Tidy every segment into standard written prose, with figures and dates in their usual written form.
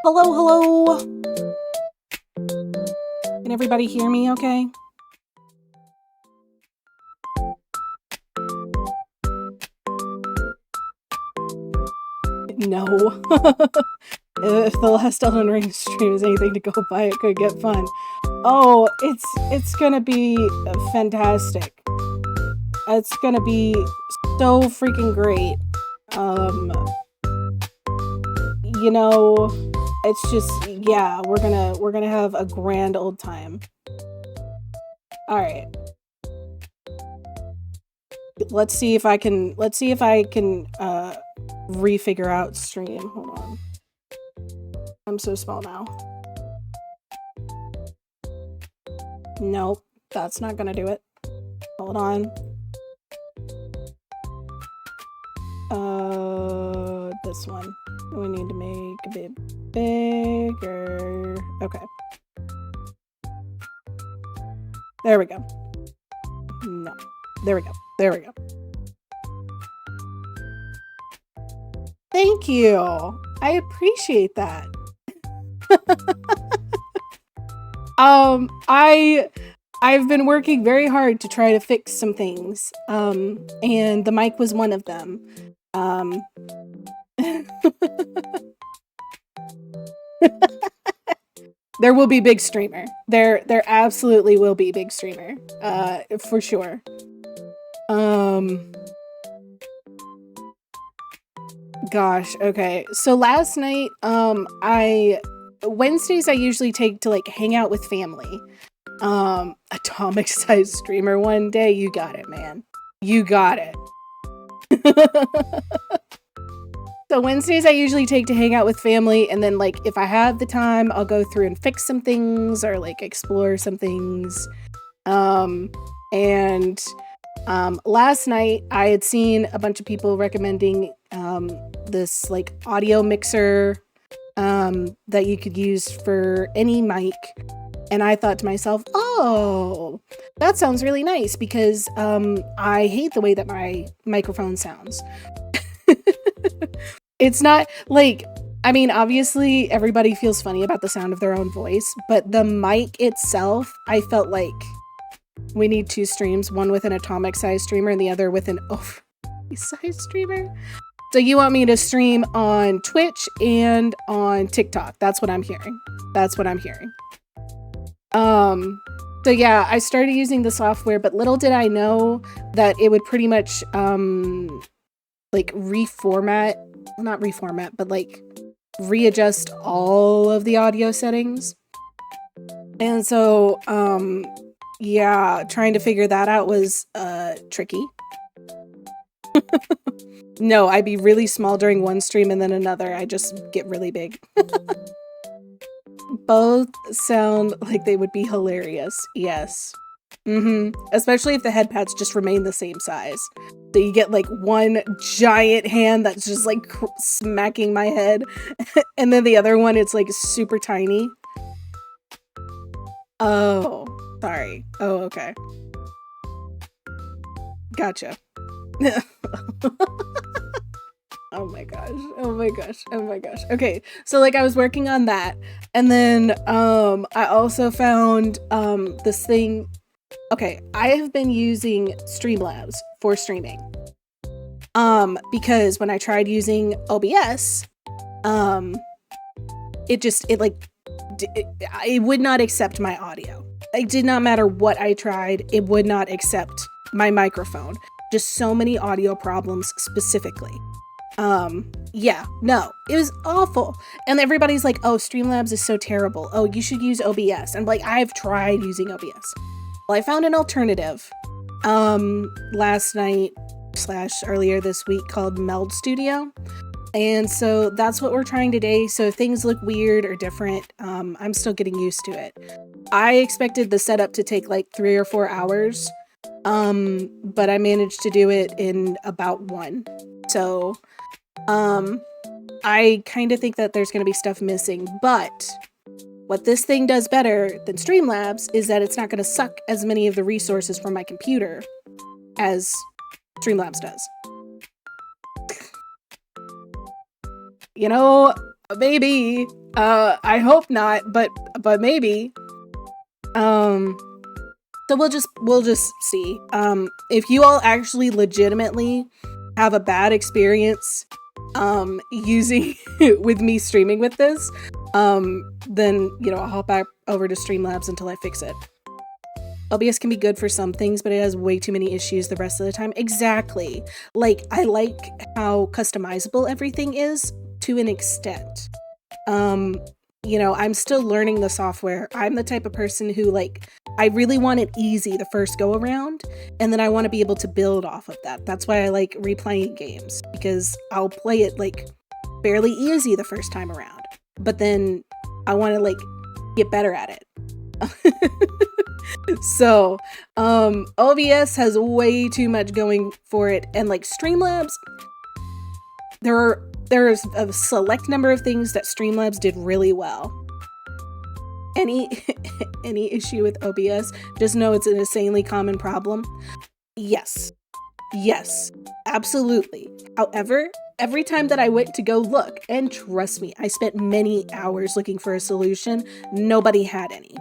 Hello, hello. Can everybody hear me okay? No. If the last Elden Ring stream is anything to go by, it could get fun. Oh, it's gonna be fantastic. It's gonna be so freaking great. You know, it's just, yeah, we're gonna have a grand old time. All right. Let's see if I can refigure out stream. Hold on. I'm so small now. Nope, that's not gonna do it. Hold on. This one. We need to make a bit bigger. Okay. There we go. No. There we go. There we go. Thank you. I appreciate that. I've been working very hard to try to fix some things. And the mic was one of them. There will be big streamer. There absolutely will be big streamer. For sure. Gosh, okay. So last night, Wednesdays I usually take to like hang out with family. Atomic size streamer one day. You got it, man. You got it. So Wednesdays I usually take to hang out with family, and then like if I have the time, I'll go through and fix some things or like explore some things. Last night I had seen a bunch of people recommending this like audio mixer that you could use for any mic. And I thought to myself, oh, that sounds really nice because I hate the way that my microphone sounds. It's not like, I mean, obviously everybody feels funny about the sound of their own voice, but the mic itself, I felt like we need two streams, one with an atomic size streamer and the other with an overly sized streamer. So you want me to stream on Twitch and on TikTok. That's what I'm hearing. That's what I'm hearing. So yeah, I started using the software, but little did I know that it would pretty much like not reformat, but like readjust all of the audio settings. And so yeah, trying to figure that out was tricky. No, I'd be really small during one stream and then another I just get really big. Both sound like they would be hilarious. Yes. Especially if the head pads just remain the same size. So you get like one giant hand that's just like smacking my head. And then the other one, it's like super tiny. Oh, sorry. Oh, okay. Gotcha. Oh my gosh. Oh my gosh. Oh my gosh. Okay. So like I was working on that. And then I also found this thing. Okay, I have been using Streamlabs for streaming. Because when I tried using OBS, it would not accept my audio. It did not matter what I tried, it would not accept my microphone. Just so many audio problems specifically. Yeah, no, it was awful. And everybody's like, oh, Streamlabs is so terrible. Oh, you should use OBS. And like, I've tried using OBS. Well, I found an alternative last night / earlier this week called Meld Studio. And so that's what we're trying today. So if things look weird or different, I'm still getting used to it. I expected the setup to take like 3 or 4 hours, but I managed to do it in about 1. So I kind of think that there's going to be stuff missing, but what this thing does better than Streamlabs is that it's not going to suck as many of the resources from my computer as Streamlabs does. You know, Maybe. I hope not, but maybe. So we'll just see. If you all actually legitimately have a bad experience using with me streaming with this, then I'll hop back over to Streamlabs until I fix it. OBS can be good for some things, but it has way too many issues the rest of the time. Exactly. Like, I like how customizable everything is to an extent. I'm still learning the software. I'm the type of person who, like, I really want it easy the first go around, and then I want to be able to build off of that. That's why I like replaying games, because I'll play it, like, fairly easy the first time around, but then I want to, like, get better at it. So, OBS has way too much going for it, and like Streamlabs, there's a select number of things that Streamlabs did really well. Any issue with OBS, just know it's an insanely common problem. Yes, absolutely. However, every time that I went to go look, and trust me, I spent many hours looking for a solution, nobody had any.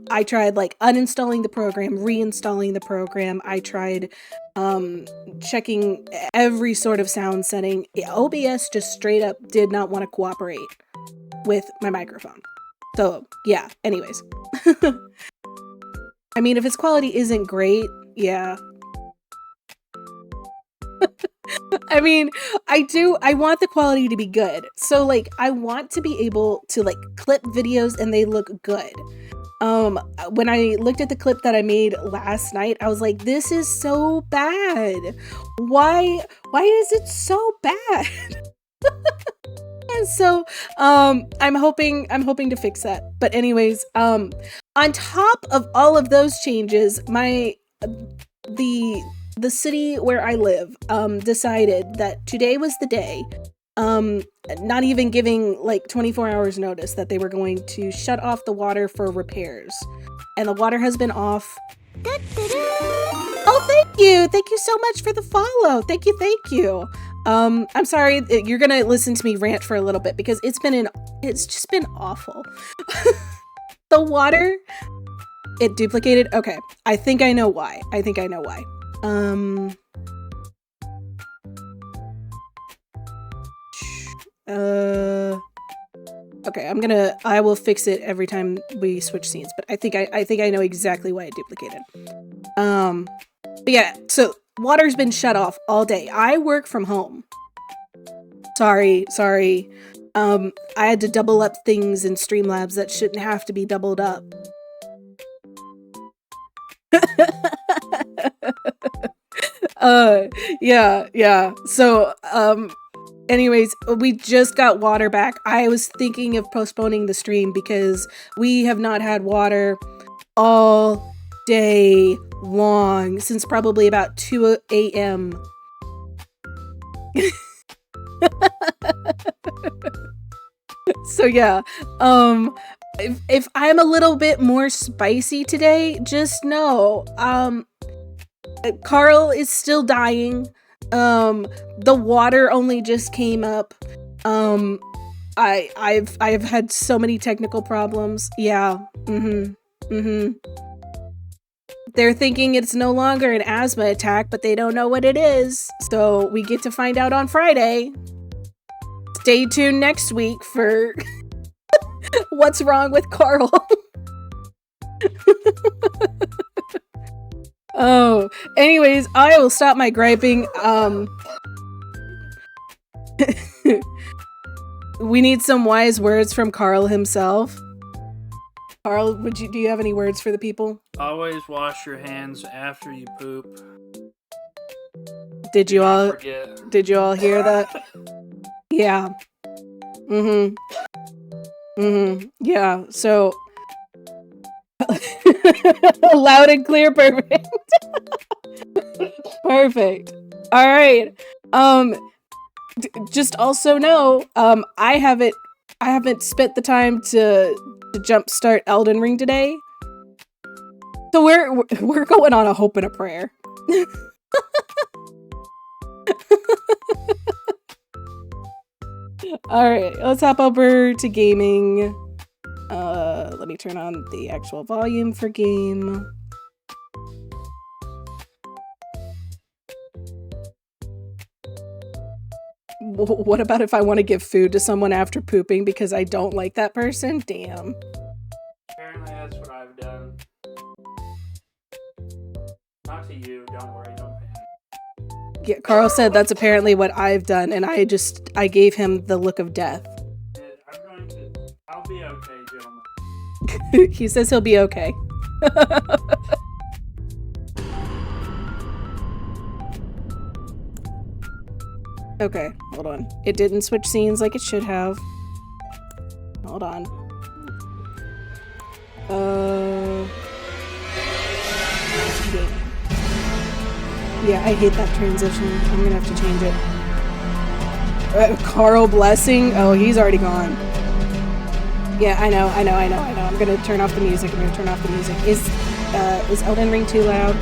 I tried like uninstalling the program, reinstalling the program. I tried checking every sort of sound setting. OBS just straight up did not want to cooperate with my microphone. So yeah, anyways. I mean, if its quality isn't great, yeah. I mean, I want the quality to be good. So like, I want to be able to like clip videos and they look good. When I looked at the clip that I made last night, I was like, this is so bad. Why is it so bad? And so, I'm hoping to fix that. But anyways, on top of all of those changes, the city where I live, decided that today was the day, not even giving like 24 hours notice, that they were going to shut off the water for repairs. And the water has been off. Oh, thank you so much for the follow. Thank you. I'm sorry, you're gonna listen to me rant for a little bit because it's just been awful. The water, it duplicated. Okay, I think I know why. Okay, I will fix it every time we switch scenes, but I think I know exactly why it duplicated. But yeah, so water's been shut off all day. I work from home. Sorry. I had to double up things in Streamlabs that shouldn't have to be doubled up. Yeah. So, anyways, we just got water back. I was thinking of postponing the stream because we have not had water all day long since probably about 2 a.m. So yeah, if I'm a little bit more spicy today, just know, Carl is still dying. The water only just came up. I've had so many technical problems. Yeah. They're thinking it's no longer an asthma attack, but they don't know what it is. So we get to find out on Friday. Stay tuned next week for what's wrong with Carl. Oh, anyways, I will stop my griping. We need some wise words from Carl himself. Carl, do you have any words for the people? Always wash your hands after you poop. Did you all hear that? Yeah. Yeah, so loud and clear, perfect. Perfect. All right. Just also know, I haven't spent the time to jumpstart Elden Ring today. So we're going on a hope and a prayer. Alright, let's hop over to gaming. Let me turn on the actual volume for game. What about if I want to give food to someone after pooping because I don't like that person? Damn. Apparently that's what I've done. Not to you, don't worry, don't panic. Yeah, Carl said that's apparently what I've done, and I gave him the look of death. I'll be okay, gentlemen. He says he'll be okay. Okay, hold on. It didn't switch scenes like it should have. Hold on. Game. Yeah, I hate that transition. I'm gonna have to change it. Carl Blessing? Oh, he's already gone. Yeah, I know. I'm gonna turn off the music. Is Elden Ring too loud?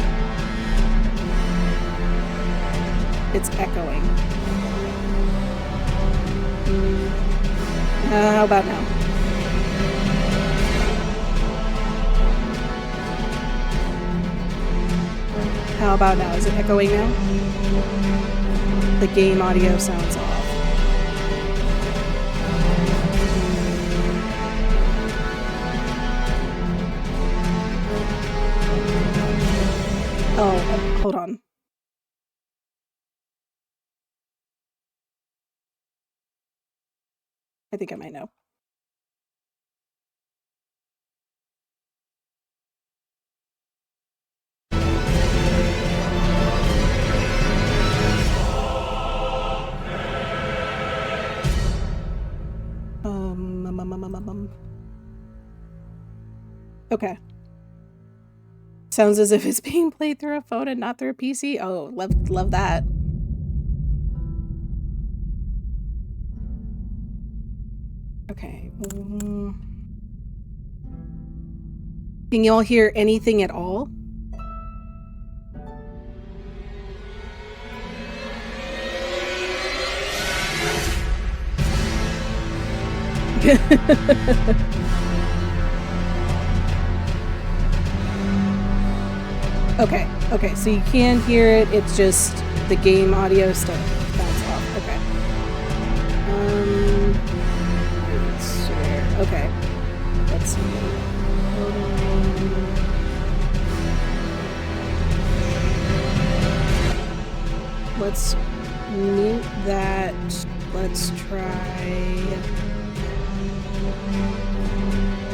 It's echoing. How about now? How about now? Is it echoing now? The game audio sounds off. Oh, hold on. I think I might know. Okay. Sounds as if it's being played through a phone and not through a PC. Oh, love that. Okay. Can y'all hear anything at all? Okay, so you can hear it, it's just the game audio stuff bounce off. Okay. I swear. Okay. Let's see. Let's mute that. Let's try.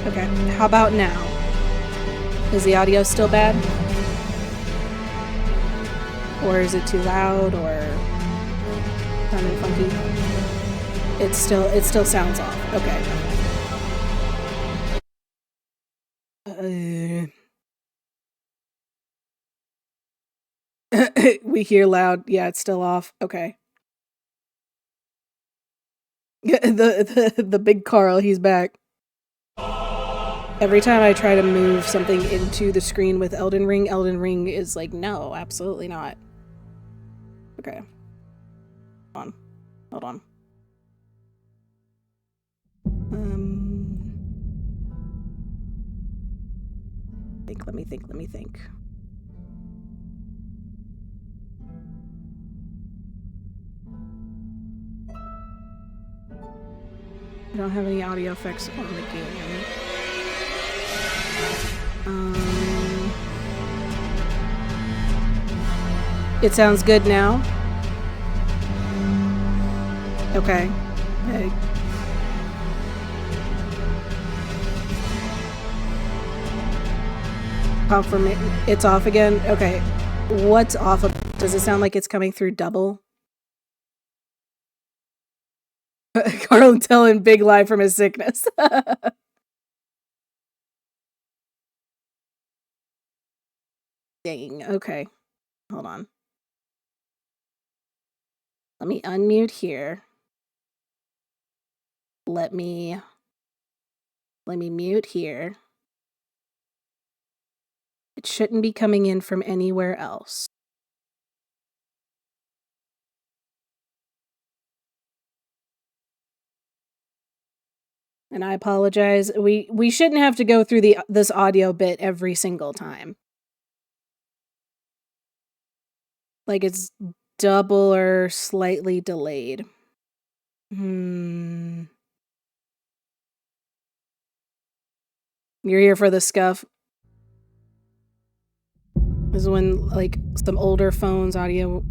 Okay, how about now? Is the audio still bad? Or is it too loud, or sounding funky? It still sounds off. Okay. We hear loud. Yeah, it's still off. Okay. The big Carl, he's back. Every time I try to move something into the screen with Elden Ring is like, no, absolutely not. Okay. Hold on. Let me think. I don't have any audio effects on the game. It sounds good now. Okay. Hey. Confirmation. It's off again? Okay. What's off of? Does it sound like it's coming through double? Carl telling big lie from his sickness. Dang. Okay. Hold on. Let me unmute here. Let me mute here. It shouldn't be coming in from anywhere else. And I apologize. We shouldn't have to go through this audio bit every single time. Like it's double or slightly delayed. You're here for the scuff. This is when, like, some older phones audio.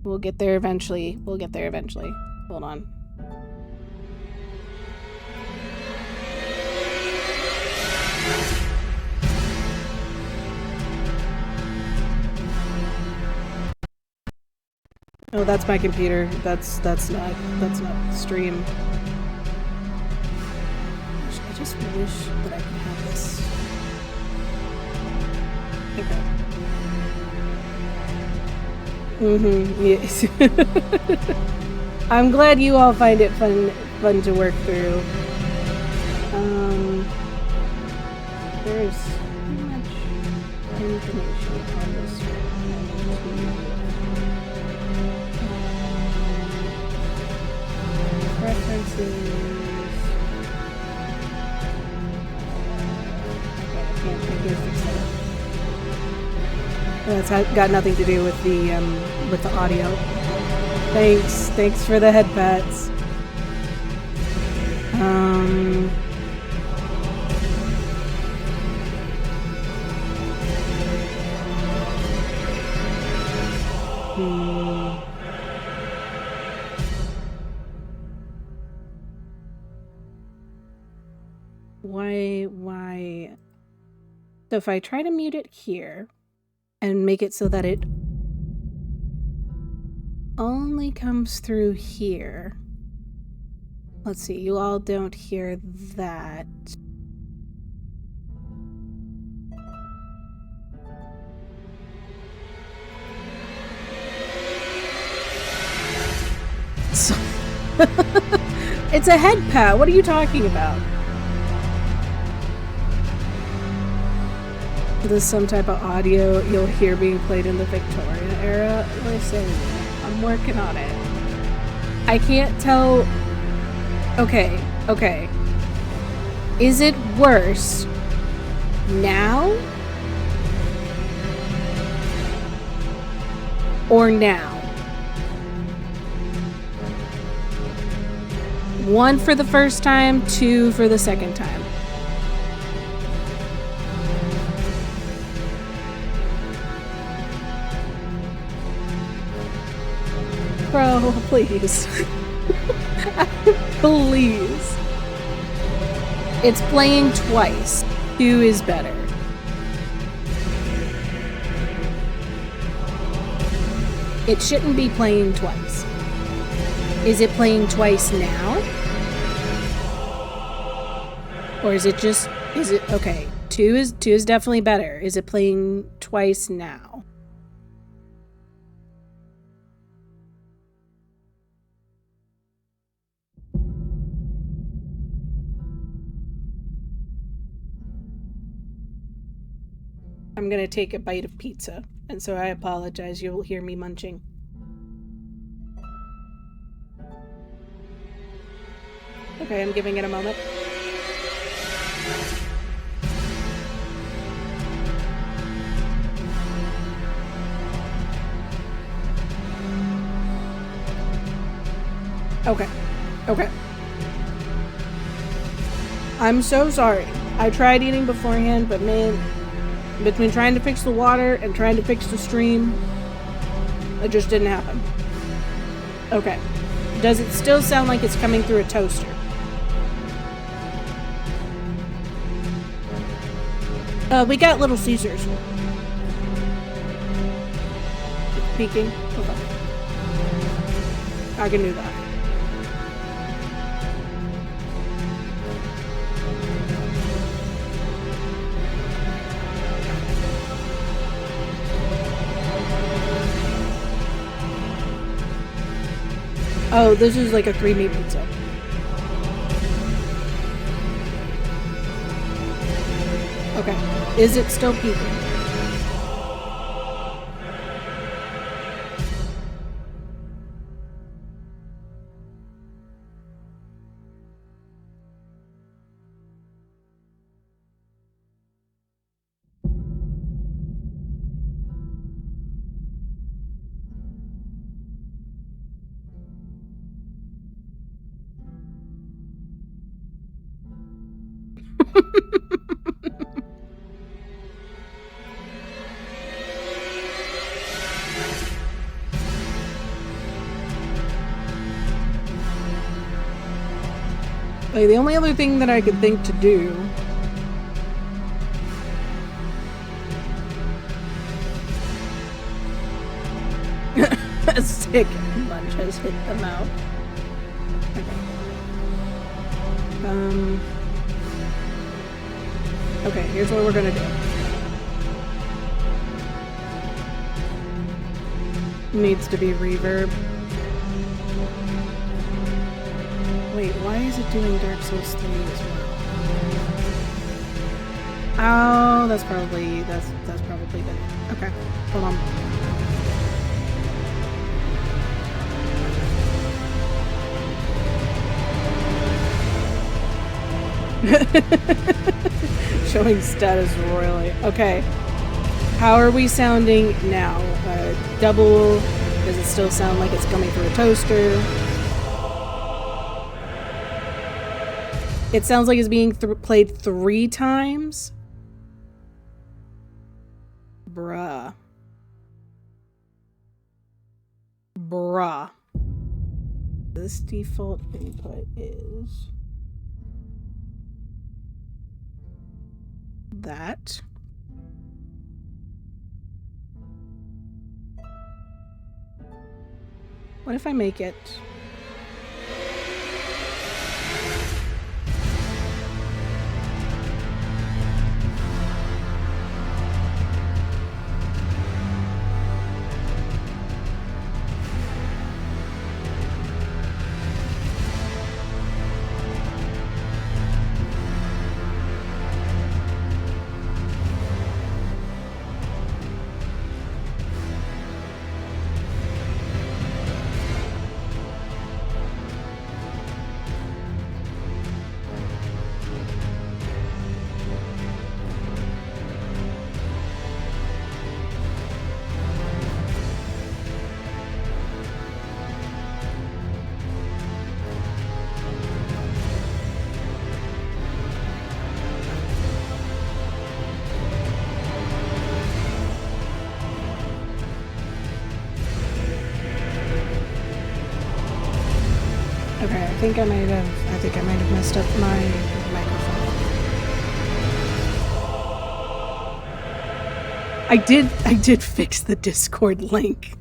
We'll get there eventually. Hold on. Oh, that's my computer. That's not stream. I just wish that I could have this. Okay. Yes. I'm glad you all find it fun to work through. There's too much information on this one. References. Okay, I can't fix that. That's got nothing to do with the audio. Thanks for the head pats. Why? So if I try to mute it here and make it so that it only comes through here. Let's see, you all don't hear that. So it's a head pat. What are you talking about? This is some type of audio you'll hear being played in the Victorian era. Listen, I'm working on it. I can't tell. Okay. Is it worse now or now? 1 for the first time, 2 for the second time. Bro, please. Please. It's playing twice. 2 is better. It shouldn't be playing twice. Is it playing twice now? Or is it okay? 2 is definitely better. Is it playing twice now? I'm gonna take a bite of pizza, and so I apologize. You'll hear me munching. Okay, I'm giving it a moment. Okay. I'm so sorry. I tried eating beforehand, but man, between trying to fix the water and trying to fix the stream, it just didn't happen. Okay. Does it still sound like it's coming through a toaster? We got Little Caesars. Peeking. Okay. I can do that. Oh, this is like a 3-meat pizza. Okay. Is it still peaking? Like, the only other thing that I could think to do... A stick lunch has hit the mouth. Okay. Okay, here's what we're gonna do. Needs to be reverb. Wait, why is it doing Dark Souls 3 as well? Oh, that's probably it. Okay, hold on. Showing status royally. Okay. How are we sounding now? Double. Does it still sound like it's coming through a toaster? It sounds like it's being played 3 times? Bruh. This default input is... that. What if I make it... Okay, I think I might have messed up my microphone. I did fix the Discord link.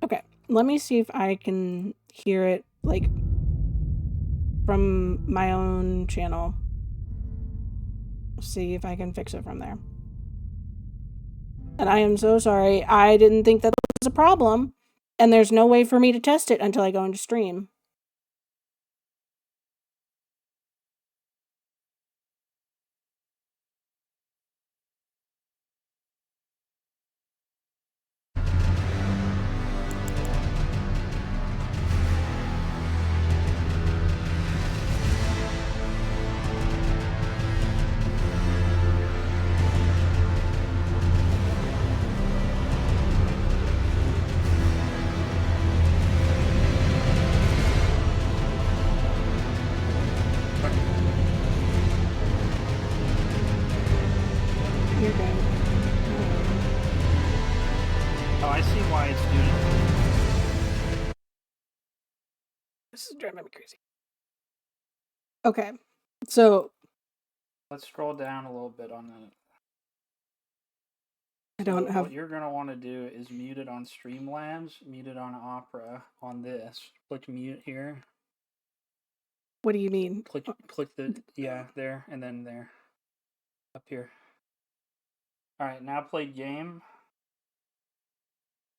Okay, let me see if I can hear it, like, from my own channel. See if I can fix it from there. And I am so sorry. I didn't think that was a problem. And there's no way for me to test it until I go into stream. This is driving me crazy. Okay, so let's scroll down a little bit on that. I don't have. What you're gonna want to do is mute it on Streamlabs, mute it on Opera. On this, click mute here. What do you mean? Click the there and then there, up here. All right, now play game.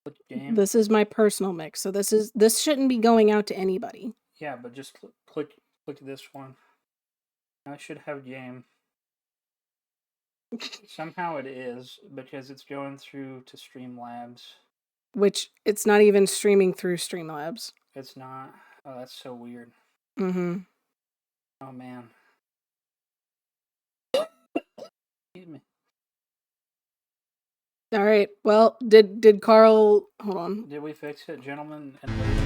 Click game. This is my personal mix, so this shouldn't be going out to anybody. Yeah, but just click this one. Now I should have game. Somehow it is, because it's going through to Streamlabs. Which, it's not even streaming through Streamlabs. It's not. Oh, that's so weird. Mm-hmm. Oh, man. Excuse me. All right. Well, did Carl... Hold on. Did we fix it, gentlemen and ladies?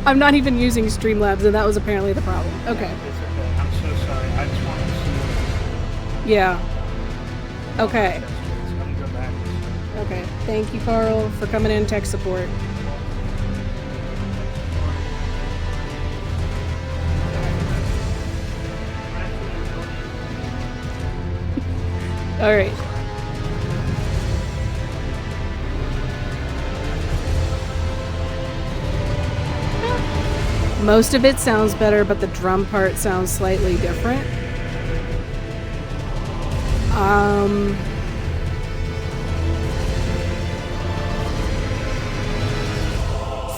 I'm not even using Streamlabs, and that was apparently the problem. Okay. Yeah, it's okay. I'm so sorry. I just wanted to see. Yeah. Okay. It's gonna go back. Okay. Thank you, Carl, for coming in tech support. All right. Most of it sounds better, but the drum part sounds slightly different.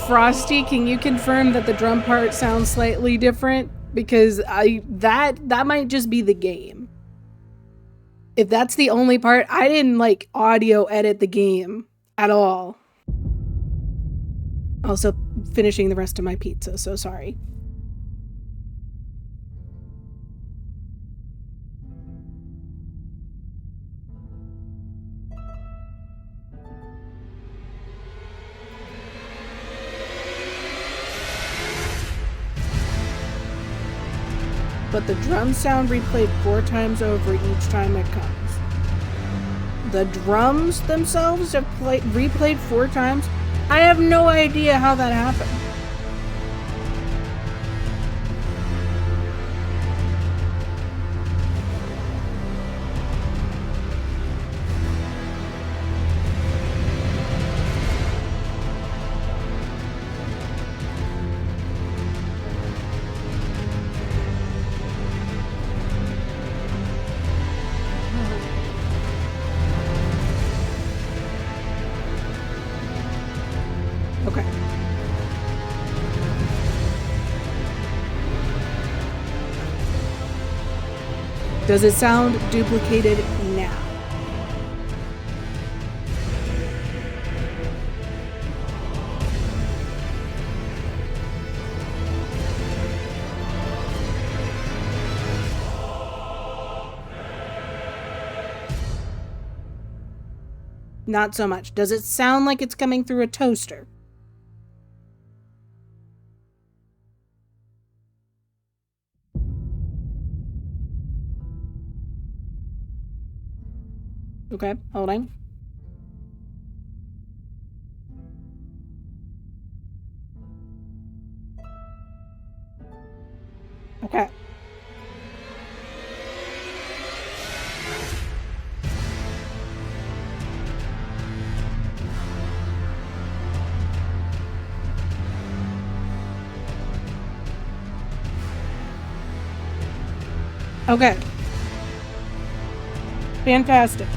Frosty, can you confirm that the drum part sounds slightly different? Because that might just be the game. If that's the only part, I didn't like audio edit the game at all. Also finishing the rest of my pizza, so sorry. But the drum sound replayed 4 times over each time it comes. The drums themselves have replayed 4 times? I have no idea how that happened. Okay. Does it sound duplicated now? Not so much. Does it sound like it's coming through a toaster? Okay, holding. Okay. Okay. Fantastic.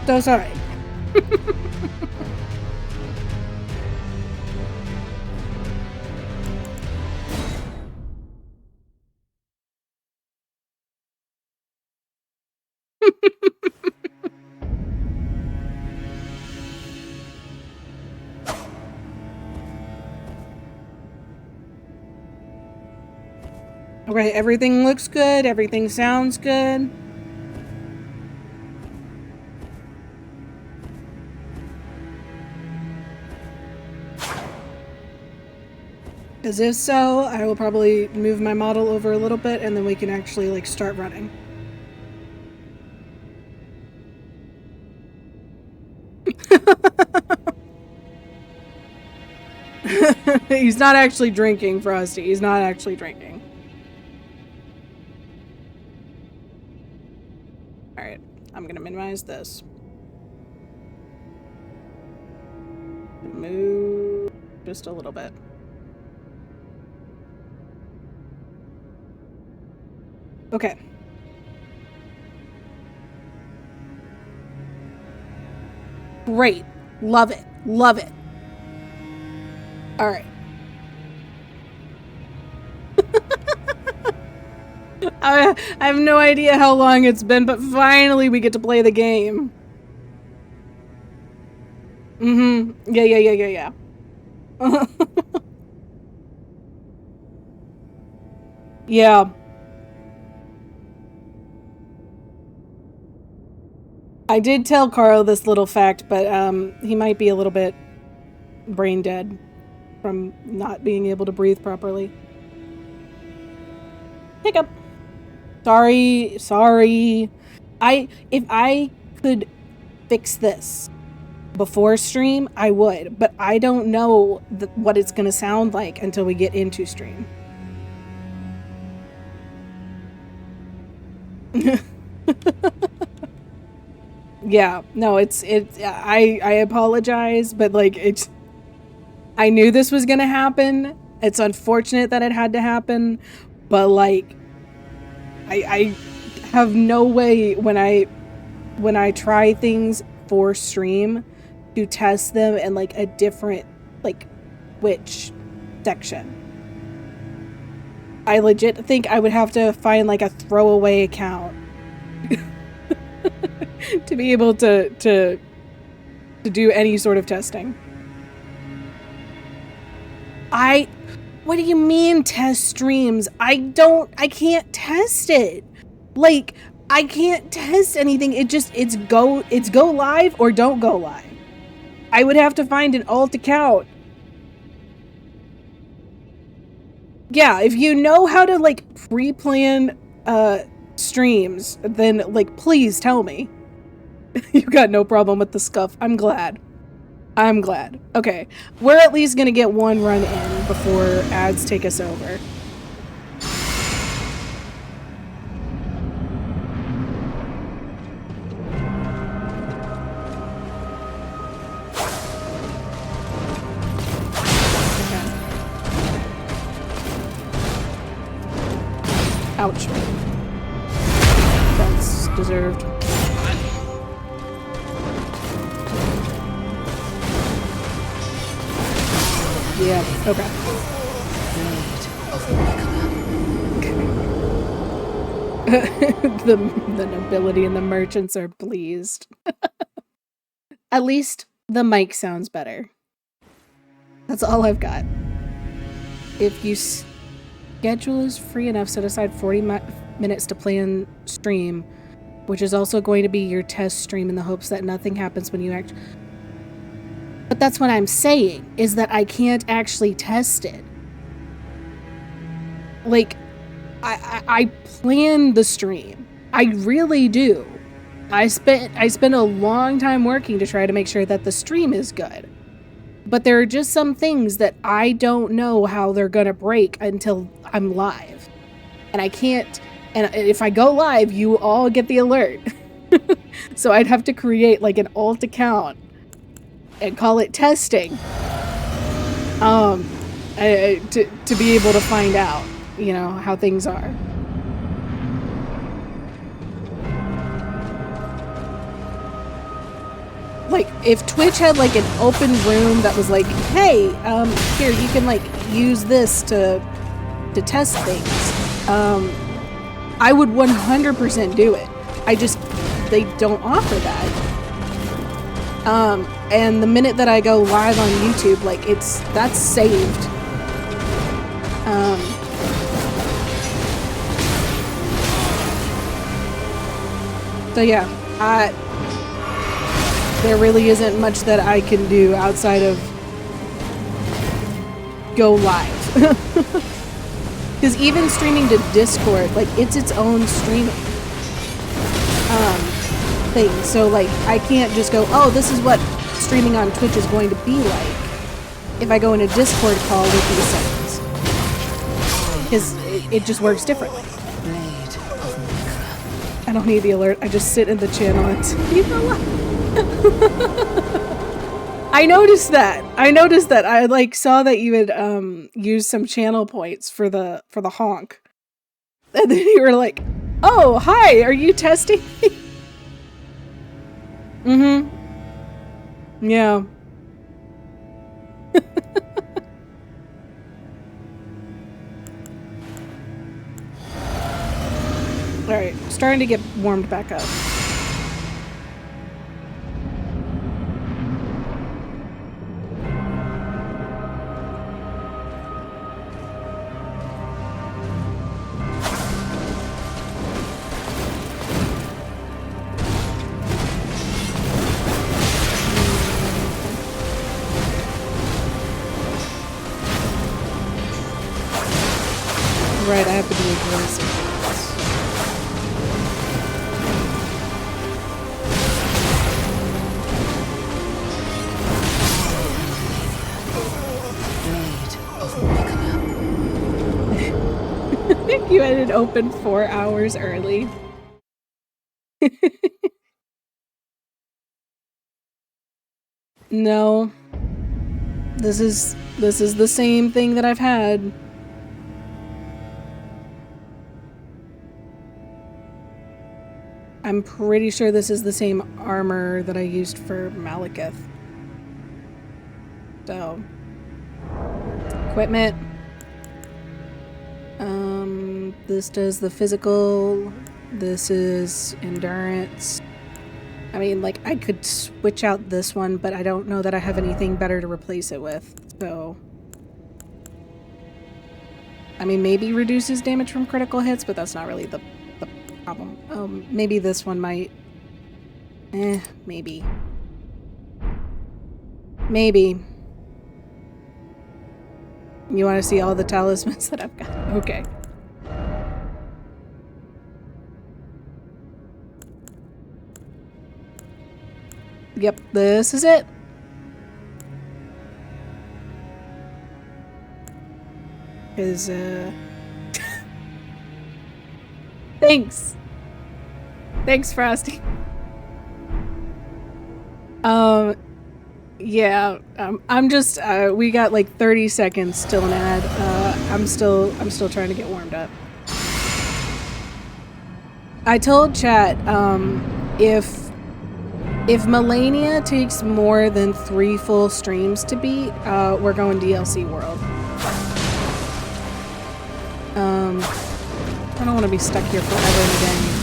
So sorry. Okay, everything looks good. Everything sounds good. Because if so, I will probably move my model over a little bit and then we can actually like start running. He's not actually drinking, Frosty. He's not actually drinking. Alright, I'm gonna minimize this. Move just a little bit. Okay. Great. Love it. Love it. All right. I have no idea how long it's been, but finally we get to play the game. Yeah. Yeah. I did tell Carl this little fact, but he might be a little bit brain dead from not being able to breathe properly. Hiccup. Sorry. If I could fix this before stream, I would, but I don't know what it's gonna sound like until we get into stream. Yeah, no, I apologize, but like I knew this was gonna happen. It's unfortunate that it had to happen, but like I have no way when I try things for stream to test them in like a different like Twitch section. I legit think I would have to find like a throwaway account to be able to do any sort of testing. What do you mean test streams? I can't test it. Like, I can't test anything. It's go live or don't go live. I would have to find an alt account. Yeah, if you know how to like pre-plan streams, then like please tell me. You got no problem with the scuff. I'm glad. Okay, we're at least gonna get one run in before ads take us over. Ouch. That's deserved. Yeah, okay. The nobility and the merchants are pleased. At least the mic sounds better. That's all I've got. If you schedule is free enough, set aside 40 minutes to plan stream, which is also going to be your test stream in the hopes that nothing happens when you actually... But that's what I'm saying, is that I can't actually test it. Like, I plan the stream. I really do. I spent a long time working to try to make sure that the stream is good. But there are just some things that I don't know how they're gonna break until I'm live. And I can't, and if I go live, you all get the alert. So I'd have to create like an alt account and call it testing. To be able to find out, you know, how things are. Like, if Twitch had, like, an open room that was like, hey, here, you can, like, use this to test things, I would 100% do it. They don't offer that. And the minute that I go live on YouTube, like, that's saved. So yeah, there really isn't much that I can do outside of go live. Because even streaming to Discord, like, it's its own streaming thing. So, like, I can't just go, oh, this is what streaming on Twitch is going to be like if I go in a Discord call with these settings. Because it just works differently. I don't need the alert. I just sit in the channel and you know what? I noticed that. I like saw that you had used some channel points for the honk. And then you were like, "Oh, hi, are you testing me?" Mm-hmm. Yeah. All right, starting to get warmed back up. open 4 hours early. No. This is the same thing that I've had. I'm pretty sure this is the same armor that I used for Malekith. So, equipment. This does the physical. This is endurance. I mean, like, I could switch out this one, but I don't know that I have anything better to replace it with, so... I mean, maybe reduces damage from critical hits, but that's not really the problem. Maybe this one might... maybe. Maybe. You want to see all the talismans that I've got? Okay. Yep, this is it. Thanks. Thanks, Frosty. Yeah, I'm just, we got like 30 seconds till an ad. I'm still trying to get warmed up. I told chat, if Melania takes more than 3 full streams to beat, we're going DLC world. I don't want to be stuck here forever and again.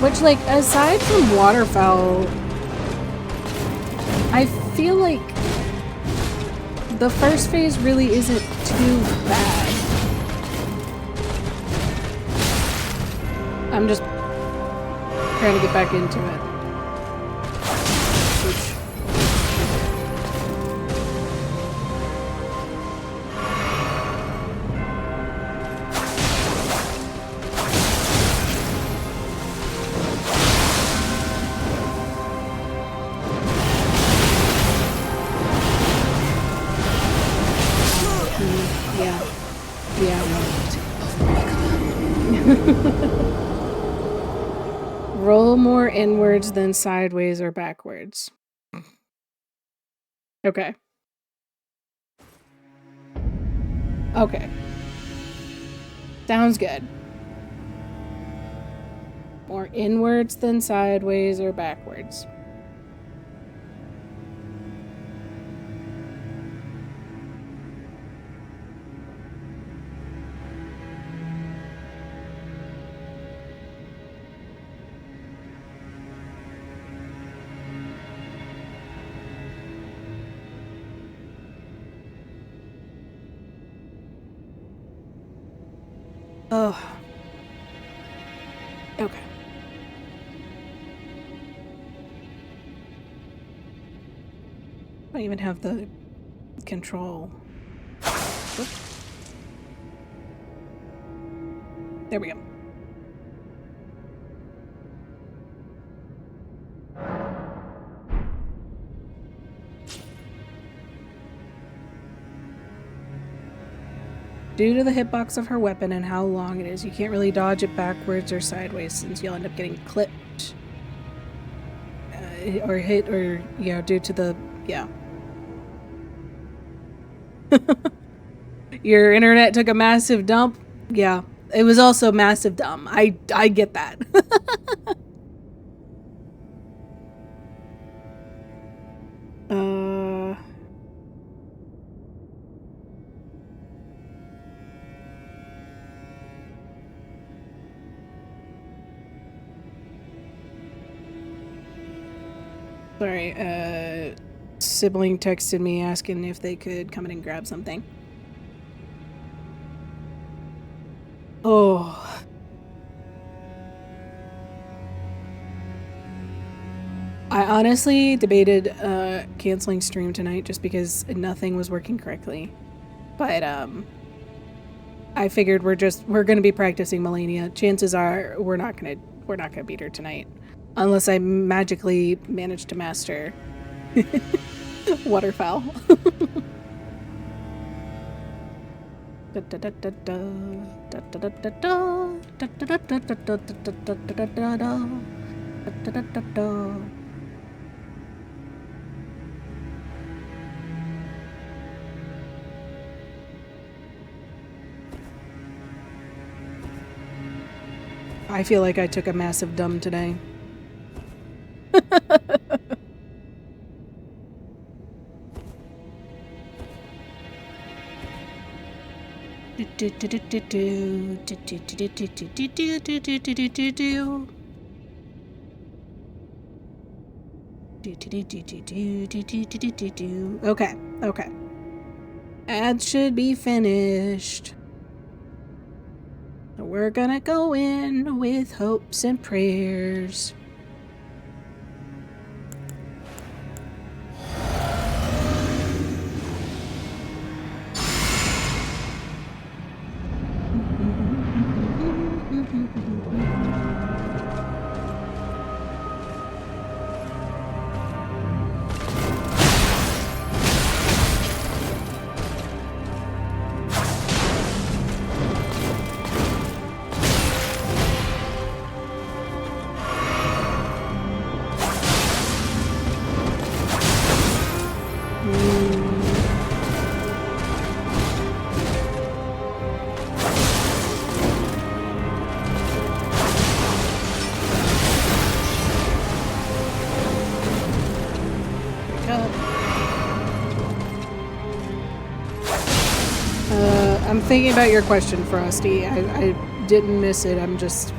Which, like, aside from waterfowl, I feel like the first phase really isn't too bad. I'm just trying to get back into it. Roll more inwards than sideways or backwards. Okay. Okay. Sounds good. More inwards than sideways or backwards. Oh. Okay. I don't even have the control. Whoop. There we go. Due to the hitbox of her weapon and how long it is, you can't really dodge it backwards or sideways since you'll end up getting clipped. Or hit, or, you know, due to the, yeah. Your internet took a massive dump? Yeah. It was also massive dumb. I get that. Sorry, sibling texted me asking if they could come in and grab something. Oh. honestly debated canceling stream tonight just because nothing was working correctly. But I figured we're gonna be practicing Melania. Chances are we're not gonna beat her tonight. Unless I magically manage to master waterfowl. I feel like I took a massive dumb today. Okay, okay. Ads should be finished. We're gonna go in with hopes and prayers. I'm thinking about your question, Frosty. I didn't miss it. I'm just...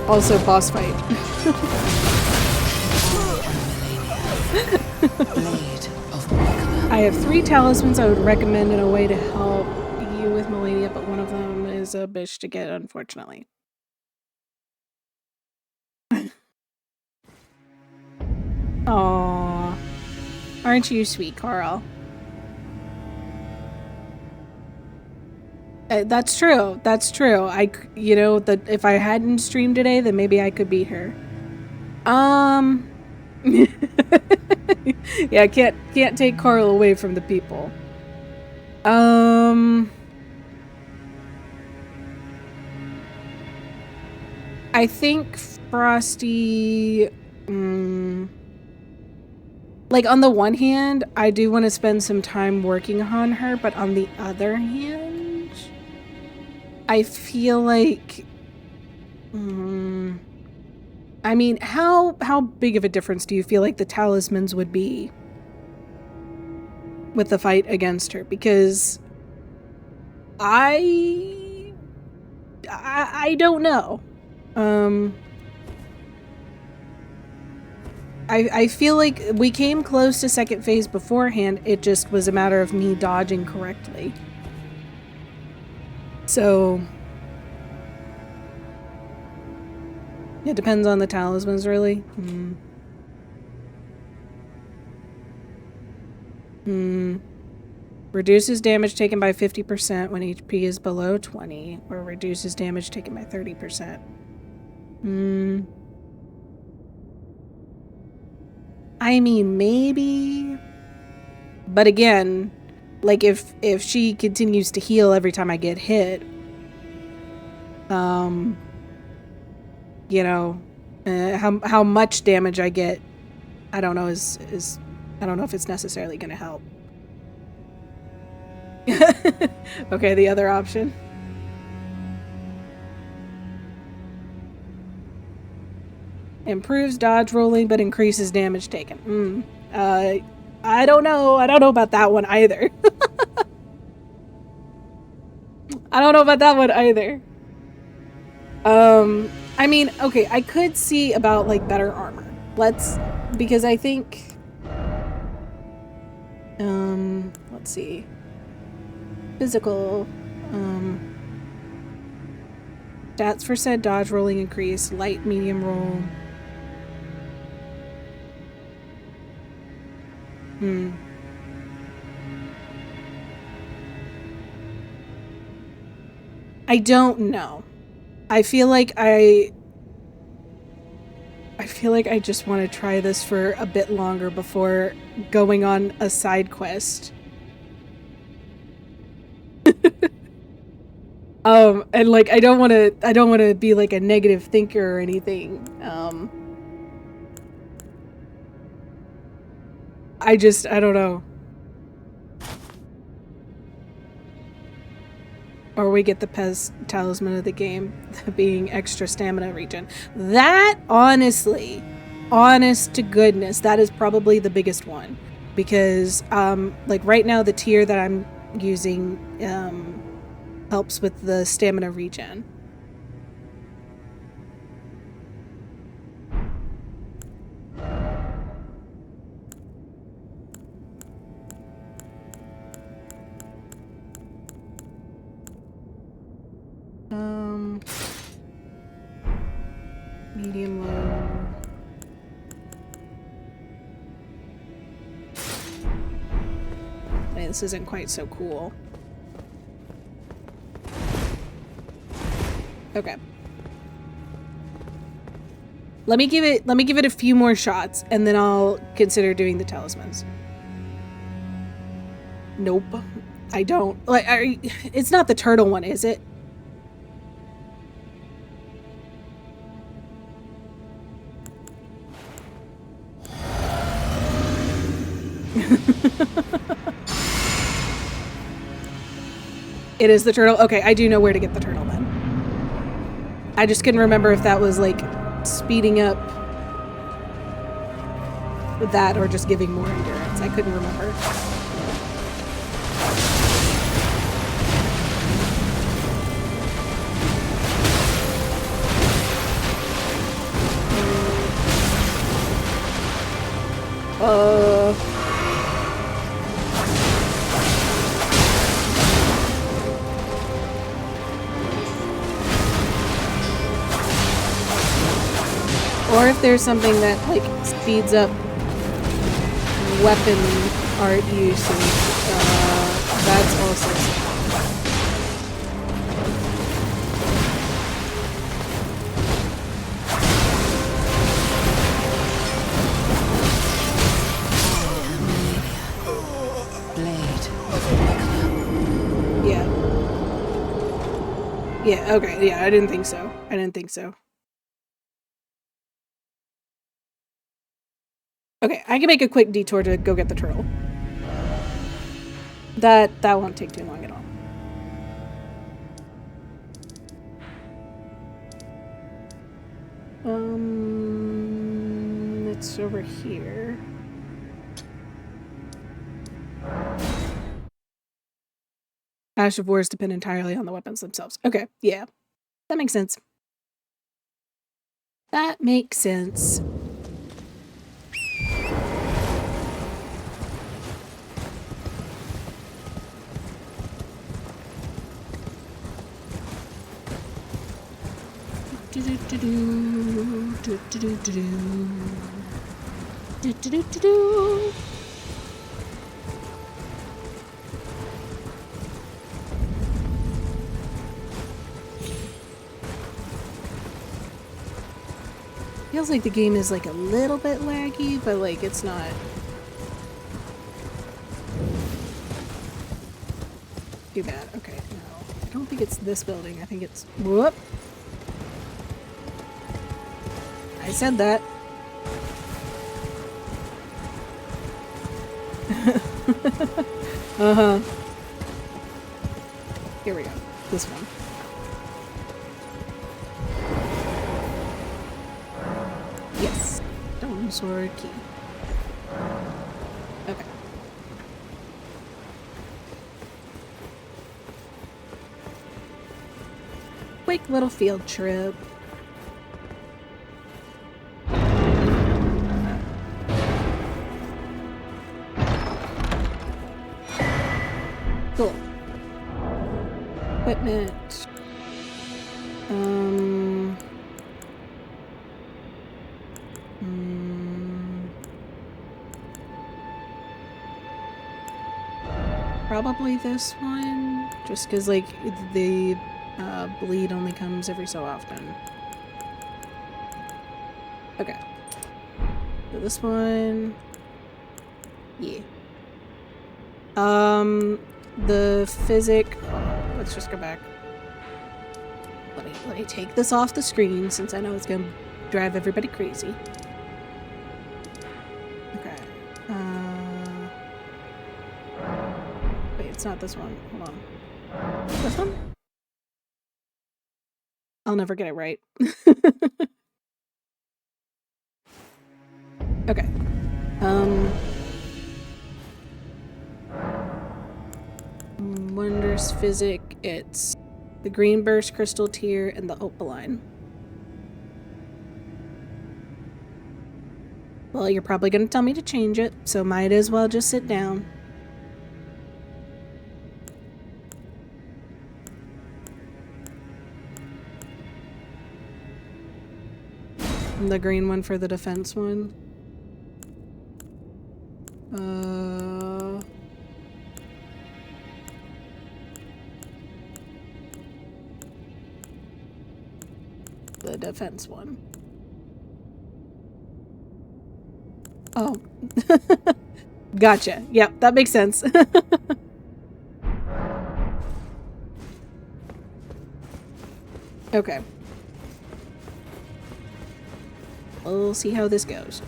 Also, boss fight. I have 3 talismans I would recommend in a way to help you with Melania, but one of them is a bitch to get, unfortunately. Aww. Aren't you sweet, Carl? That's true. That's true. You know, that if I hadn't streamed today, then maybe I could beat her. Yeah, can't take Carl away from the people. I think Frosty, like, on the one hand, I do want to spend some time working on her, but on the other hand, I feel like, I mean, how big of a difference do you feel like the talismans would be with the fight against her? Because I don't know. I feel like we came close to second phase beforehand. It just was a matter of me dodging correctly. So it depends on the talismans, really. Reduces damage taken by 50% when HP is below 20, or reduces damage taken by 30%. I mean, maybe. But again, like, if she continues to heal every time I get hit, you know, how much damage I get, I don't know, is I don't know if it's necessarily going to help. Okay, the other option. Improves dodge rolling, but increases damage taken. I don't know. I don't know about that one either. I don't know about that one either. I mean, okay, I could see about, like, better armor. Because I think, let's see. Physical, Stats for said dodge rolling increase. Light, medium roll. I don't know. I feel like I just want to try this for a bit longer before going on a side quest. And like I don't want to be like a negative thinker or anything. I don't know. Or we get the Pez talisman of the game, being extra stamina regen. That, honestly, honest to goodness, that is probably the biggest one. Because, like, right now, the tier that I'm using, helps with the stamina regen. Medium low. This isn't quite so cool. Okay. Let me give it a few more shots and then I'll consider doing the talismans. Nope. I don't. Like it's not the turtle one, is it? It is the turtle? Okay, I do know where to get the turtle then. I just couldn't remember if that was like speeding up with that or just giving more endurance. I couldn't remember. Or if there's something that like speeds up weapon art usage, that's also something. Yeah, okay, yeah, I didn't think so. Okay, I can make a quick detour to go get the turtle. That won't take too long at all. It's over here. Ash of Wars depend entirely on the weapons themselves. Okay, yeah. That makes sense. That makes sense. Feels like the game is like a little bit laggy, but like it's not too bad. Okay, no. I don't think it's this building. I think it's whoop. I said that. Uh-huh. Here we go. This one. Yes. Stone sword key. Okay. Quick little field trip. Cool. Equipment. Probably this one, just because, like, the bleed only comes every so often. Okay. So this one... Yeah. The physic... Oh, let's just go back. Let me take this off the screen, since I know it's gonna drive everybody crazy. Okay. Wait, it's not this one. Hold on. This one? I'll never get it right. Okay. Wondrous Physic, it's the Green Burst Crystal Tier and the Opaline. Well, you're probably going to tell me to change it, so might as well just sit down. And the green one for the defense one. The defense one. Oh. Gotcha. Yep, that makes sense. Okay. We'll see how this goes.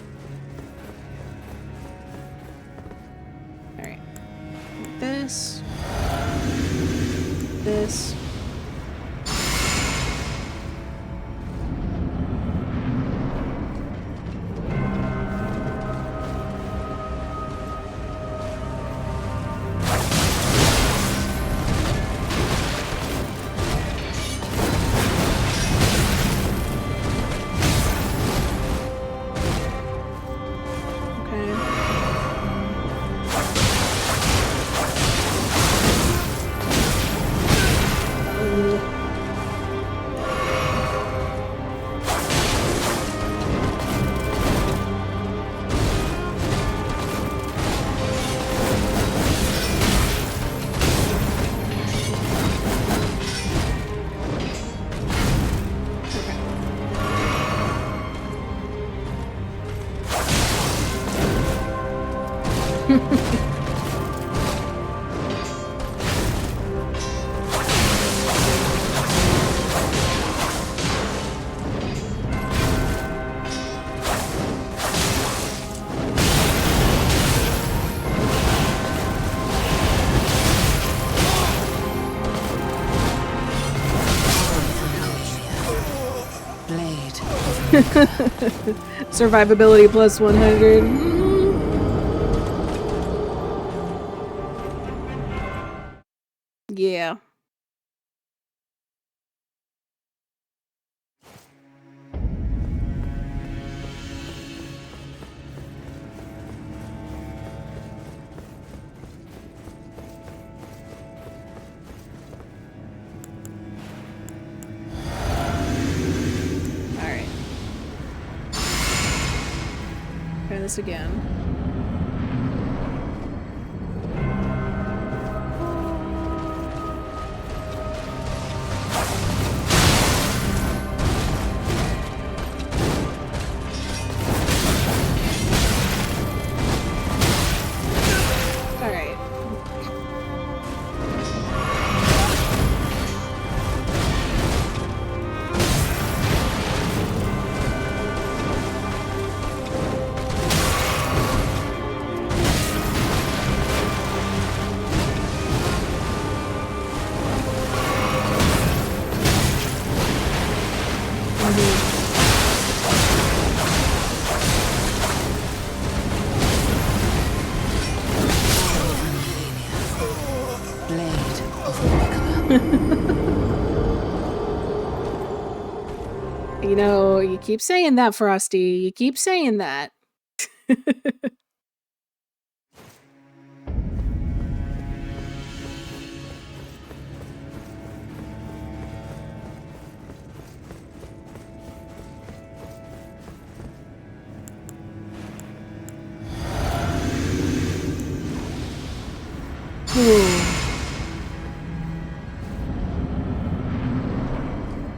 Alright. This. This. Survivability plus 100. Yeah. Again. All right. You know, you keep saying that, Frosty. You keep saying that. Ooh.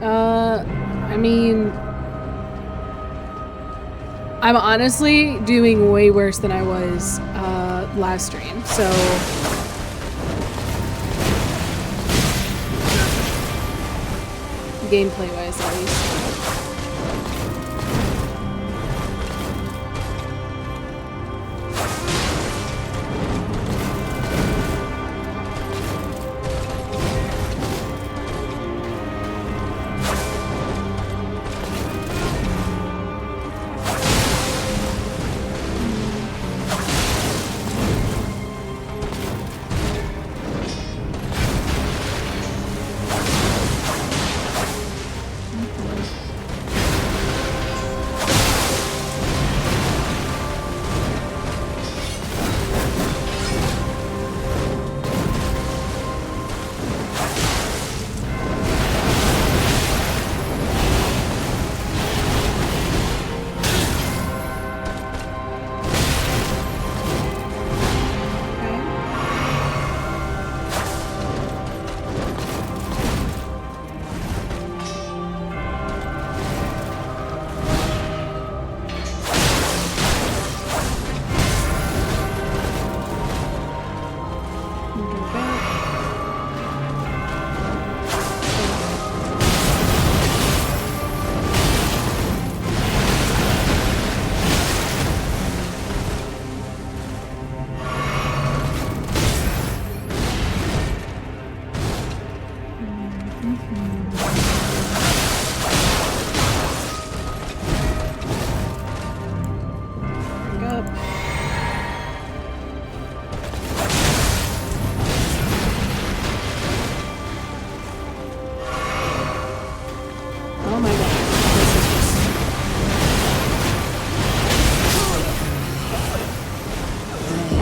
I mean, I'm honestly doing way worse than I was last stream, so gameplay-wise at least.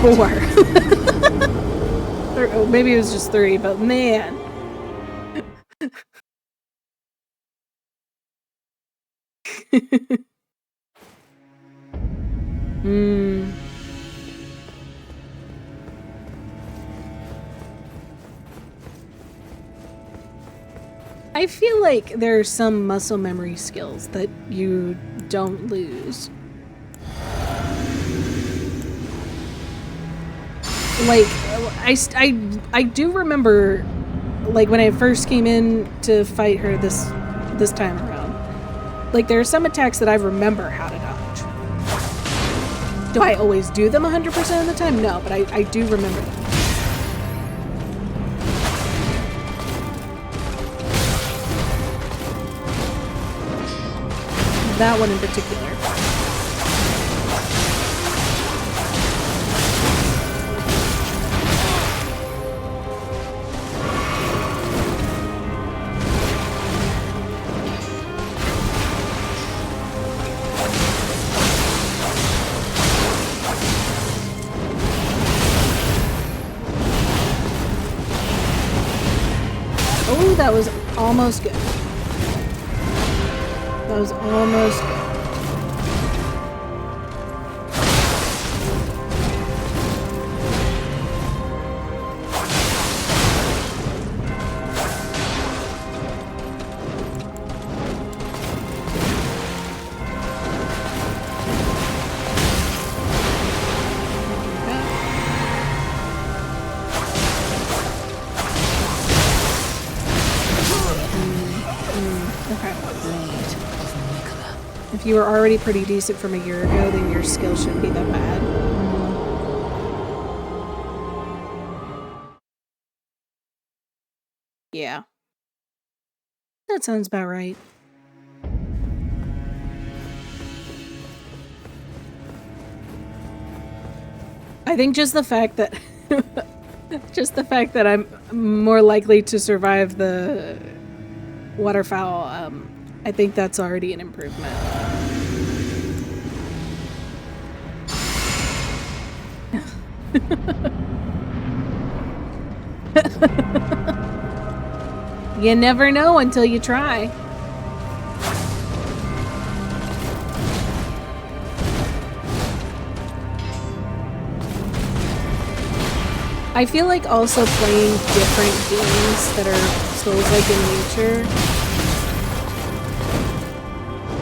Four. Or maybe it was just 3, but man. I feel like there are some muscle memory skills that you don't lose. Like, I do remember, like, when I first came in to fight her this time around, like, there are some attacks that I remember how to dodge. Do I always do them 100% of the time? No, but I do remember them. That one in particular. Oh, that was almost good. That was almost good. If you were already pretty decent from a year ago, then your skill shouldn't be that bad. Yeah. That sounds about right. I think just the fact that I'm more likely to survive the waterfowl, I think that's already an improvement. You never know until you try. I feel like also playing different games that are Souls-like in nature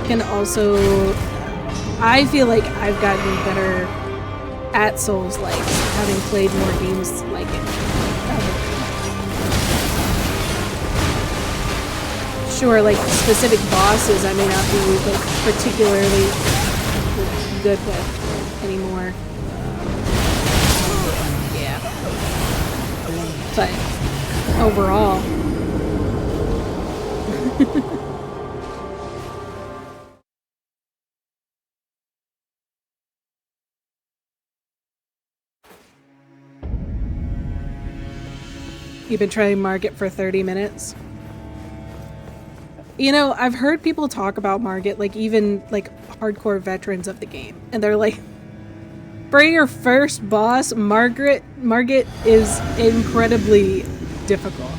can also... I feel like I've gotten better at Souls-like, having played more games like it. Sure, like specific bosses I may not be like particularly good with anymore. Yeah. But overall. You've been trying Margit for 30 minutes? You know, I've heard people talk about Margit, like even like hardcore veterans of the game, and they're like, for your first boss, Margit is incredibly difficult.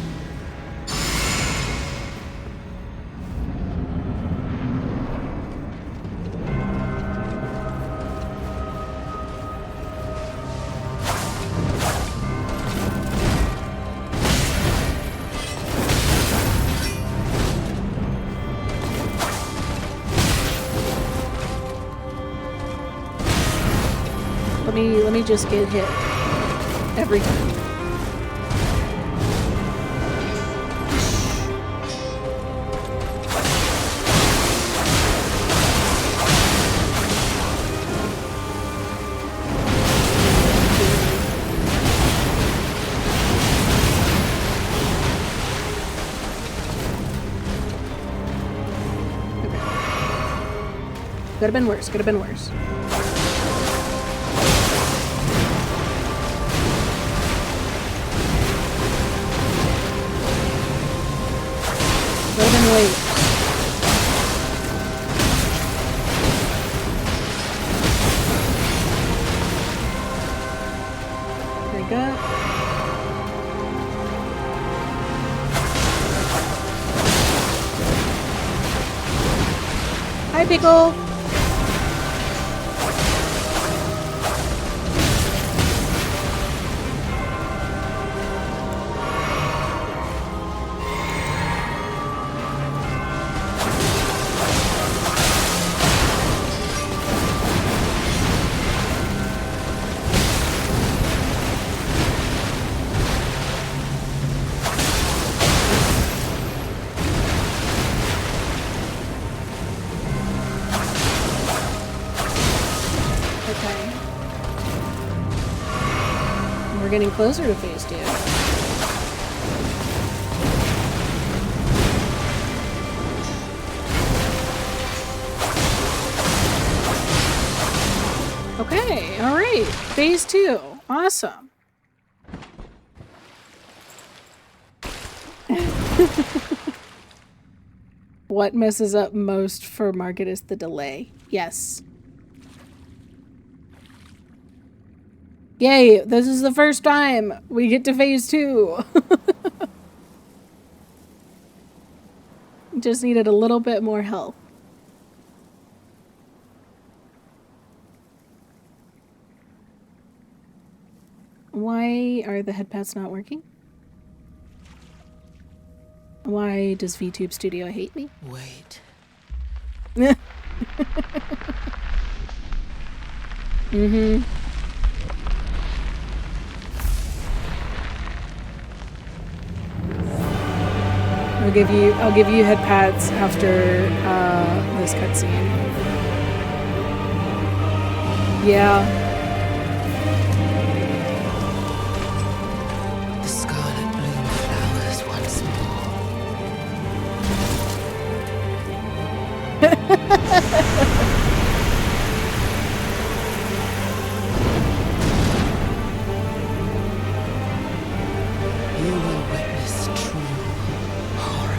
Let me just get hit every time. Could have been worse, could have been worse. Wait. There we go. Hi, Pickle. Getting closer to phase 2. Okay, all right. Phase 2. Awesome. What messes up most for Margit is the delay. Yes. Yay, this is the first time we get to phase 2. Just needed a little bit more help. Why are the head pads not working? Why does VTube Studio hate me? Wait. Mm-hmm. I'll give you head pads after this cutscene. Yeah. The scarlet bloom flowers once more. You will witness true horror.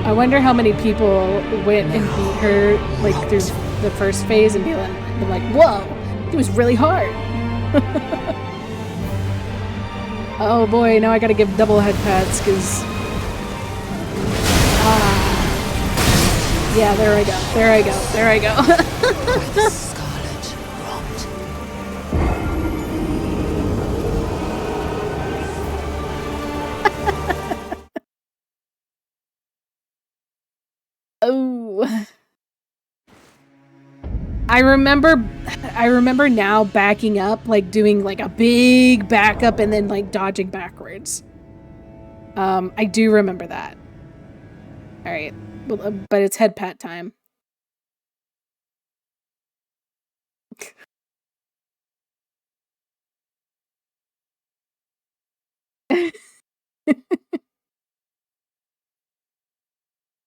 I wonder how many people went and beat her like through the first phase and be like, whoa, it was really hard. Oh boy, now I gotta give double head pats because Yeah, there I go. There I go. There I go. by the scarlet rot. Oh. I remember now backing up, like doing like a big backup and then like dodging backwards. I do remember that. All right, but it's head pat time.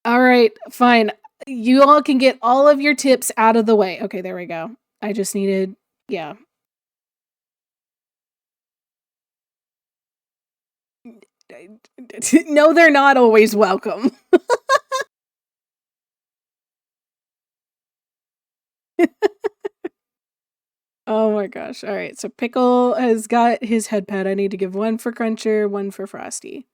All right, fine. You all can get all of your tips out of the way. Okay, there we go. I just needed, yeah. No, they're not always welcome. Oh my gosh. All right, so Pickle has got his head pad. I need to give one for Cruncher, one for Frosty.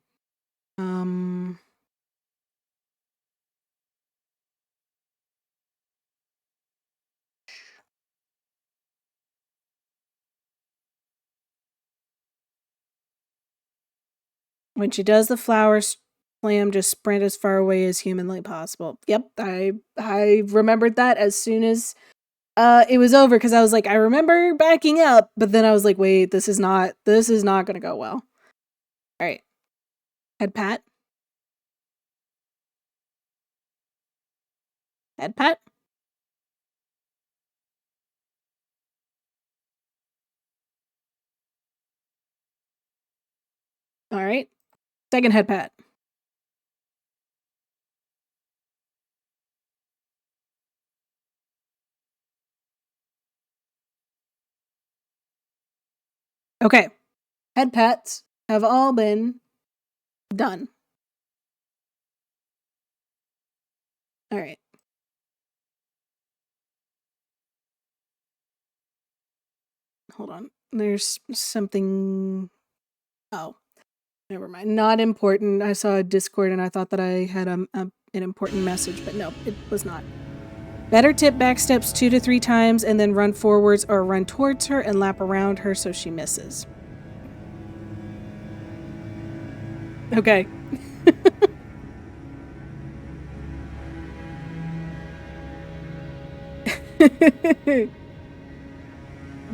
When she does the flower slam, just sprint as far away as humanly possible. Yep, I remembered that as soon as it was over, because I was like, I remember backing up, but then I was like, wait, this is not gonna go well. All right, head pat, head pat. All right, second head pat. Okay, head pats have all been done. All right. Hold on. There's something. Oh, never mind. Not important. I saw a Discord and I thought that I had an important message, but no, it was not. Better tip back steps 2 to 3 times and then run forwards or run towards her and lap around her so she misses. Okay.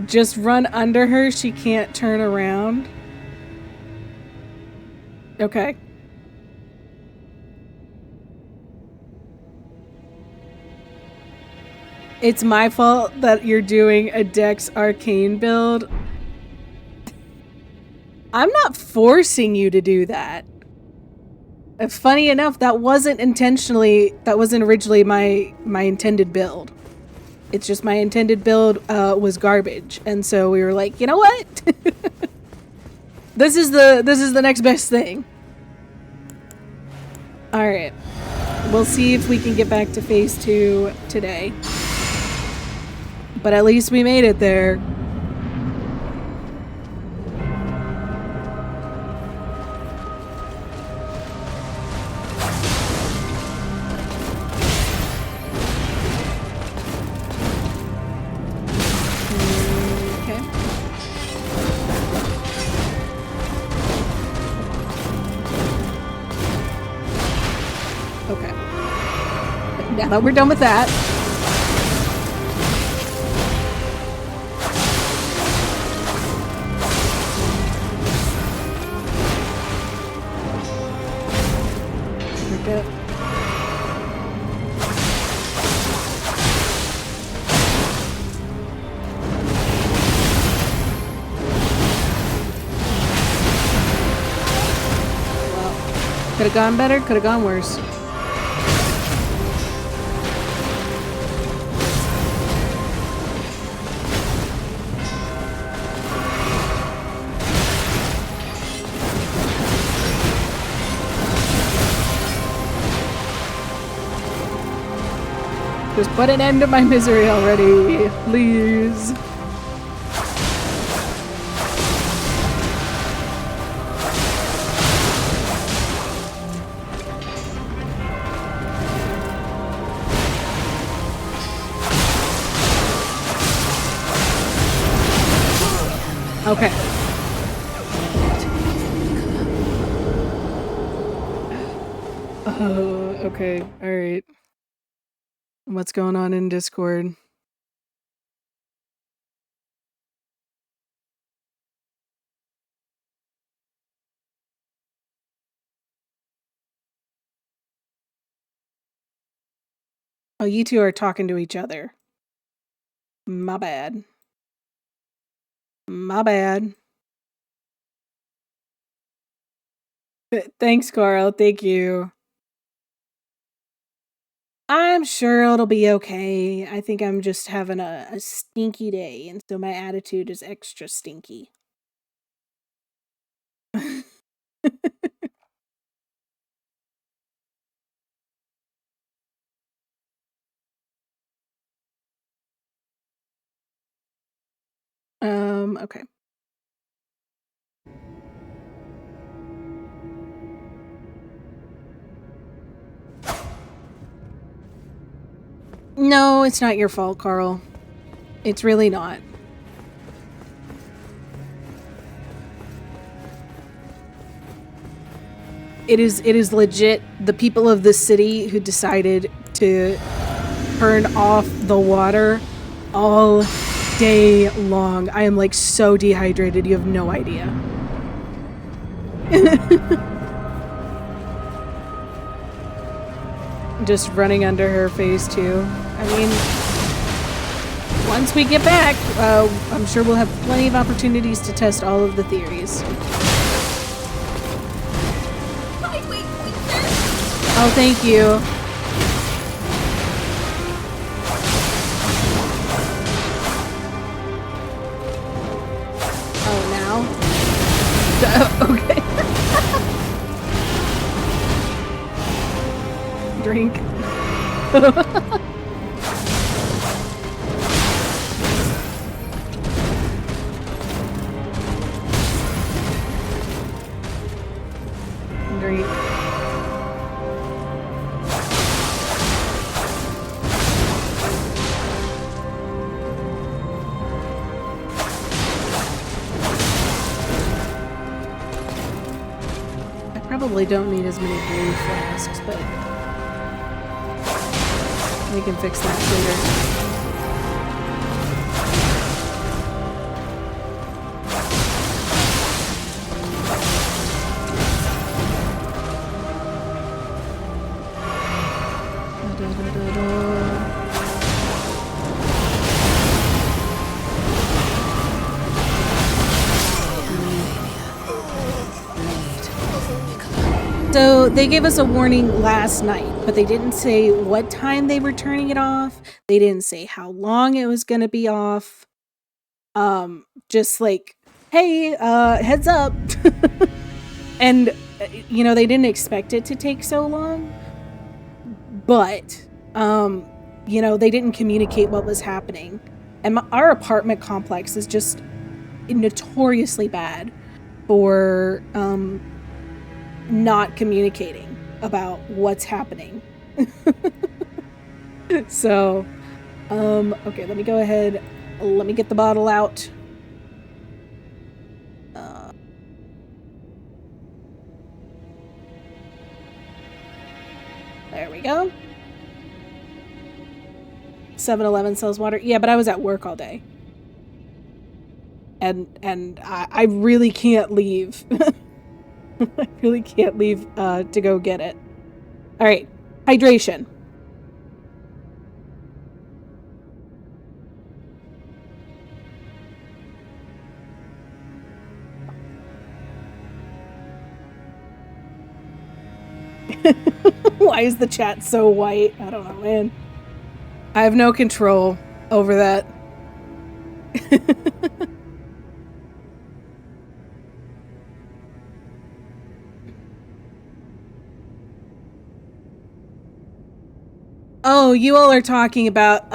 Just run under her. She can't turn around. Okay. It's my fault that you're doing a Dex Arcane build. I'm not forcing you to do that. Funny enough, that wasn't originally my intended build. It's just my intended build was garbage. And so we were like, you know what? This is the next best thing. All right. We'll see if we can get back to phase 2 today. But at least we made it there. Okay. Now that we're done with that. We're good. Well, could have gone better, could have gone worse. Just put an end to my misery already, please. Okay. Okay. All right. What's going on in Discord? Oh, you two are talking to each other. My bad. My bad. Thanks, Carl. Thank you. I'm sure it'll be okay. I think I'm just having a stinky day, and so my attitude is extra stinky. Okay. No, it's not your fault, Carl. It's really not. It is legit the people of this city who decided to turn off the water all day long. I am like so dehydrated, you have no idea. Just running under her face too. I mean, once we get back, I'm sure we'll have plenty of opportunities to test all of the theories. Oh, thank you. Oh, now? Okay. Drink. Drink. I probably don't need as many blue flasks, but we can fix that later. So they gave us a warning last night, but they didn't say what time they were turning it off. They didn't say how long it was going to be off. Just like, hey, heads up. And, you know, they didn't expect it to take so long. But, you know, they didn't communicate what was happening. And our apartment complex is just notoriously bad for, not communicating about what's happening. So, okay, let me go ahead. Let me get the bottle out. There we go. 7-Eleven sells water. Yeah, but I was at work all day. And I really can't leave. I really can't leave to go get it. All right, hydration. Why is the chat so white? I don't know, man. I have no control over that. Oh, you all are talking about,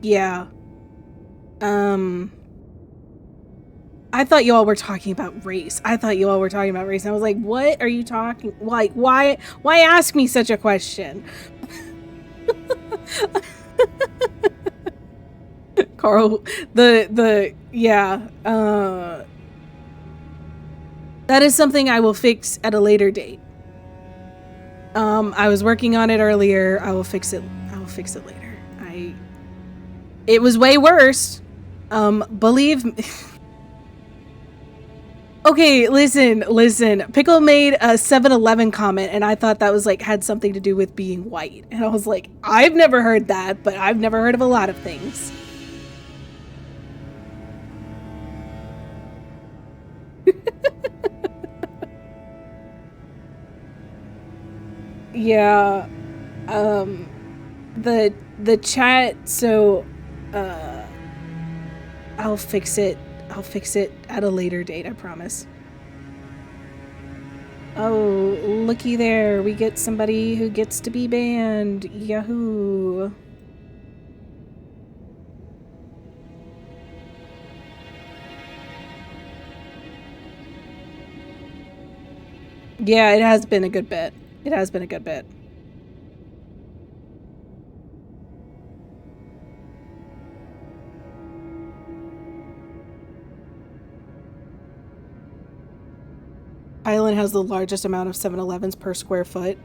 yeah. I thought you all were talking about race. I was like, what are you talking? Like, why ask me such a question? Carl, yeah, that is something I will fix at a later date. I was working on it earlier. I will fix it later. It was way worse. Believe me. Okay, listen. Pickle made a 7-Eleven comment, and I thought that was like had something to do with being white. And I was like, I've never heard that, but I've never heard of a lot of things. Yeah. The chat, so I'll fix it at a later date, I promise. Oh, looky there. We get somebody who gets to be banned. Yahoo. Yeah, it has been a good bit. Island has the largest amount of 7-Elevens per square foot.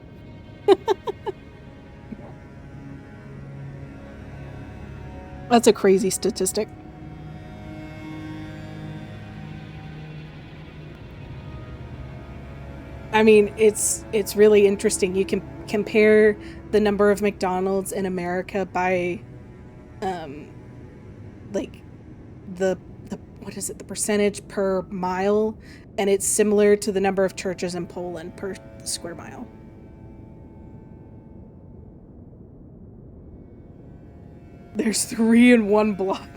That's a crazy statistic. I mean, it's really interesting. You can compare the number of McDonald's in America by like the the percentage per mile, and it's similar to the number of churches in Poland per square mile. There's 3 in one block.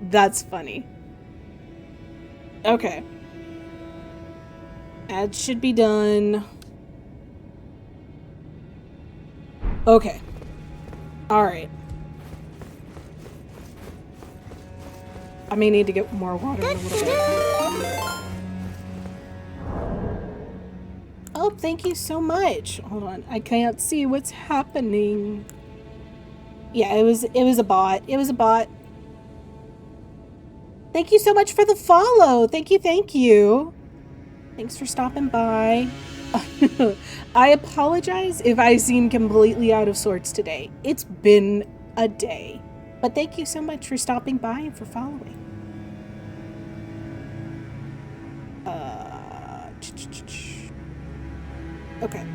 That's funny. Okay. Ads should be done. Okay. Alright. I may need to get more water in a little bit. Oh, thank you so much. Hold on. I can't see what's happening. Yeah, it was a bot. It was a bot. Thank you so much for the follow. Thank you. Thanks for stopping by. I apologize if I seem completely out of sorts today. It's been a day. But thank you so much for stopping by and for following. Okay.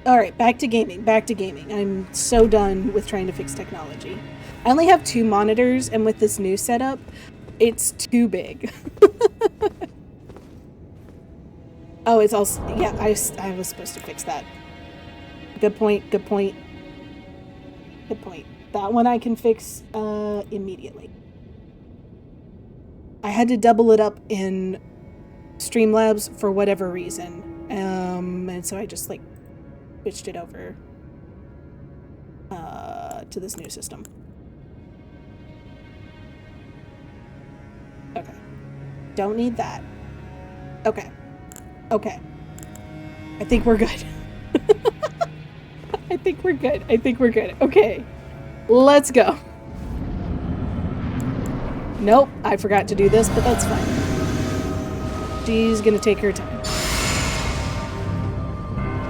Alright, back to gaming. I'm so done with trying to fix technology. I only have 2 monitors, and with this new setup, it's too big. Oh, it's also... Yeah, I was supposed to fix that. Good point. That one I can fix immediately. I had to double it up in Streamlabs for whatever reason. And so I just like switched it over to this new system. Okay. Don't need that. Okay. I think we're good. I think we're good. Okay. Let's go. Nope, I forgot to do this, but that's fine. She's gonna take her time.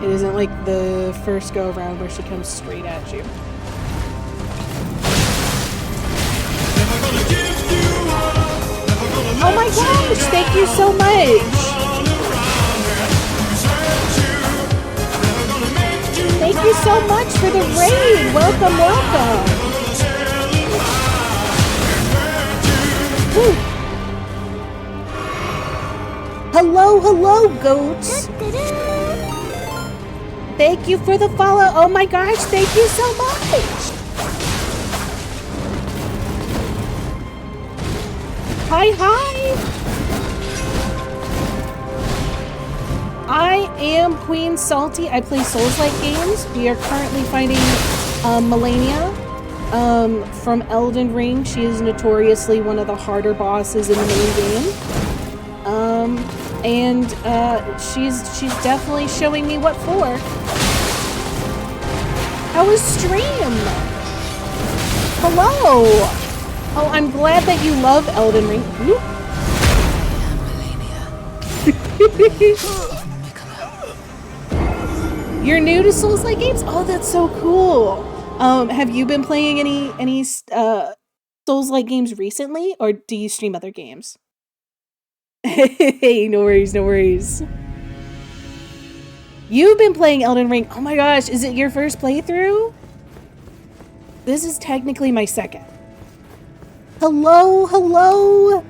It isn't like the first go around where she comes straight at you. Oh my gosh, thank you so much! Thank you so much for the raid! Welcome! Woo. Hello, goats! Thank you for the follow! Oh my gosh, thank you so much! Hi! I am Queen Salty. I play Souls-like games. We are currently fighting Melania from Elden Ring. She is notoriously one of the harder bosses in the main game. She's definitely showing me what for. How was stream? Hello. Oh, I'm glad that you love Elden Ring. Whoop. You're new to Souls-like games? Oh, that's so cool. Have you been playing any Souls-like games recently, or do you stream other games? Hey, no worries, no worries. You've been playing Elden Ring. Oh my gosh, is it your first playthrough? This is technically my second. Hello, hello,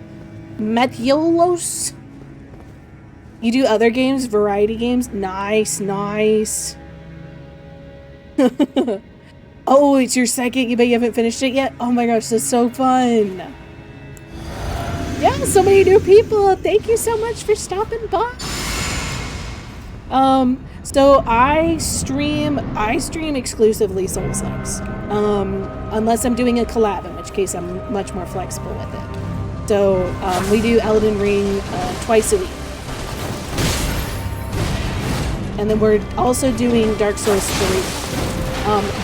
Matiolos. You do other games, variety games? Nice, nice. Oh, it's your second, but you haven't finished it yet? Oh my gosh, that's so fun. Yeah, so many new people. Thank you so much for stopping by. So I stream exclusively Souls-likes. Unless I'm doing a collab, in which case I'm much more flexible with it. So, we do Elden Ring twice a week. And then we're also doing Dark Souls 3.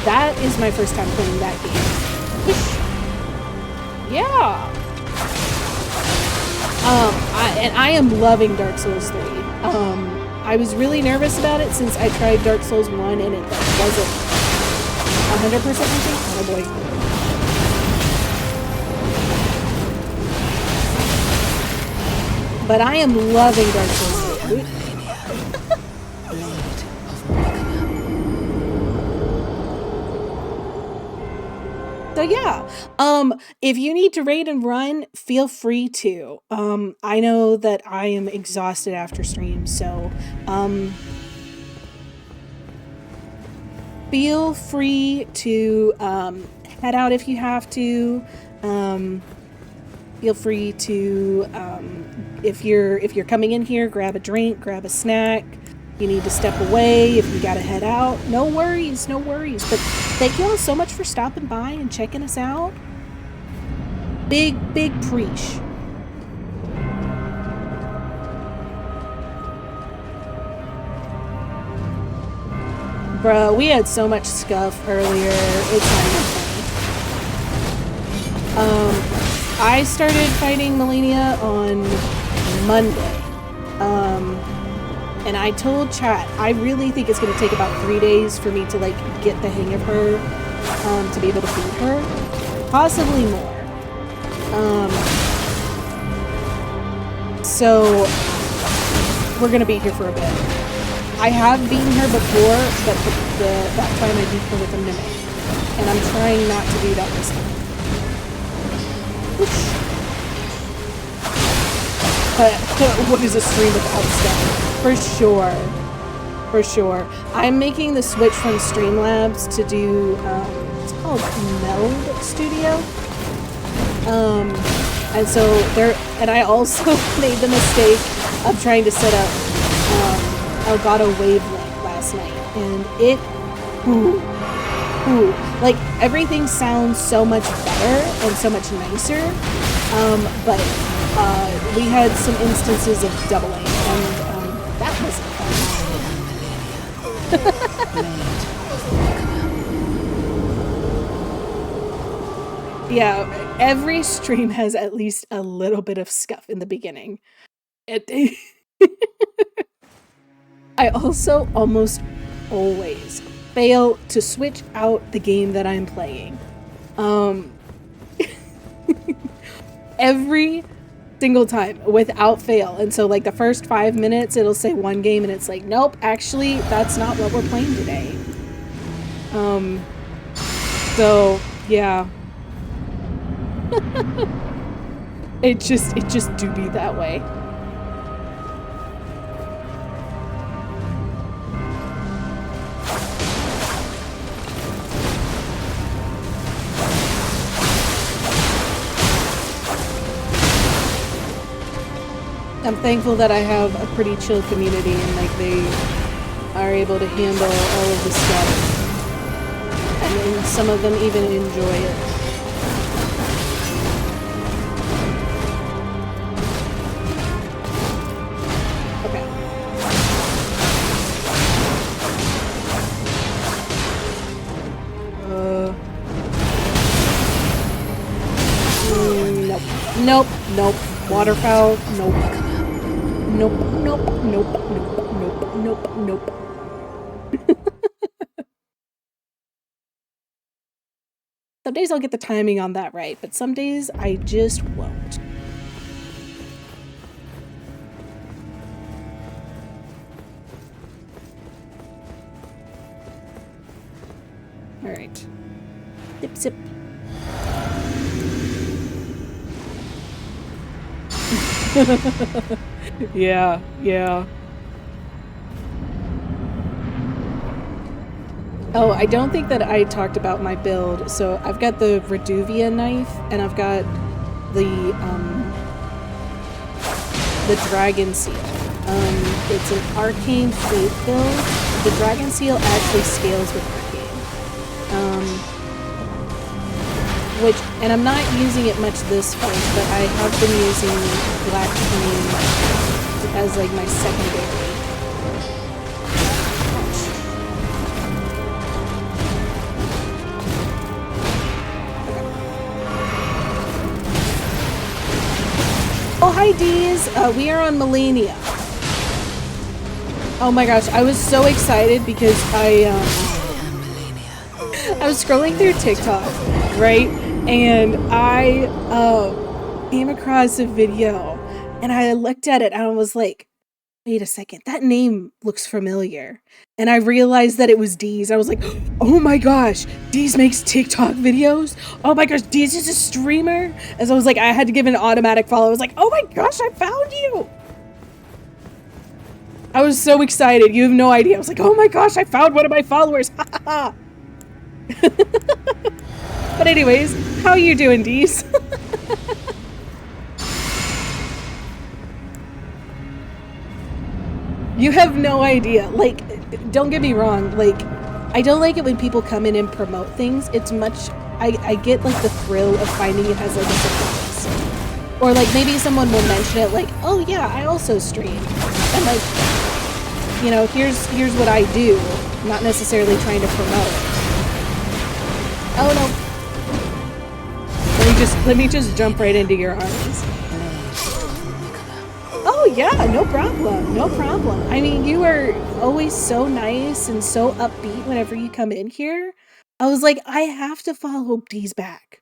That is my first time playing that game. Yeah. I am loving Dark Souls 3. I was really nervous about it since I tried Dark Souls 1 and it wasn't 100% my thing. Oh boy. But I am loving Dark Souls 3. So yeah, if you need to raid and run, feel free to. I know that I am exhausted after stream, so feel free to head out if you have to. Feel free to if you're coming in here, grab a drink, grab a snack. You need to step away if you gotta head out. No worries, no worries. But thank you all so much for stopping by and checking us out. Big preach. Bro, we had so much scuff earlier. It's not even funny. I started fighting Melania on Monday. And I told chat, I really think it's going to take about 3 days for me to like get the hang of her, to be able to beat her. Possibly more. So we're going to be here for a bit. I have beaten her before, but that time I beat her with a mimic. And I'm trying not to do that this time. Oops. But what is a stream without stuff? For sure. For sure. I'm making the switch from Streamlabs to do, it's called Meld Studio. And so and I also made the mistake of trying to set up Elgato Wavelength last night. And it, like everything sounds so much better and so much nicer. But we had some instances of doubling, and that wasn't fun. Yeah, every stream has at least a little bit of scuff in the beginning. I also almost always fail to switch out the game that I'm playing. Every single time without fail. And so like the first 5 minutes it'll say one game and it's like, nope, actually that's not what we're playing today. So yeah. it just do be that way. I'm thankful that I have a pretty chill community and like they are able to handle all of the stuff. And some of them even enjoy it. Okay. Nope, nope. Waterfowl, nope. Nope, nope, nope, nope, nope, nope, nope. Some days I'll get the timing on that right, but some days I just won't. All right. Zip, zip. Yeah, yeah. Oh, I don't think that I talked about my build. So I've got the Reduvia knife, and I've got the Dragon Seal. It's an Arcane Fate build. The Dragon Seal actually scales with Arcane. And I'm not using it much this fight, but I have been using Black Flame as like my secondary. Oh, hi Dees! We are on Melania. Oh my gosh, I was so excited because I was scrolling through TikTok, right? And I came across a video and I looked at it and I was like, wait a second, that name looks familiar. And I realized that it was Dees. I was like, oh my gosh, Dees makes TikTok videos? Oh my gosh, Dees is a streamer? As I was like, I had to give an automatic follow. I was like, oh my gosh, I found you! I was so excited. You have no idea. I was like, oh my gosh, I found one of my followers. Ha ha ha. But anyways, how are you doing, Dees? You have no idea. Like, don't get me wrong. Like, I don't like it when people come in and promote things. It's much... I get, like, the thrill of finding it as, like, a surprise. Or, like, maybe someone will mention it, like, oh, yeah, I also stream. And, like, you know, here's what I do. Not necessarily trying to promote. Oh, no. Let me just jump right into your arms. Oh yeah, no problem, no problem. I mean, you are always so nice and so upbeat whenever you come in here. I was like, I have to follow Dees back.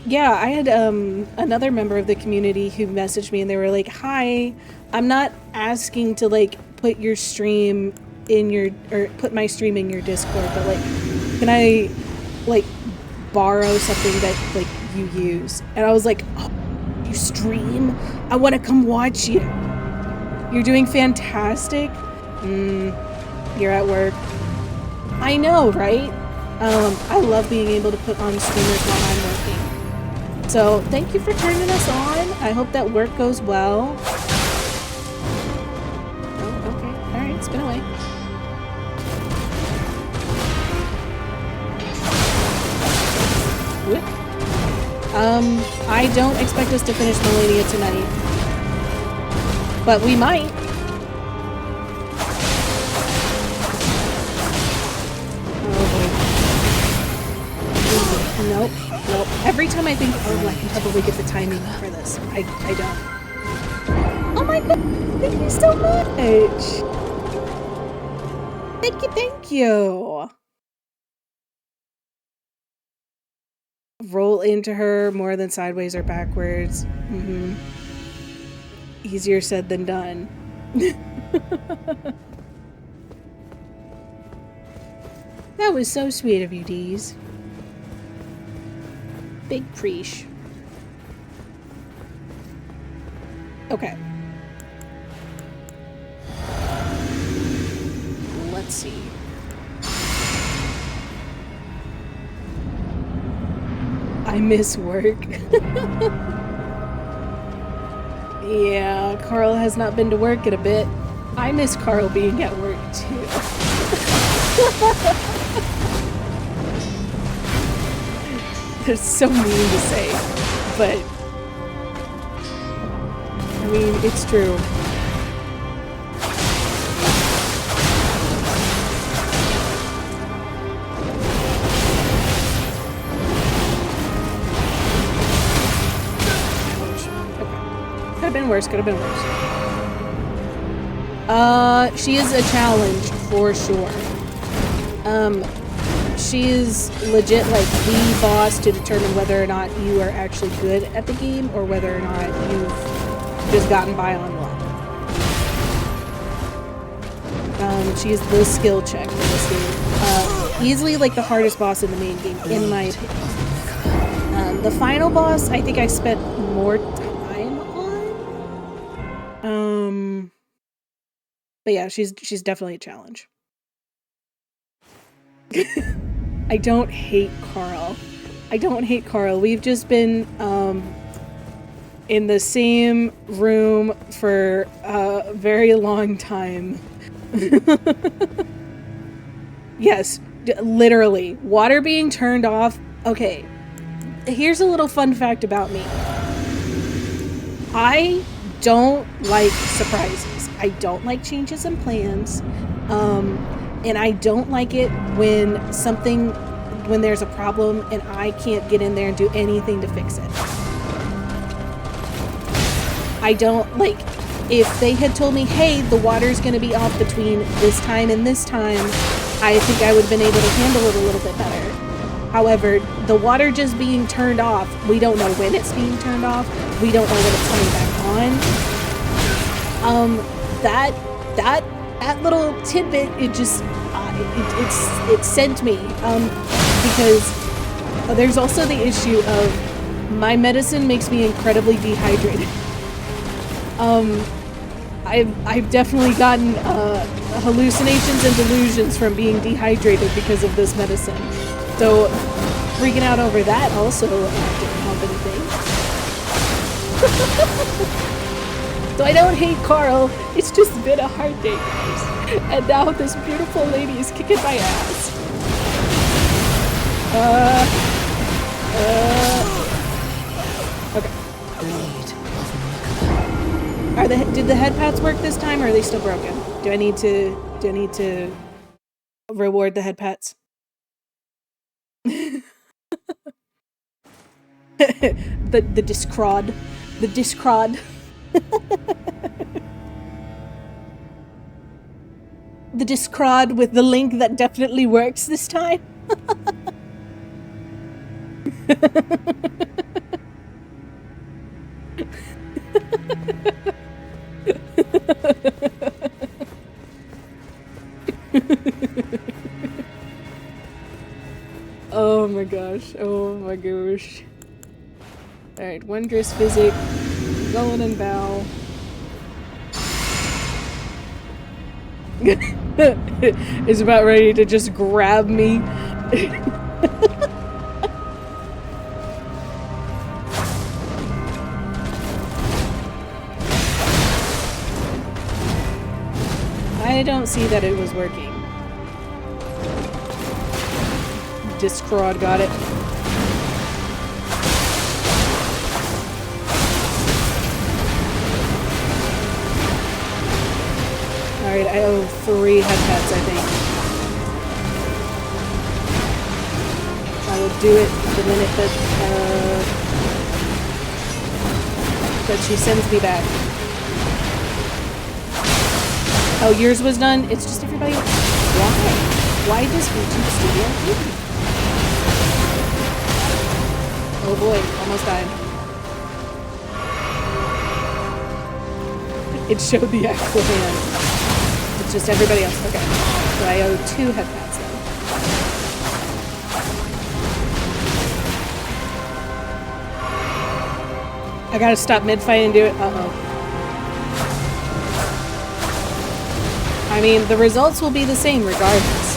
Yeah, I had another member of the community who messaged me and they were like, hi, I'm not asking to like put your stream in your, or put my stream in your Discord, but like, can I like borrow something that like you use? And I was like, oh, you stream? I want to come watch you. You're doing fantastic. You're at work. I know, right? I love being able to put on streamers while I'm working. So thank you for turning us on. I hope that work goes well. Oh, okay. All right, spin away. Whoop. I don't expect us to finish Melania tonight, but we might. Nope, nope. Every time I think, oh, I can probably get the timing for this, I don't. Oh my god, thank you so much. Thank you. Roll into her more than sideways or backwards. Easier said than done. That was so sweet of you, Dees. Big preach. Okay. Let's see. I miss work. Yeah, Carl has not been to work in a bit. I miss Carl being at work too. It's so mean to say, but I mean, it's true. have been worse, could have been worse. She is a challenge for sure. She is legit like the boss to determine whether or not you are actually good at the game or whether or not you've just gotten by on luck. She is the skill check for this game. Easily like the hardest boss in the main game, in my opinion. The final boss, I think I spent more time on. But yeah, she's definitely a challenge. I don't hate Carl. I don't hate Carl. We've just been in the same room for a very long time. Yes, literally. Water being turned off. Okay, here's a little fun fact about me. I don't like surprises. I don't like changes in plans. And I don't like it when there's a problem and I can't get in there and do anything to fix it. I don't like, if they had told me, hey, the water's gonna be off between this time and this time, I think I would have been able to handle it a little bit better. However, the water just being turned off, we don't know when it's being turned off, we don't know when it's coming back on. That little tidbit, it just, it sent me, because there's also the issue of my medicine makes me incredibly dehydrated. I've definitely gotten hallucinations and delusions from being dehydrated because of this medicine. So freaking out over that also didn't help anything. So I don't hate Carl, it's just been a hard day, guys. And now this beautiful lady is kicking my ass. Okay. Did the head pats work this time, or are they still broken? Do I need to reward the head pats? the discrod. The discrod. The discrod with the link that definitely works this time. Oh my gosh. Oh my gosh. Alright, Wondrous Physic. Going and bow. Is about ready to just grab me. I don't see that it was working. Discrod got it. Alright, I owe 3 head pets, I think. I will do it the minute that she sends me back. Oh, yours was done? It's just everybody... Why? Why does YouTube Studio hate me? Oh boy, almost died. It showed the actual hand. It's just everybody else. Okay. So I owe 2 head pats then. I gotta stop mid-fight and do it. Uh-oh. I mean, the results will be the same regardless.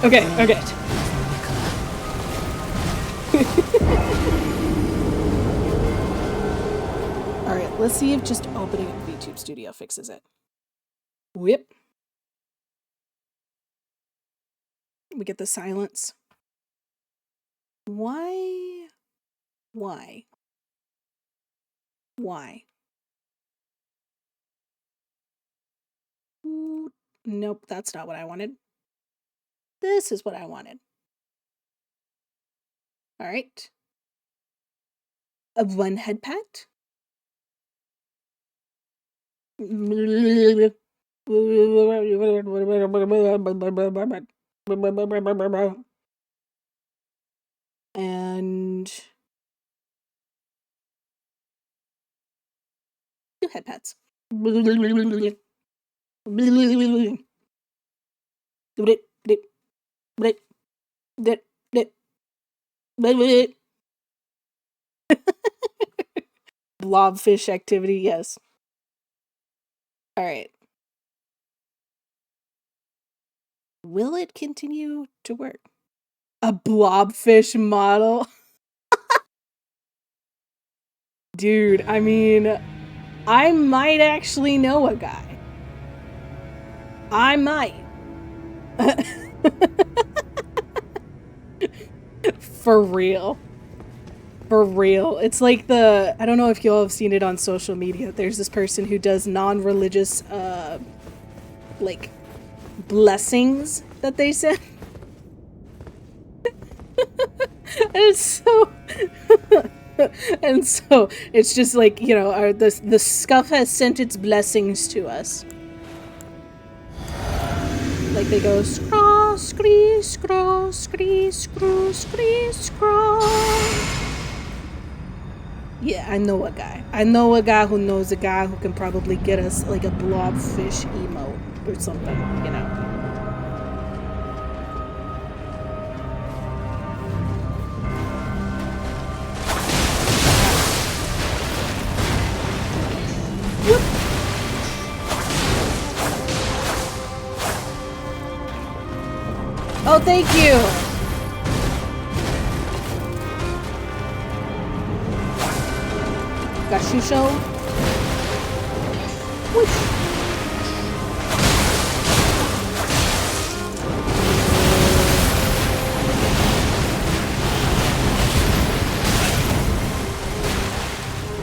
Okay, okay. Alright, let's see if just opening up VTube Studio fixes it. Whip. We get the silence. Why? Why? Why? Nope, that's not what I wanted. This is what I wanted. All right. A one head pat. And 2 head pats. Blobfish activity, yes. All right. Will it continue to work? A blobfish model? Dude, I mean, I might actually know a guy. I might. For real. For real. It's like I don't know if y'all have seen it on social media. There's this person who does non-religious, like, blessings that they send. And so it's just like, you know, the scuff has sent its blessings to us. Like they go scraw, scree, scraw, scree, screw, scree, scraw. Yeah, I know a guy. I know a guy who knows a guy who can probably get us like a blobfish emote or something, you know. Oh, thank you! Got you, show? Whoosh!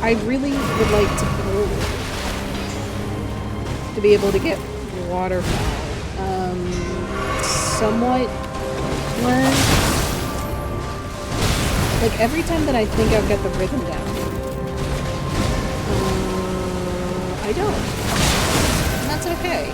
I really would like to be able to get waterfowl. Somewhat learned. Like every time that I think I've got the rhythm down, I don't. And that's okay.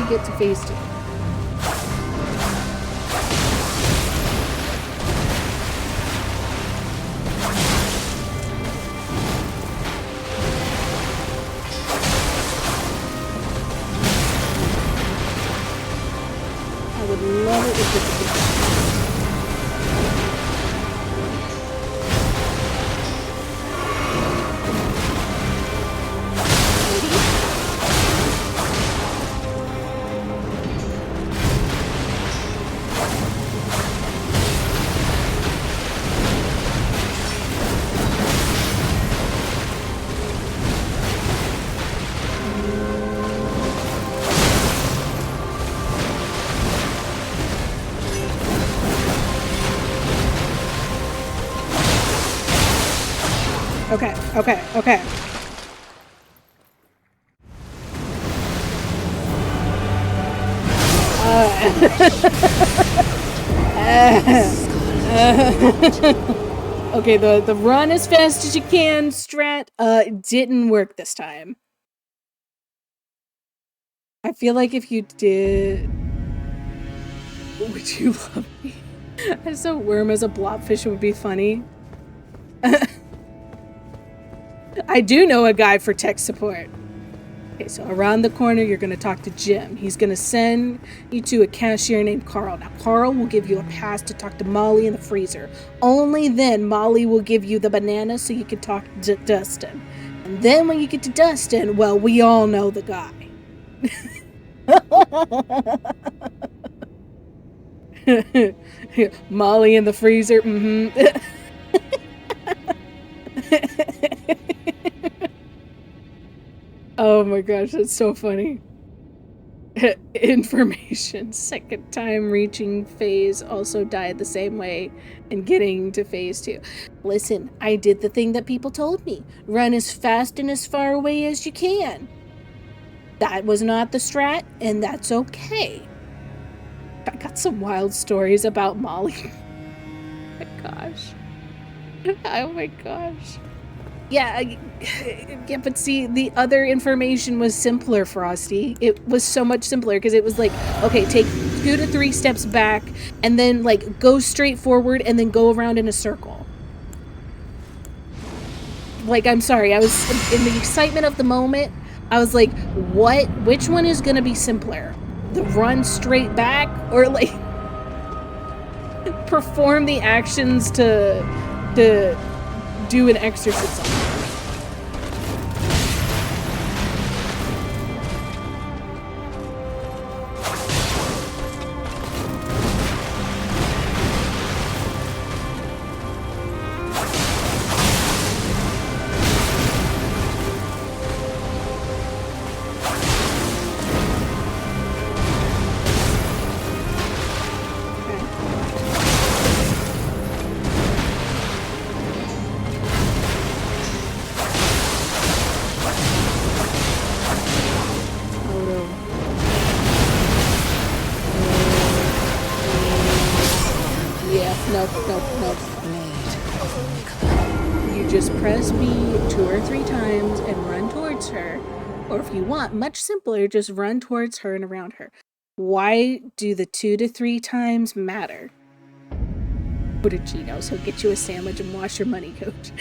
Get to phase 2. I would love it if this could. Okay. Okay, the run as fast as you can strat didn't work this time. I feel like if you did, would you love me? As a worm as a blobfish would be funny. I do know a guy for tech support. Okay, so around the corner, you're going to talk to Jim. He's going to send you to a cashier named Carl. Now, Carl will give you a pass to talk to Molly in the freezer. Only then Molly will give you the banana so you can talk to Dustin. And then when you get to Dustin, well, we all know the guy. Molly in the freezer. Oh my gosh, that's so funny. Information. Second time reaching phase also died the same way and getting to phase 2. Listen, I did the thing that people told me. Run as fast and as far away as you can. That was not the strat, and that's okay. I got some wild stories about Molly. Oh my gosh. Oh my gosh. Yeah, but see, the other information was simpler, Frosty. It was so much simpler because it was like, okay, take 2 to 3 steps back and then like go straight forward and then go around in a circle. Like, I'm sorry, I was in the excitement of the moment. I was like, which one is gonna be simpler? The run straight back or like perform the actions to do an exorcism? Nope. You just press B 2 or 3 times and run towards her. Or if you want, much simpler, just run towards her and around her. Why do the 2 to 3 times matter? Put a Geno's, he'll get you a sandwich and wash your money, coach.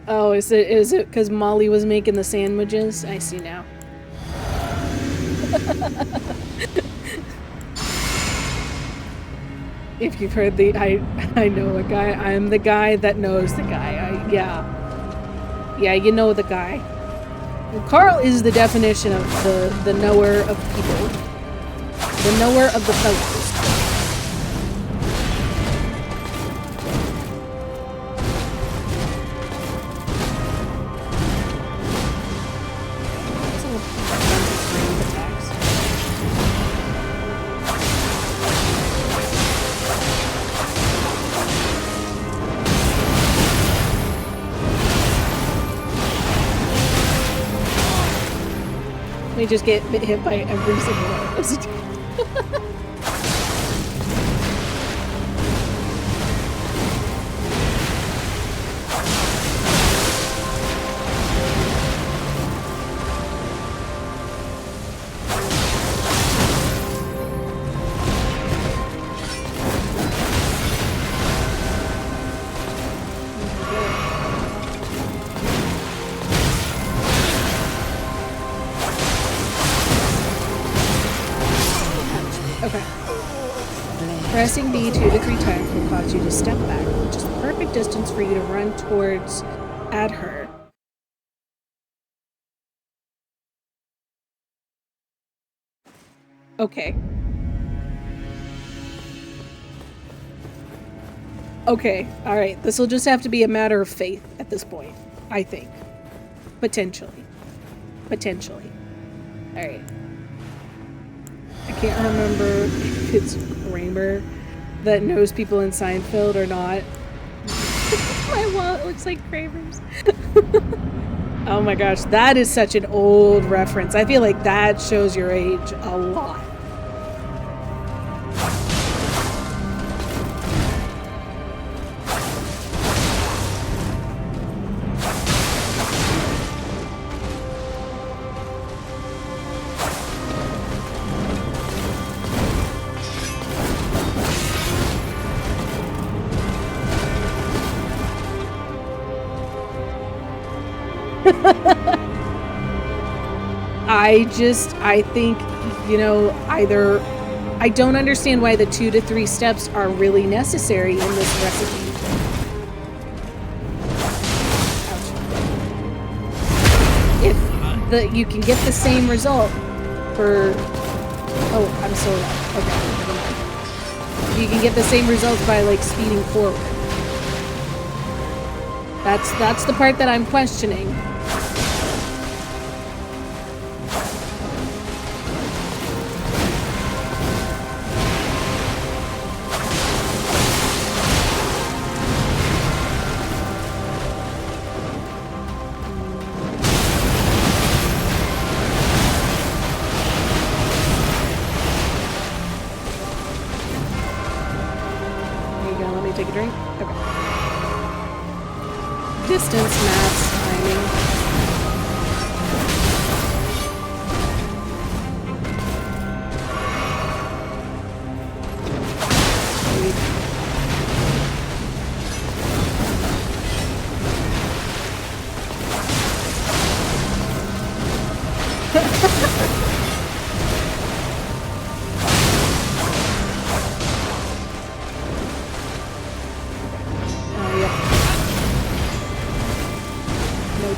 Oh, is it because Molly was making the sandwiches? I see now. If you've heard the I know a guy, I'm the guy that knows the guy. Yeah, you know the guy. Well, Carl is the definition of the knower of people. The knower of the fellows. We just get hit by every single one of those attacks. Pressing B 2 to 3 times will cause you to step back, which is the perfect distance for you to run towards at her. Okay. Okay, alright. This will just have to be a matter of faith at this point, I think. Potentially. Alright. I can't remember if it's Kramer that knows people in Seinfeld or not. My wallet looks like Kramer's. Oh my gosh, that is such an old reference. I feel like that shows your age a lot. I think, you know, either I don't understand why the 2 to 3 steps are really necessary in this recipe. If you can get the same result for... Oh, I'm so low. Okay, never mind. You can get the same results by, like, speeding forward. That's the part that I'm questioning. Take a drink? Okay. Distance, maths, timing.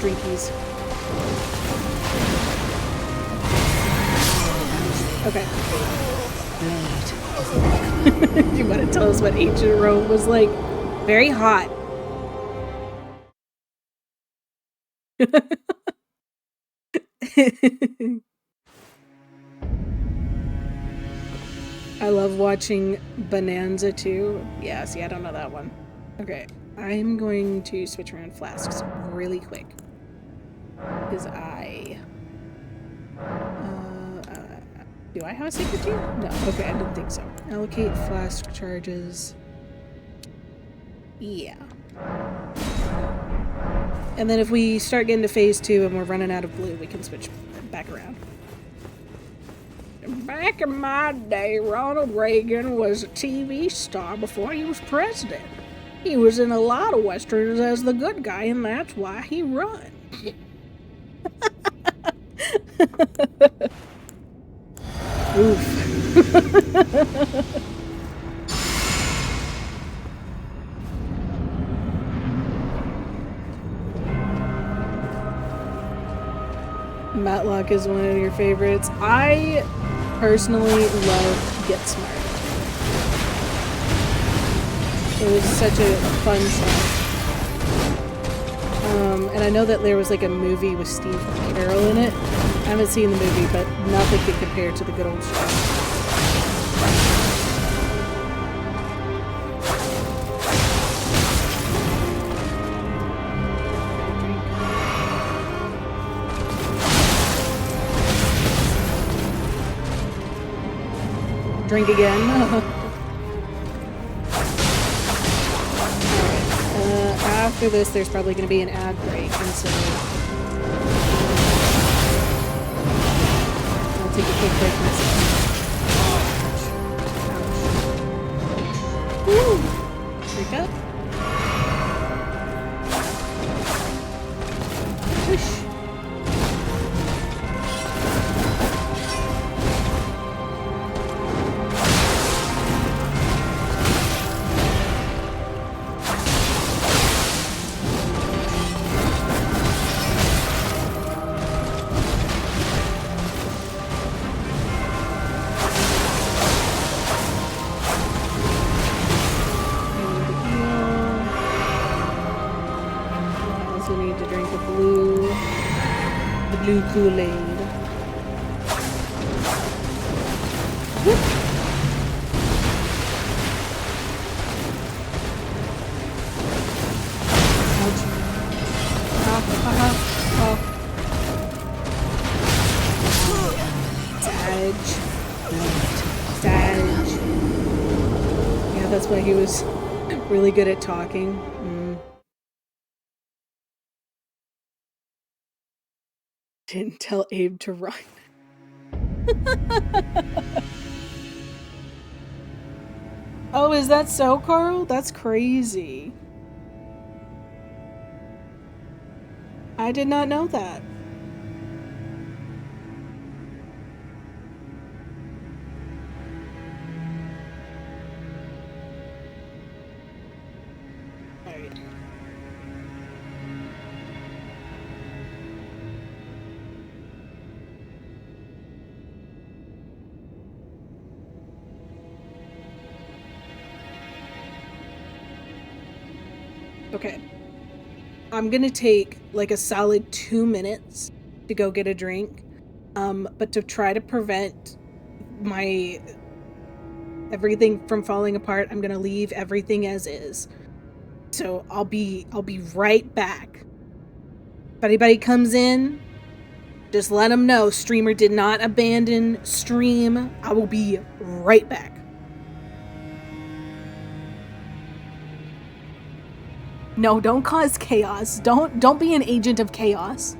Drinkies. Okay. You want to tell us what ancient Rome was like? Very hot. I love watching Bonanza too. Yeah, see, I don't know that one. Okay, I'm going to switch around flasks really quick. Because do I have a secret key? No, okay, I didn't think so. Allocate flask charges. Yeah. And then if we start getting to phase 2 and we're running out of blue, we can switch back around. Back in my day, Ronald Reagan was a TV star before he was president. He was in a lot of westerns as the good guy, and that's why he run. Oof. Matlock is one of your favorites. I personally love Get Smart. It was such a fun show. And I know that there was like a movie with Steve Carell in it. I haven't seen the movie, but nothing can compare to the good old show. Drink again. After this, there's probably going to be an ad break, and so I'll take a quick break myself. Ouch. Woo! Break up. Push. Kool-Aid. Dodge. Yeah, that's why he was really good at talking. Didn't tell Abe to run. Oh, is that so, Carl? That's crazy. I did not know that. Alright. Okay. I'm gonna take like a solid 2 minutes to go get a drink. But to try to prevent my everything from falling apart, I'm gonna leave everything as is. So I'll be right back. If anybody comes in, just let them know streamer did not abandon stream. I will be right back. No, don't cause chaos. Don't be an agent of chaos.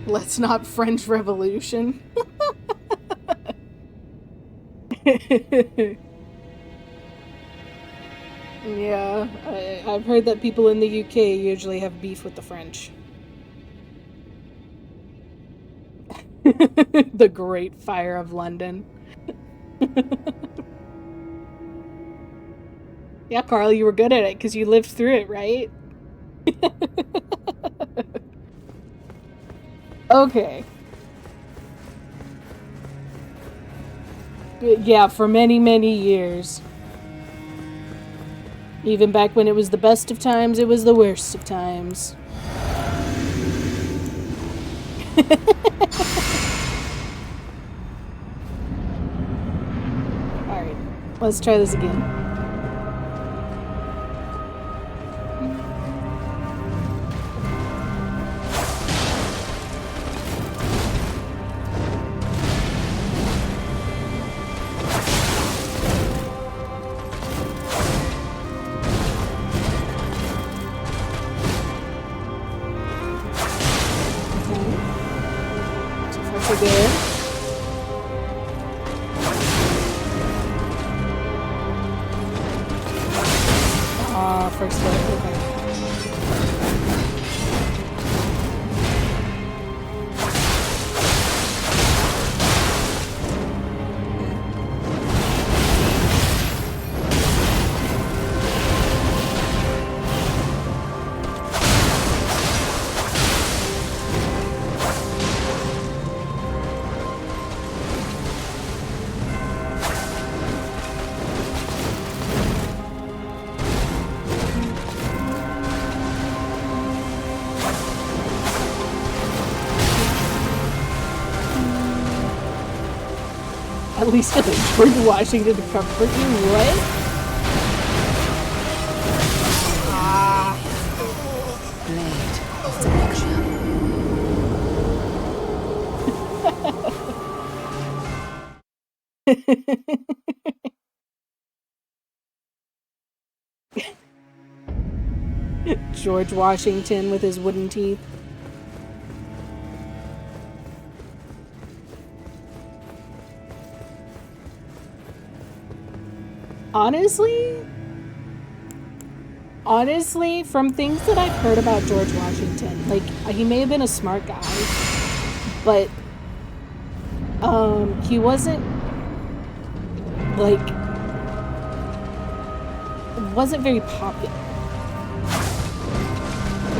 Let's not French Revolution. Yeah, I've heard that people in the UK usually have beef with the French. The Great Fire of London. Yeah, Carl, you were good at it because you lived through it, right? Okay. Yeah, for many, many years. Even back when it was the best of times, it was the worst of times. Alright, let's try this again. First hit, okay. At least at George Washington to comfort you, what? Ah. Blade of nature. George Washington with his wooden teeth. Honestly, from things that I've heard about George Washington, like, he may have been a smart guy, but, he wasn't, like, wasn't very popular.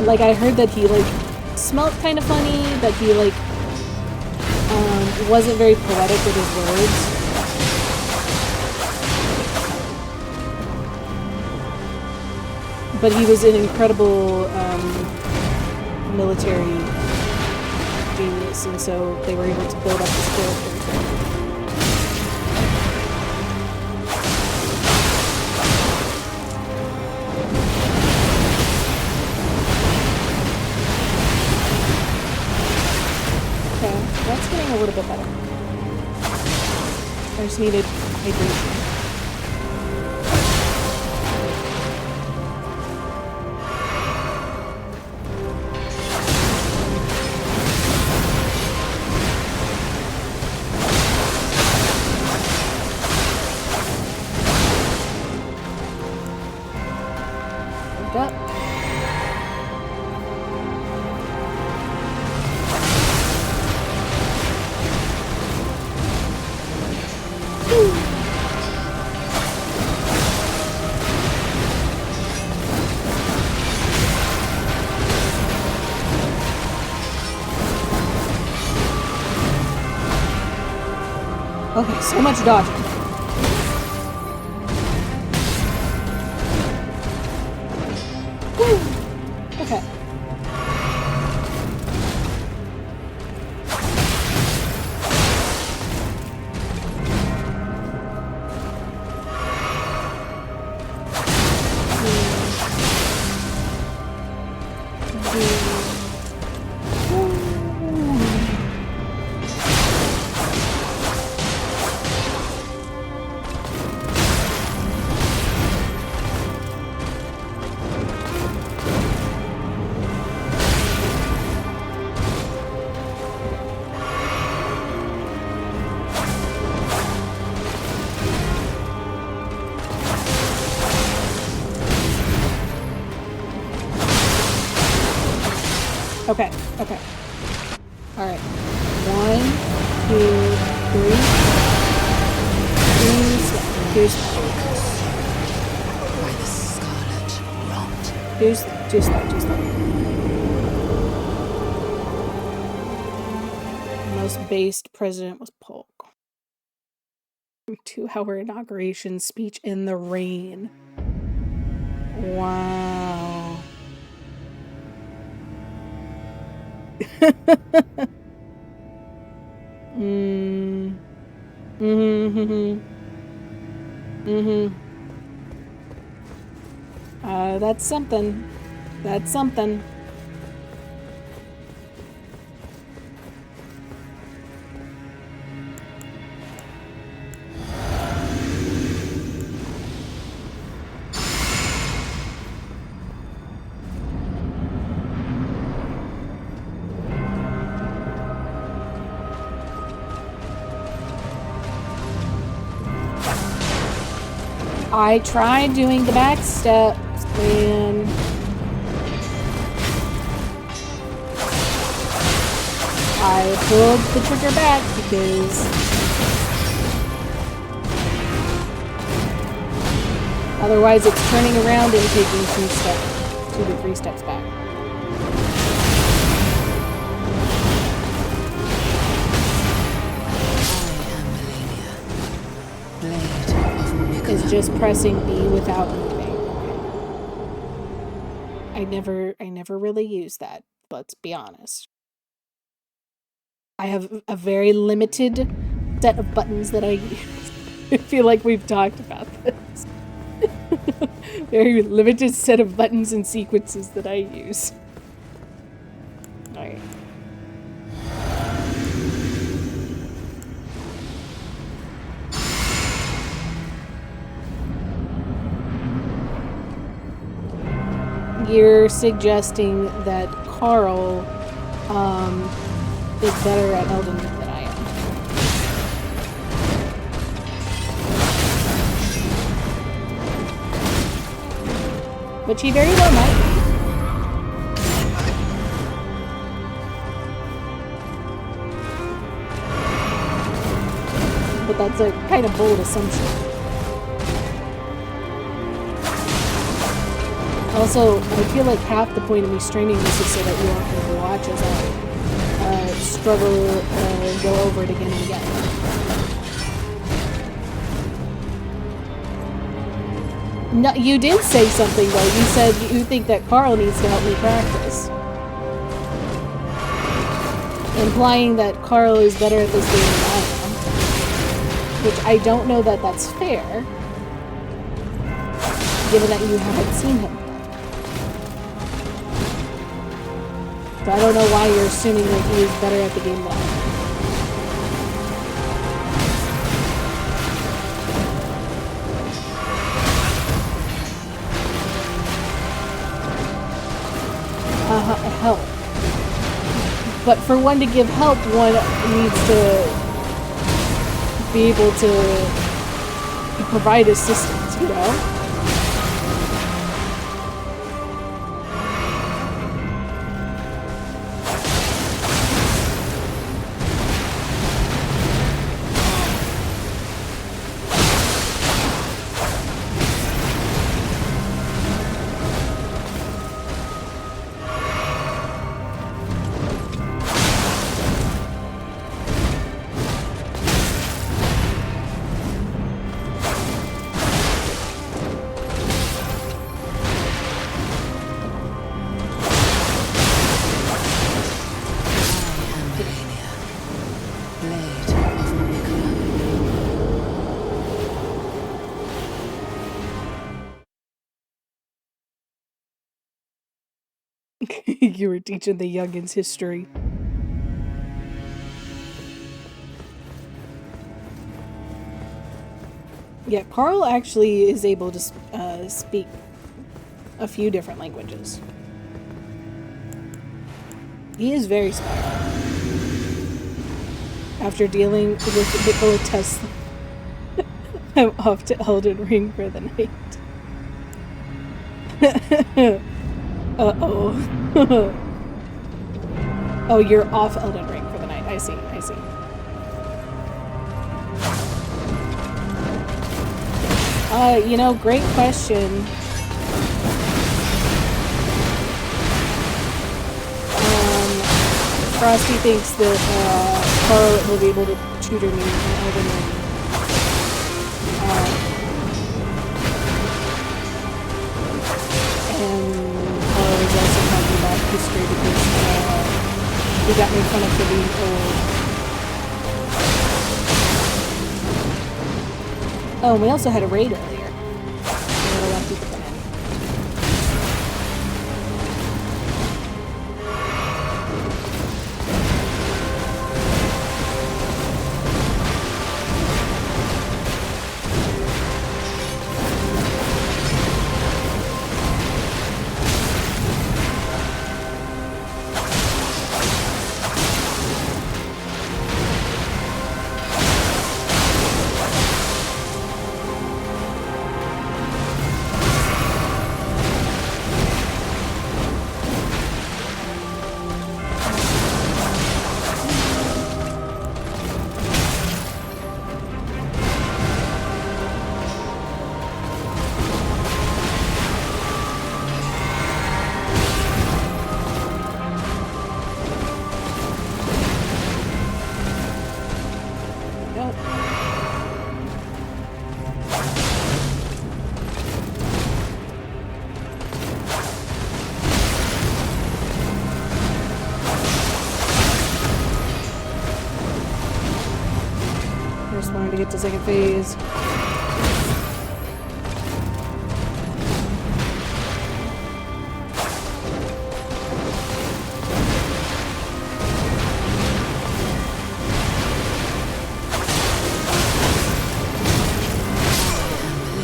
Like, I heard that he, like, smelled kind of funny, that he, like, wasn't very poetic with his words. But he was an incredible military genius, and so they were able to build up his character. Okay, that's getting a little bit better. I just needed hydration. Okay, so much dodging. Woo! Okay. Okay, okay. Alright. 1, 2, 3. Here's By the scarlet rot. Here's just that. Most based president was Polk. 2-hour inauguration speech in the rain. Wow. That's something. That's something. I tried doing the back steps, and I pulled the trigger back because otherwise it's turning around and taking 2 to 3 steps back. Is just pressing B without moving. I never really use that, let's be honest. I have a very limited set of buttons that I use. I feel like we've talked about this. Very limited set of buttons and sequences that I use. Alright. You're suggesting that Carl is better at Elden Ring than I am. But she very well might be. But that's a kind of bold assumption. Also, I feel like half the point of me streaming this is so that you all can watch as I struggle and go over it again and again. No, you did say something though. You said you think that Carl needs to help me practice. Implying that Carl is better at this game than I am. Which I don't know that that's fair. Given that you haven't seen him. So I don't know why you're assuming that he is better at the game than I am. Help. But for one to give help, one needs to be able to provide assistance, you know? You were teaching the youngins history. Yeah, Carl actually is able to speak a few different languages. He is very smart. After dealing with Nikola Tesla, I'm off to Elden Ring for the night. Uh-oh. Oh, you're off Elden Ring for the night. I see, I see. You know, great question. Frosty thinks that, Carl will be able to tutor me in Elden Ring. And Carl is also talking about history because, he got made fun of for being old. Oh, and we also had a raid earlier. We had a lot of people come in. To get to second phase.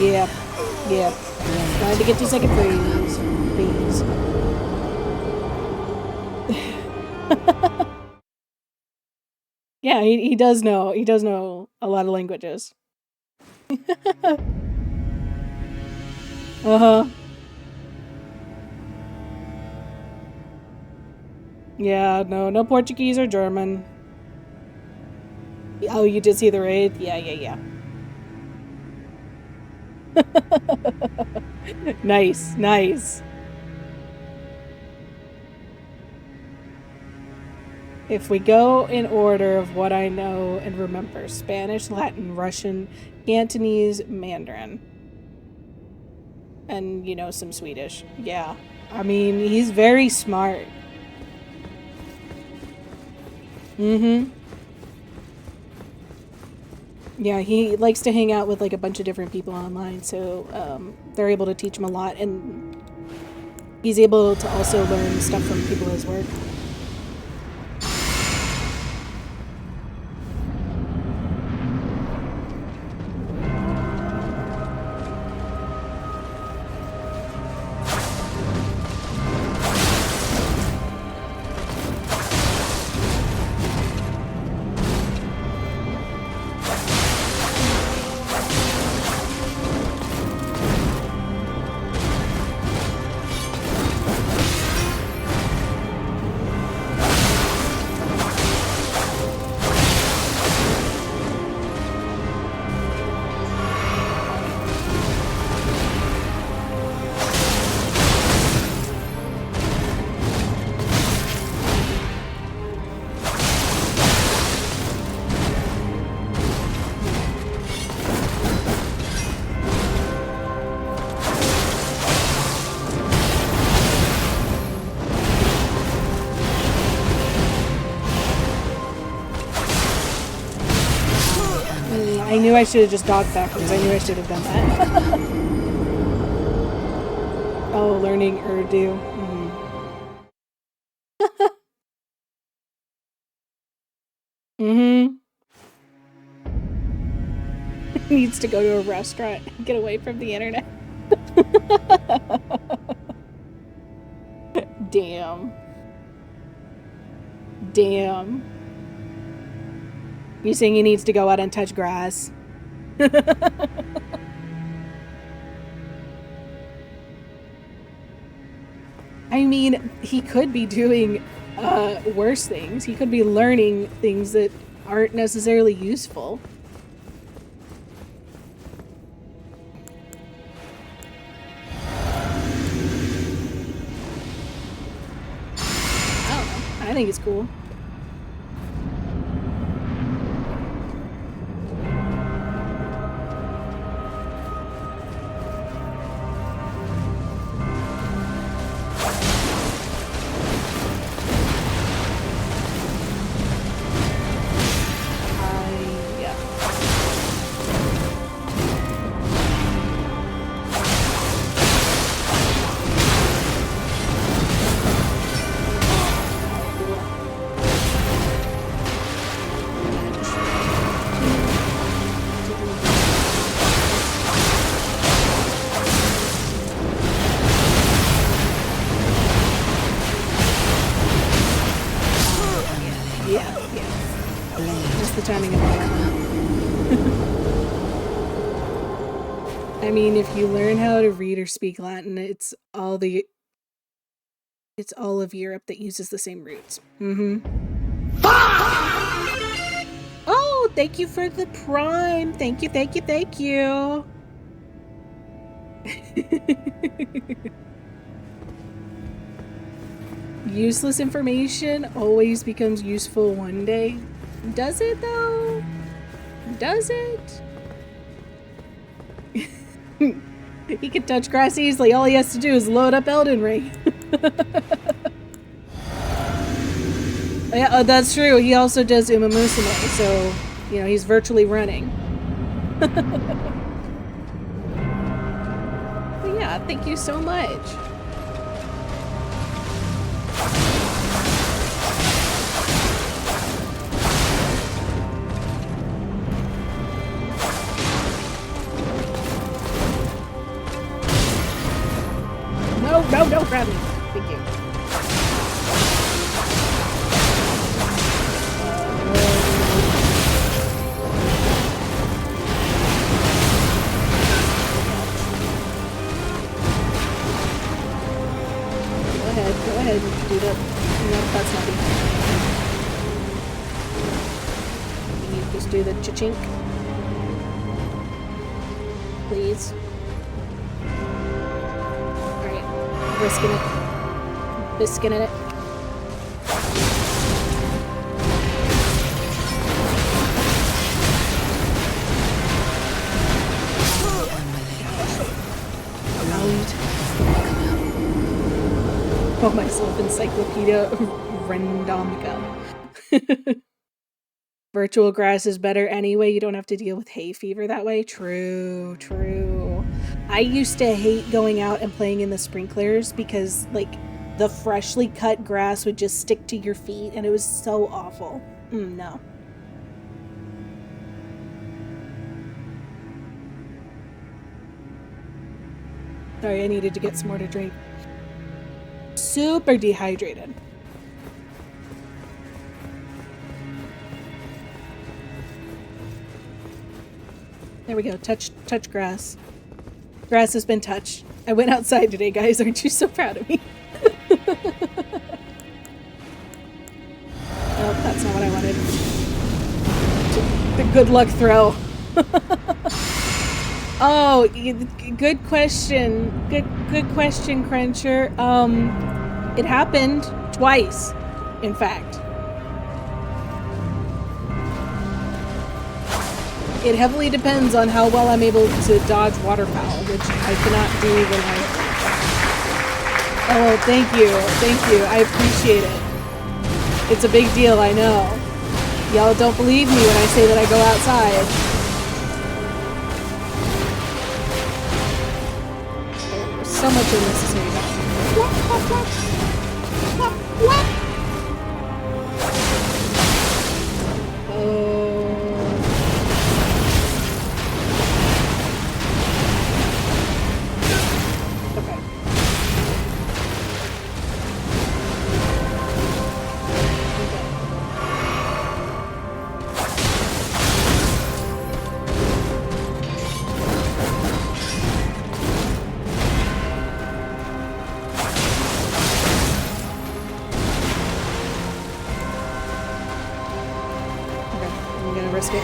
Yeah, yeah. Trying to get to second phase. Yeah, he does know. He does know a lot of languages. Uh-huh. Yeah, no Portuguese or German. Oh, you did see the raid? Yeah. Nice. If we go in order of what I know and remember, Spanish, Latin, Russian, Cantonese, Mandarin. And, you know, some Swedish. Yeah. I mean, he's very smart. Mm-hmm. Yeah, he likes to hang out with like a bunch of different people online, so they're able to teach him a lot, and he's able to also learn stuff from people at his work. I knew I should have just dogged backwards. I knew I should have done that. Oh, learning Urdu. Mm-hmm. Needs to go to a restaurant and get away from the internet. Damn. You saying he needs to go out and touch grass? I mean, he could be doing worse things. He could be learning things that aren't necessarily useful. I don't know. I think it's cool. I mean, if you learn how to read or speak Latin, it's all of Europe that uses the same roots. Oh, thank you for the prime. Thank you. Useless information always becomes useful one day. Does it though? Does it? He can touch grass easily. All he has to do is load up Elden Ring. Yeah, that's true. He also does Uma Musume, so, you know, he's virtually running. But yeah, thank you so much. No, don't grab me. Thank you. Nope, that's not dehydrated. You just do the cha-chink. Please. Alright. Risking it. Biscuing it. Call myself Encyclopedia Randomica. Virtual grass is better anyway. You don't have to deal with hay fever that way. True, true. I used to hate going out and playing in the sprinklers because, like, the freshly cut grass would just stick to your feet and it was so awful. No. Sorry, I needed to get some more to drink. Super dehydrated. There we go. Touch grass. Grass has been touched. I went outside today, guys. Aren't you so proud of me? Oh, that's not what I wanted. The good luck throw. Oh, good question. Good question, Cruncher. It happened twice, in fact. It heavily depends on how well I'm able to dodge waterfowl, which I cannot do when I... Oh, thank you. Thank you. I appreciate it. It's a big deal, I know. Y'all don't believe me when I say that I go outside. There's so much unnecessary dodging. What? Oh... risk it.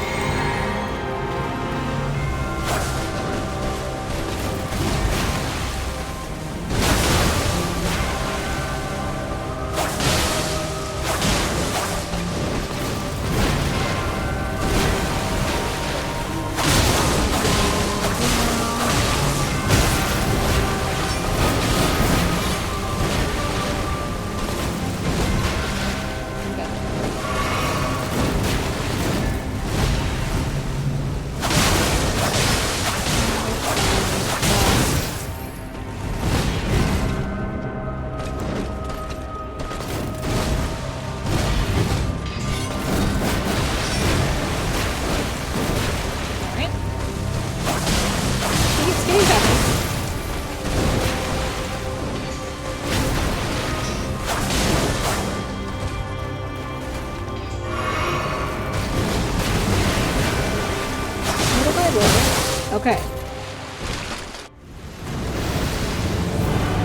Okay. 2,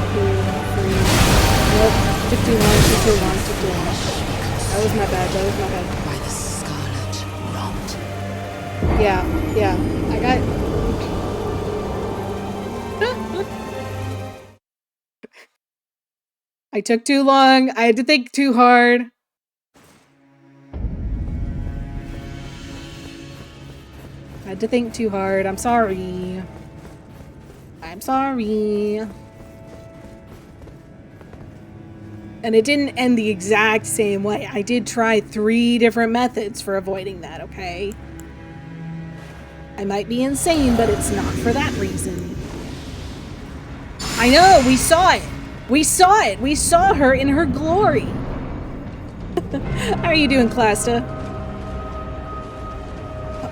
3. Nope. Took too long. That was my bad. By the scarlet rot. Yeah. I got... I took too long. I had to think too hard. I had to think too hard. I'm sorry. And it didn't end the exact same way. I did try 3 different methods for avoiding that, okay? I might be insane, but it's not for that reason. I know, we saw it. We saw her in her glory. How are you doing, Clasta?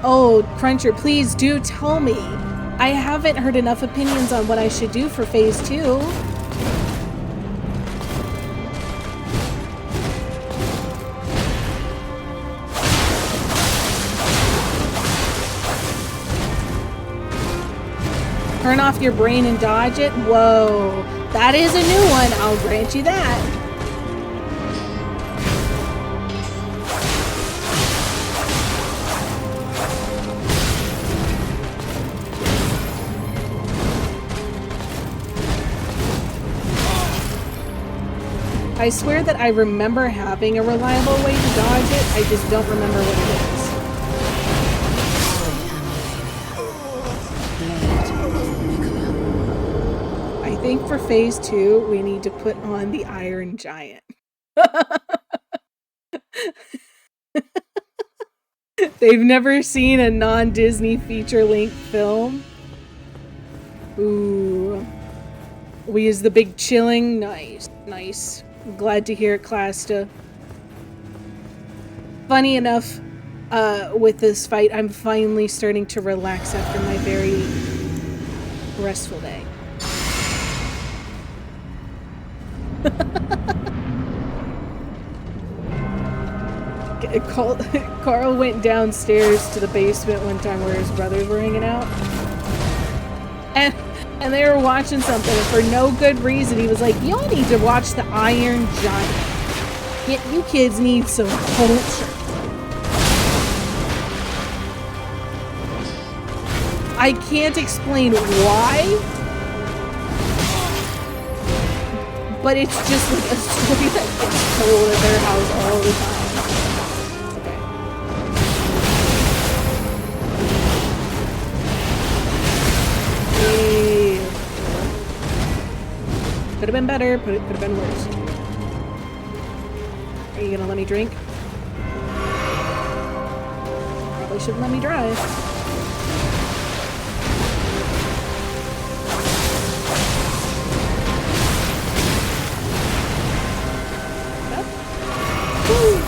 Oh, Cruncher, please do tell me. I haven't heard enough opinions on what I should do for phase 2. Turn off your brain and dodge it? Whoa, that is a new one. I'll grant you that. I swear that I remember having a reliable way to dodge it, I just don't remember what it is. I think for phase 2, we need to put on the Iron Giant. They've never seen a non-Disney feature-length film. Ooh. We use the big chilling. Nice, nice. I'm glad to hear it, Clasta. Funny enough, with this fight, I'm finally starting to relax after my very restful day. Carl went downstairs to the basement one time where his brothers were hanging out. And they were watching something, and for no good reason, he was like, y'all need to watch the Iron Giant. You kids need some culture. I can't explain why, but it's just like a story that gets told at their house all the time. Could have been better, but it could have been worse. Are you gonna let me drink? Probably shouldn't let me drive. Yep. Woo.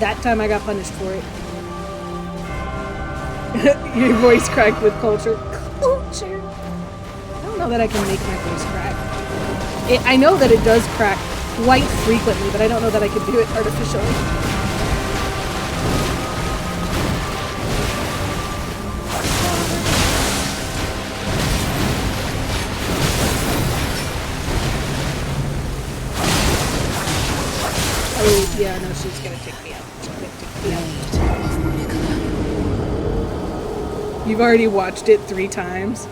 That time I got punished for it. Your voice cracked with culture. Culture? I don't know that I can make my voice crack. I know that it does crack quite frequently, but I don't know that I could do it artificially. Oh, yeah, no, she's gonna take me out. She's gonna take me out. You've already watched it 3 times.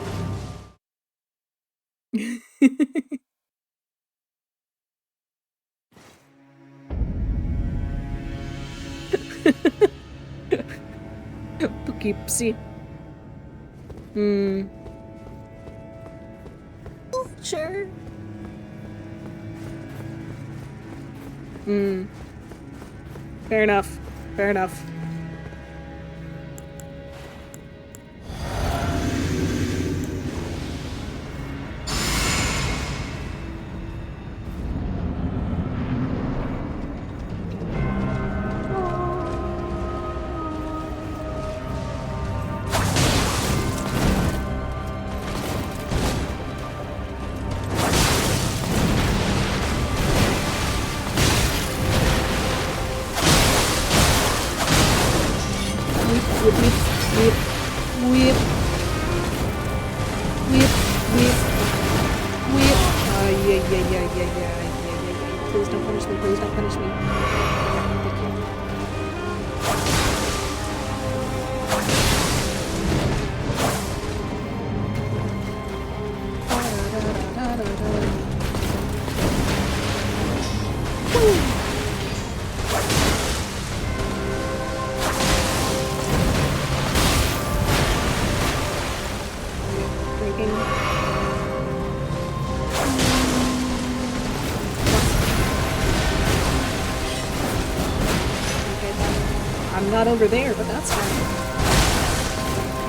Poughkeepsie. Sure. Fair enough. Fair enough. Please don't punish me. Please don't punish me. Thank you. I'm not over there, but that's fine.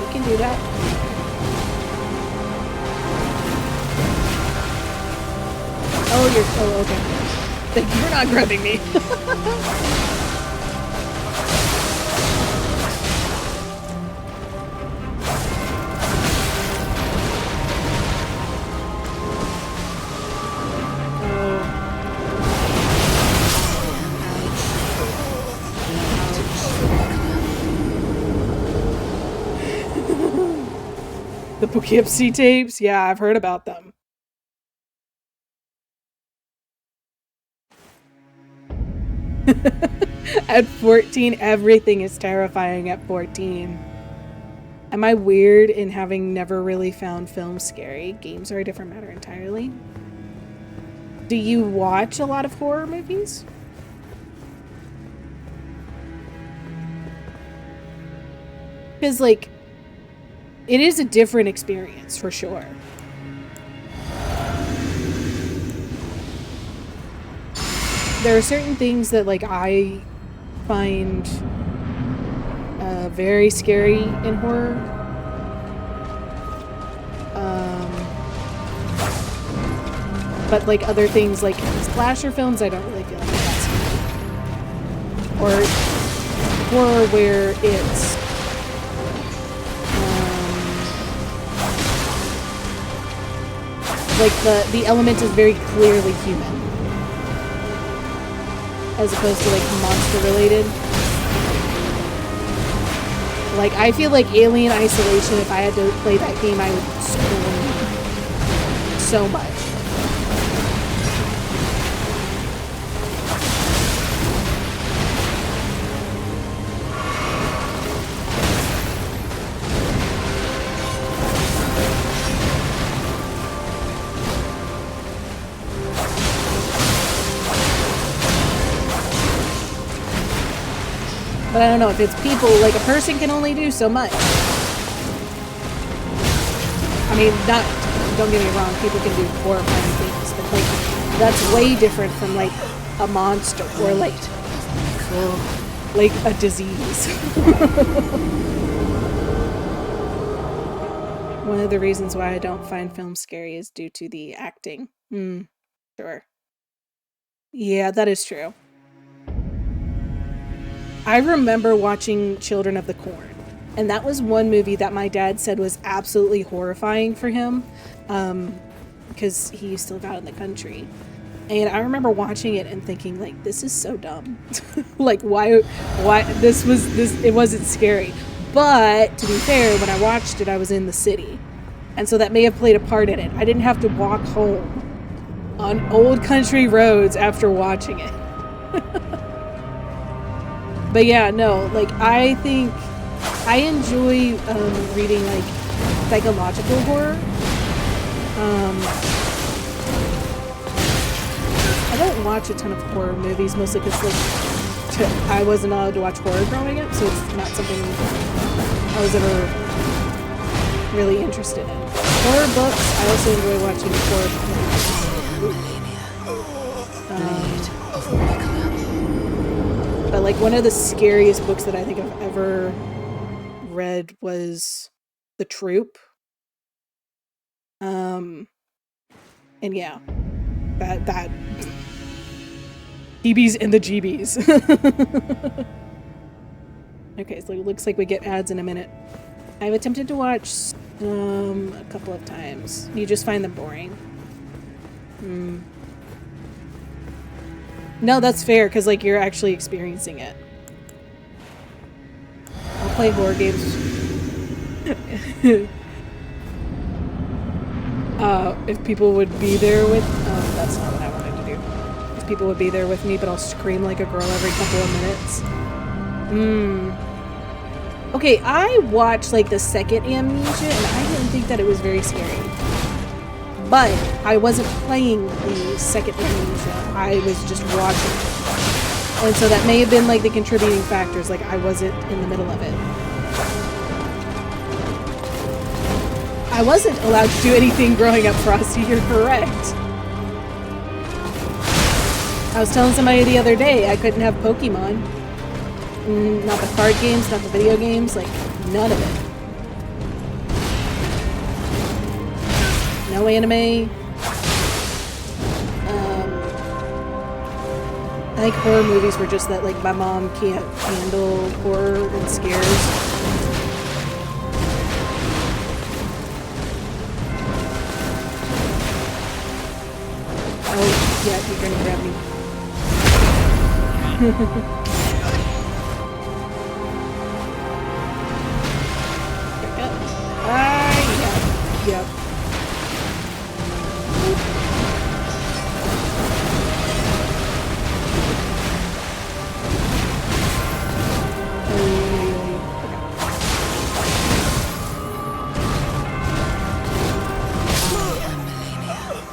We can do that. Oh, okay. You're not grabbing me. The Poughkeepsie tapes? Yeah, I've heard about them. At 14, everything is terrifying at 14. Am I weird in having never really found films scary? Games are a different matter entirely. Do you watch a lot of horror movies? Because, like, it is a different experience for sure. There are certain things that, like, I find very scary in horror. But, like, other things, like slasher films, I don't really feel like that's scary. Or horror where it's like the element is very clearly human, as opposed to like monster related. Like, I feel like Alien Isolation, if I had to play that game, I would scream so much. But I don't know, if it's people, like, a person can only do so much. I mean, don't get me wrong, people can do horrifying things, but, like, that's way different from, like, a monster or, like a disease. One of the reasons why I don't find films scary is due to the acting. Sure. Yeah, that is true. I remember watching Children of the Corn, and that was one movie that my dad said was absolutely horrifying for him, because he still got in the country. And I remember watching it and thinking, like, this is so dumb. Like, why it wasn't scary. But to be fair, when I watched it, I was in the city, and so that may have played a part in it. I didn't have to walk home on old country roads after watching it. But yeah, no, like, I think I enjoy reading, like, psychological horror. I don't watch a ton of horror movies, mostly because, like, I wasn't allowed to watch horror growing up, so it's not something I was ever really interested in. Horror books, I also enjoy watching horror movies. But, like, one of the scariest books that I think I've ever read was The Troop. And yeah, that EBs and the GBs. Okay, so it looks like we get ads in a minute. I've attempted to watch a couple of times. You just find them boring. No, that's fair, because, like, you're actually experiencing it. I'll play horror games. If people would be there with... that's not what I wanted to do. If people would be there with me, but I'll scream like a girl every couple of minutes. Okay, I watched, like, the second Amnesia, and I didn't think that it was very scary. But I wasn't playing the second Amnesia, I was just watching it. And so that may have been, like, the contributing factors, like, I wasn't in the middle of it. I wasn't allowed to do anything growing up, Frosty, you're correct. I was telling somebody the other day I couldn't have Pokemon. Not the card games, not the video games, like, none of it. No anime. I think horror movies were just that, like, my mom can't handle horror and scares. Oh, yeah, you're gonna grab me. Yep.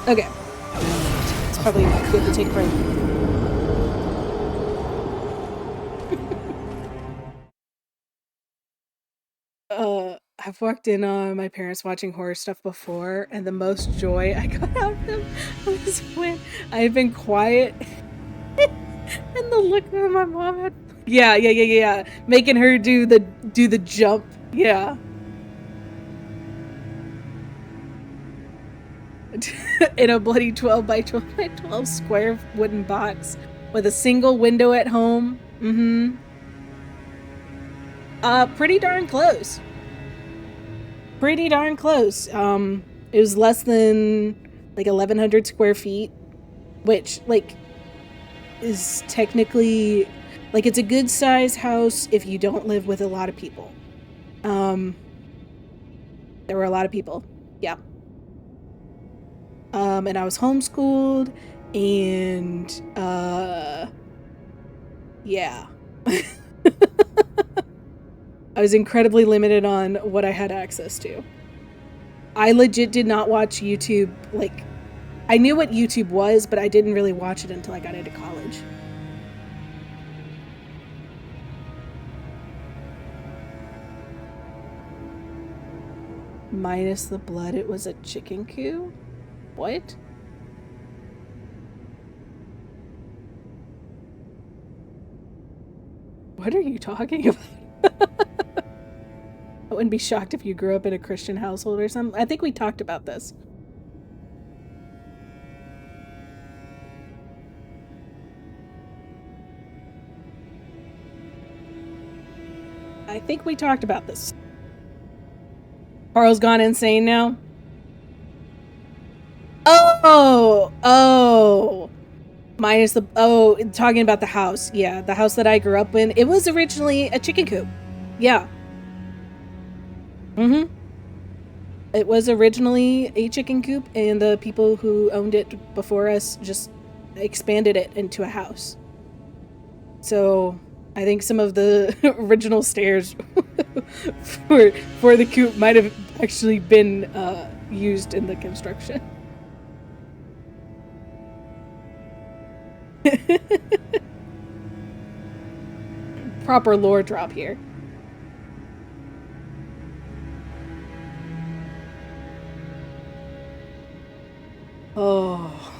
Okay. It's probably good to take a break. I've walked in on my parents watching horror stuff before, and the most joy I got out of them was when I had been quiet and the look that my mom had. Yeah. Making her do the jump. Yeah. In a bloody 12 by 12 by 12 square wooden box with a single window at home. Pretty darn close. Pretty darn close. It was less than like 1,100 square feet, which like is technically like it's a good size house if you don't live with a lot of people. There were a lot of people. Yeah. And I was homeschooled, and yeah. I was incredibly limited on what I had access to. I legit did not watch YouTube. Like, I knew what YouTube was, but I didn't really watch it until I got into college. Minus the blood, it was a chicken coop? What? What are you talking about? I wouldn't be shocked if you grew up in a Christian household or something. I think we talked about this. I think we talked about this. Carl's gone insane now. Oh. Minus the, talking about the house. Yeah, the house that I grew up in. It was originally a chicken coop. Yeah. It was originally a chicken coop, and the people who owned it before us just expanded it into a house. So I think some of the original stairs for the coop might have actually been used in the construction. Proper lore drop here. Oh.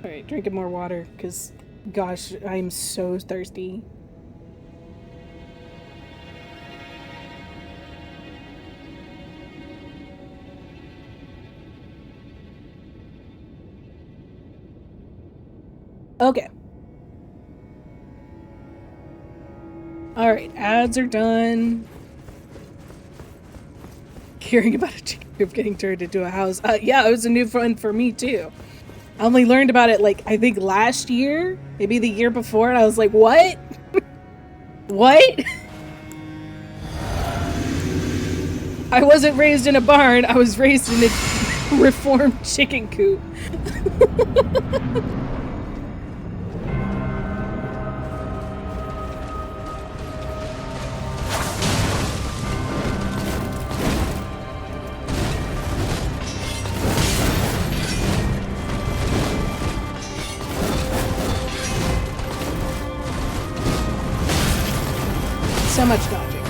Alright, drinking more water, because, gosh, I'm so thirsty. Okay. Alright, ads are done. Hearing about a chicken coop getting turned into a house. Yeah, it was a new one for me too. I only learned about it like, I think last year, maybe the year before, and I was like, what? What? I wasn't raised in a barn, I was raised in a reformed chicken coop. So much dodging.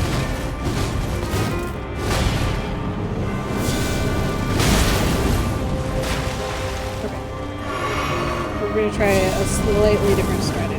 Okay. We're gonna try a slightly different strategy.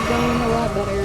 Going a lot better.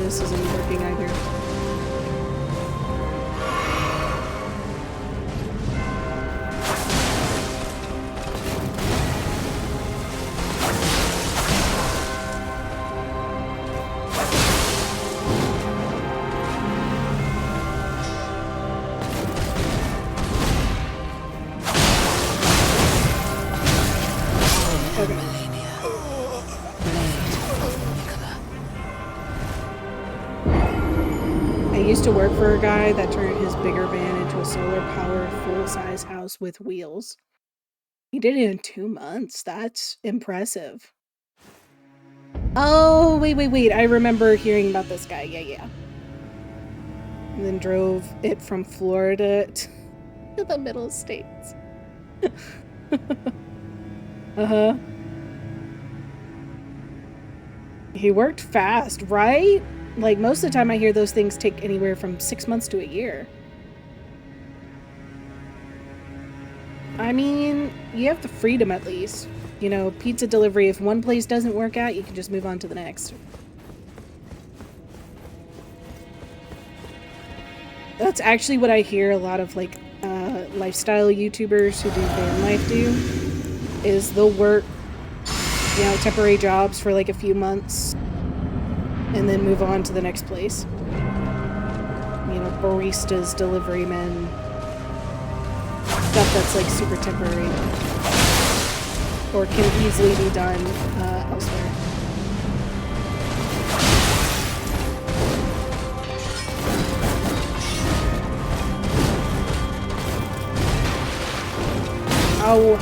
this isn't working either. I used to work for a guy that turned his bigger van into a solar-powered full-size house with wheels. He did it in 2 months. That's impressive. Oh, wait. I remember hearing about this guy. Yeah. And then drove it from Florida to the Middle States. Uh-huh. He worked fast, right? Like, most of the time I hear those things take anywhere from 6 months to a year. I mean, you have the freedom at least. You know, pizza delivery, if one place doesn't work out, you can just move on to the next. That's actually what I hear a lot of, like, lifestyle YouTubers who do van life do, is they'll work, you know, temporary jobs for like a few months and then move on to the next place. You know, baristas, delivery men, stuff that's like super temporary or can easily be done elsewhere. Oh.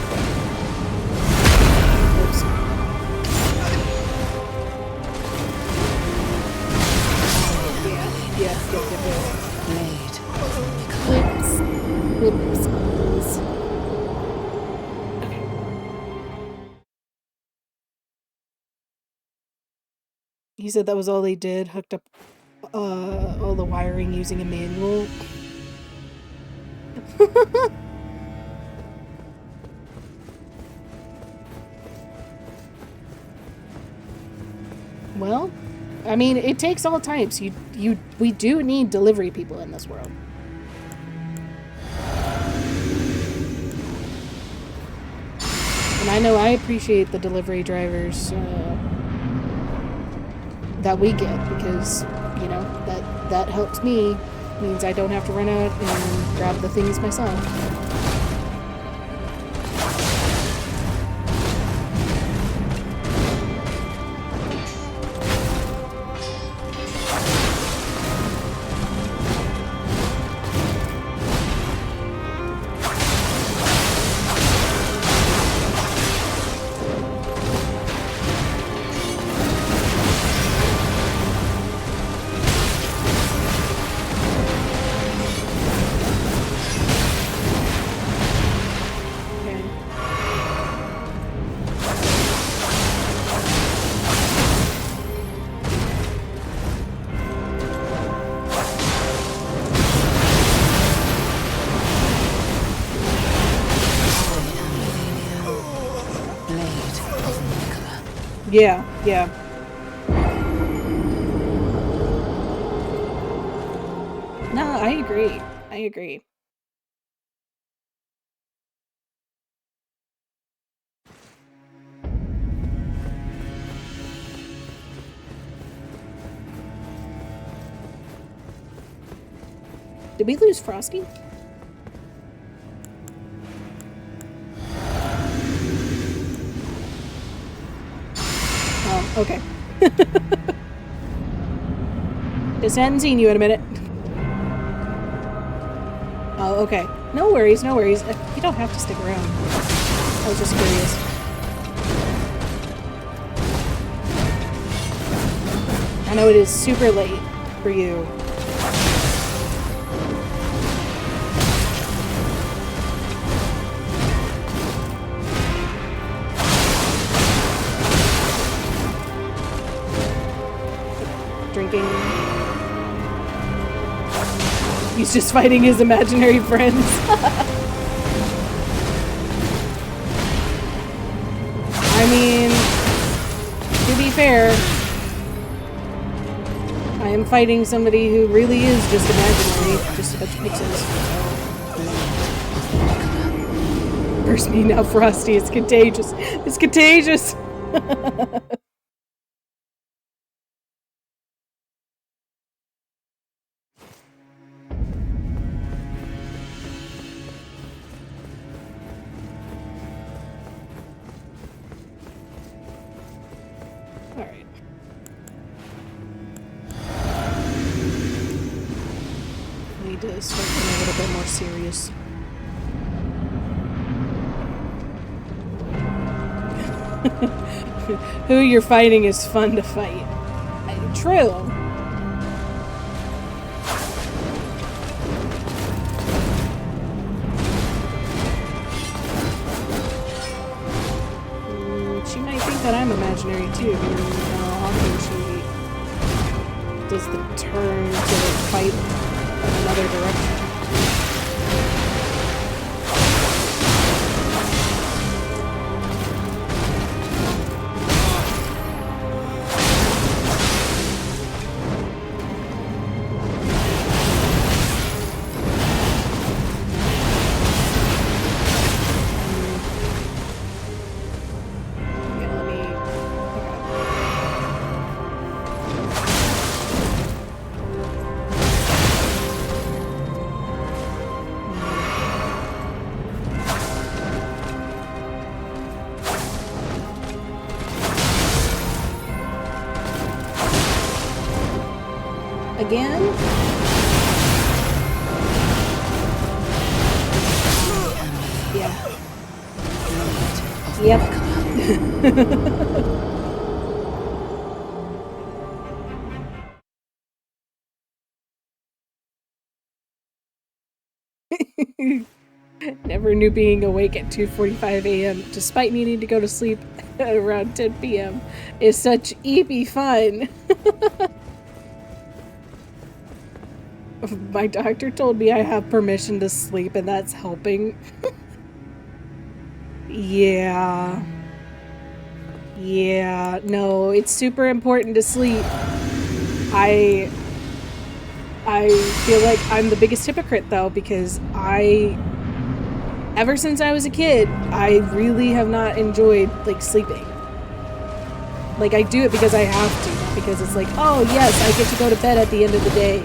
Oops. Yeah. Whoops. Okay. He said that was all they did, hooked up all the wiring using a manual. Well, I mean, it takes all types. We do need delivery people in this world. And I know I appreciate the delivery drivers that we get because, you know, that helps me. Means I don't have to run out and grab the things myself. Yeah. No, I agree. Did we lose Frosty? Oh, okay. Just hadn't seen you in a minute. Oh, okay. No worries. You don't have to stick around. I was just curious. I know it is super late for you. Drinking. He's just fighting his imaginary friends. I mean, to be fair, I am fighting somebody who really is just imaginary, just a bunch of pixels. Burst me now, Frosty. It's contagious. It's contagious. Alright. Need to start getting a little bit more serious. Who you're fighting is fun to fight. True. She might think that I'm imaginary too, and often she does the turn to fight in another direction. Again? Yeah. Yep. Never knew being awake at 2:45 a.m. despite needing to go to sleep at around 10 p.m. is such eepy fun. My doctor told me I have permission to sleep and that's helping. Yeah. Yeah, no, it's super important to sleep. I feel like I'm the biggest hypocrite though, because ever since I was a kid, I really have not enjoyed like sleeping. Like I do it because I have to, not because it's like, oh yes, I get to go to bed at the end of the day.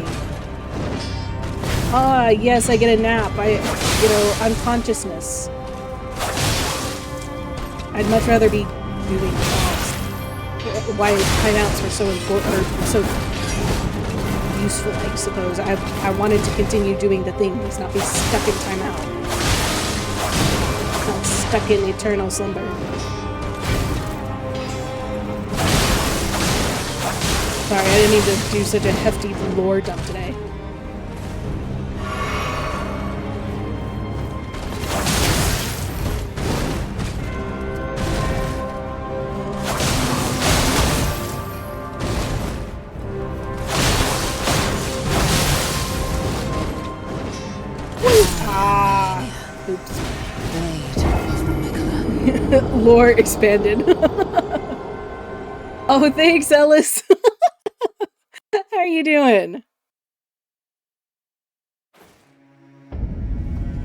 Ah, yes, I get a nap. Unconsciousness. I'd much rather be doing why timeouts are so important, or so useful, I suppose. I wanted to continue doing the things, not be stuck in timeout. Not stuck in eternal slumber. Sorry, I didn't mean to do such a hefty lore dump today. Lore expanded. Oh, thanks, Ellis. How are you doing?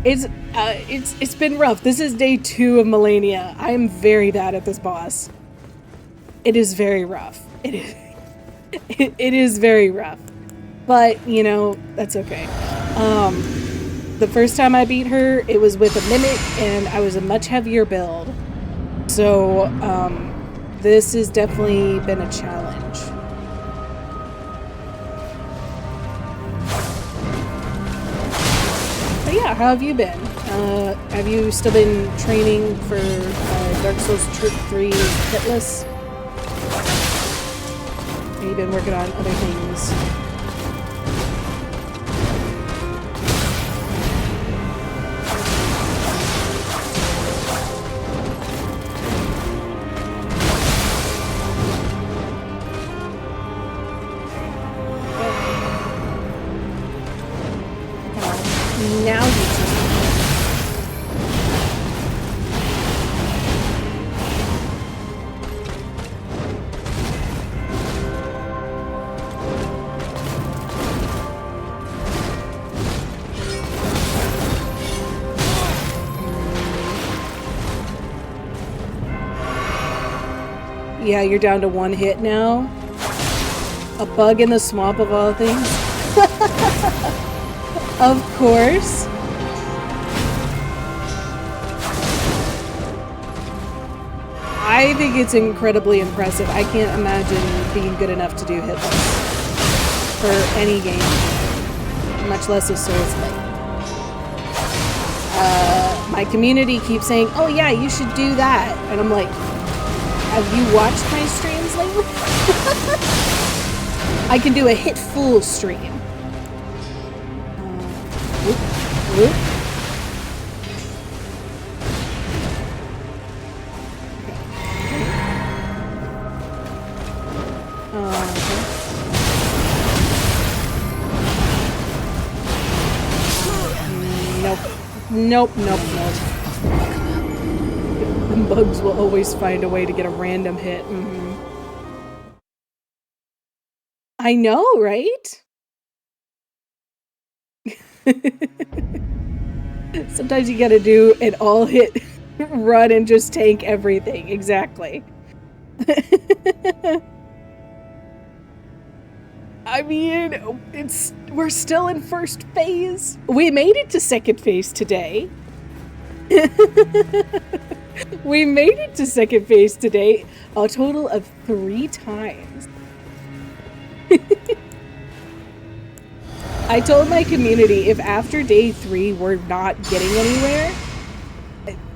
It's been rough. This is day 2 of Melania. I am very bad at this boss. It is very rough. It is very rough. But, you know, that's okay. The first time I beat her, it was with a mimic, and I was a much heavier build. So, this has definitely been a challenge. But yeah, how have you been? Have you still been training for Dark Souls 3 hitless? Have you been working on other things? Now you see. Yeah, you're down to 1 hit now. A bug in the swamp of all things. Of course. I think it's incredibly impressive. I can't imagine being good enough to do hitless for any game, much less a Souls-like. My community keeps saying, "Oh yeah, you should do that," and I'm like, "Have you watched my streams lately?" I can do a hit full stream. Whoop, whoop. Nope. The bugs will always find a way to get a random hit. I know, right? Sometimes you gotta do an all-hit run and just tank everything. Exactly. I mean, we're still in first phase. We made it to second phase today. We made it to second phase today a total of 3 times. I told my community if after day 3 we're not getting anywhere,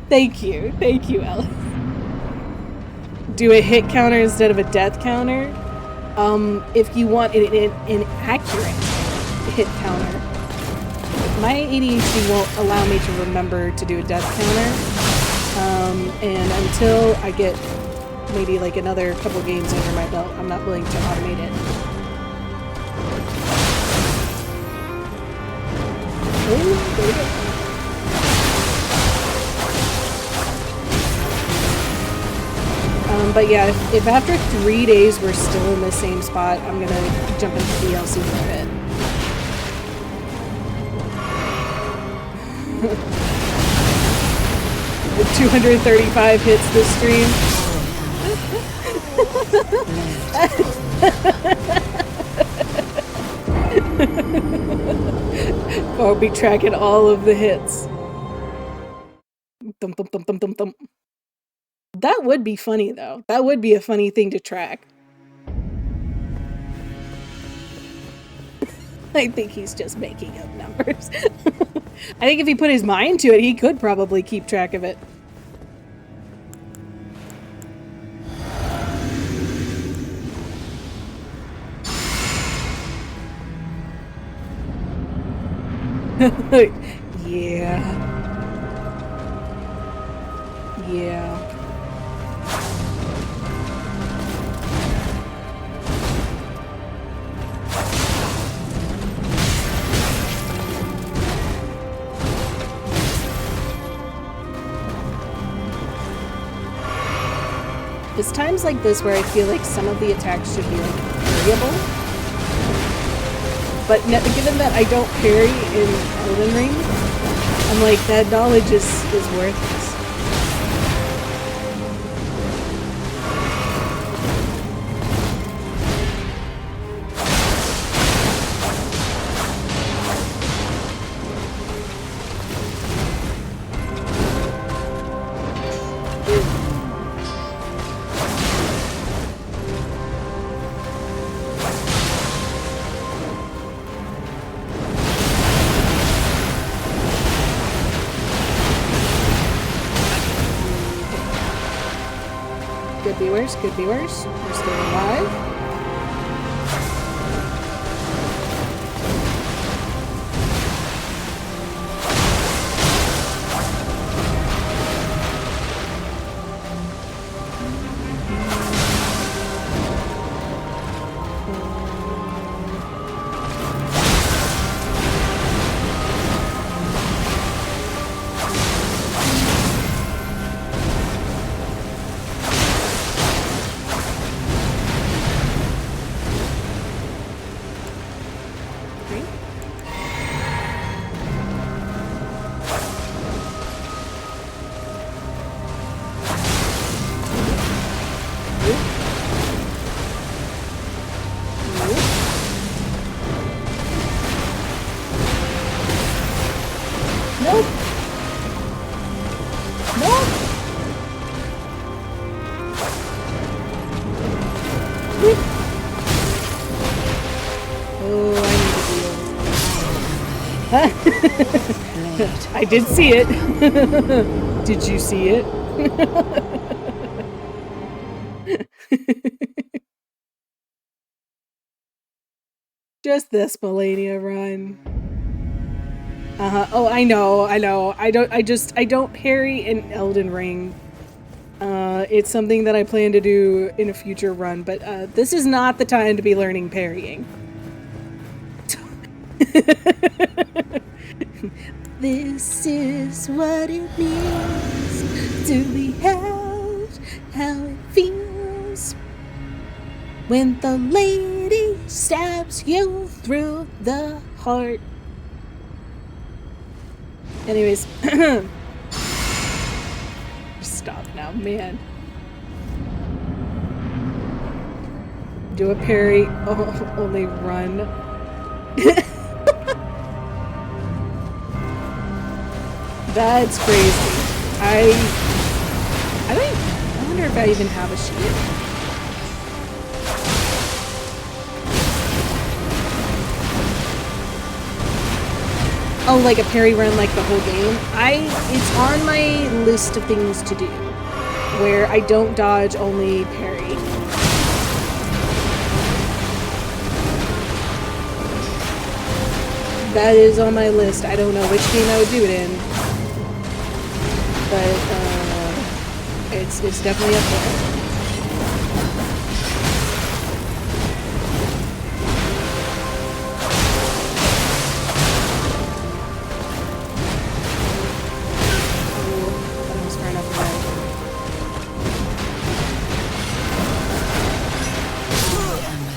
thank you, Ellis. Do a hit counter instead of a death counter. If you want an inaccurate hit counter, my ADHD won't allow me to remember to do a death counter. And until I get maybe like another couple games under my belt, I'm not willing to automate it. Oh, there we go. But yeah, if after 3 days we're still in the same spot, I'm gonna jump into DLC for a bit. The 235 hits this stream. I'll be tracking all of the hits. Thump, thump, thump, thump, thump, thump. That would be funny, though. That would be a funny thing to track. I think he's just making up numbers. I think if he put his mind to it, he could probably keep track of it. Yeah. It's times like this where I feel like some of the attacks should be like variable. But given that I don't parry in Elden Ring, I'm like, that knowledge is worthless. Could be worse. We're still alive. I did see it. Did you see it? Just this Melania run. Oh, I know. I don't parry in Elden Ring. It's something that I plan to do in a future run, but this is not the time to be learning parrying. This is what it means to be held, how it feels when the lady stabs you through the heart. Anyways, stop now, man. Do a parry, only run. That's crazy. I wonder if I even have a shield. Oh, like a parry run like the whole game? It's on my list of things to do, where I don't dodge, only parry. That is on my list. I don't know which game I would do it in, but it's definitely up there.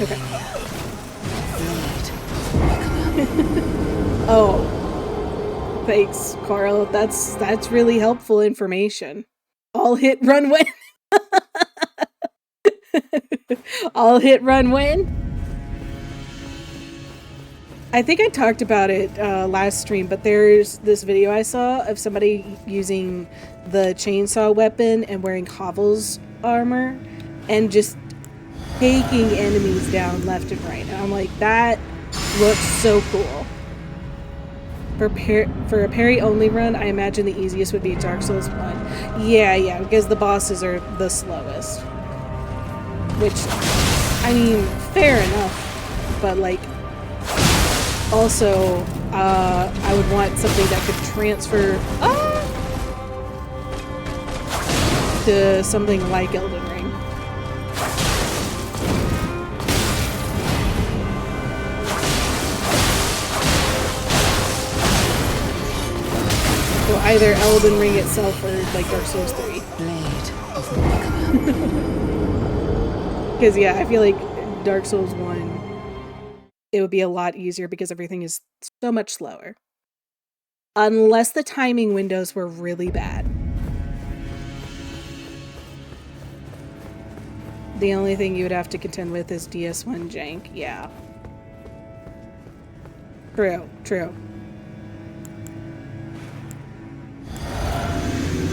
Okay. Oh, thanks, Carl. That's really helpful information. All hit run win. All hit run win. I think I talked about it last stream, but there's this video I saw of somebody using the chainsaw weapon and wearing Hovel's armor and just taking enemies down left and right. And I'm like, that looks so cool. For a parry-only run, I imagine the easiest would be Dark Souls 1. Yeah, because the bosses are the slowest. Which, I mean, fair enough. But, like, also, I would want something that could transfer to something like Elden Ring. So either Elden Ring itself or like Dark Souls 3. Because yeah, I feel like Dark Souls 1, it would be a lot easier because everything is so much slower. Unless the timing windows were really bad. The only thing you would have to contend with is DS1 jank. Yeah. True.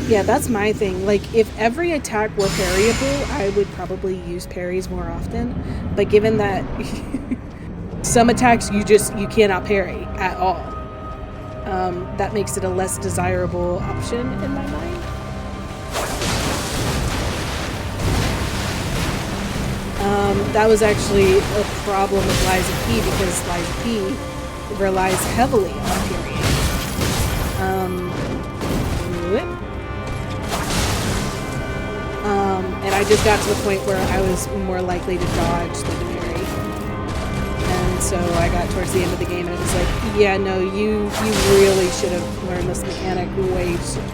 Yeah, that's my thing. Like, if every attack were parryable, I would probably use parries more often. But given that some attacks you cannot parry at all, that makes it a less desirable option in my mind. That was actually a problem with Liza P because Liza P relies heavily on parrying. And I just got to the point where I was more likely to dodge than to parry. And so I got towards the end of the game and it was like, yeah, no, you really should have learned this mechanic way sooner.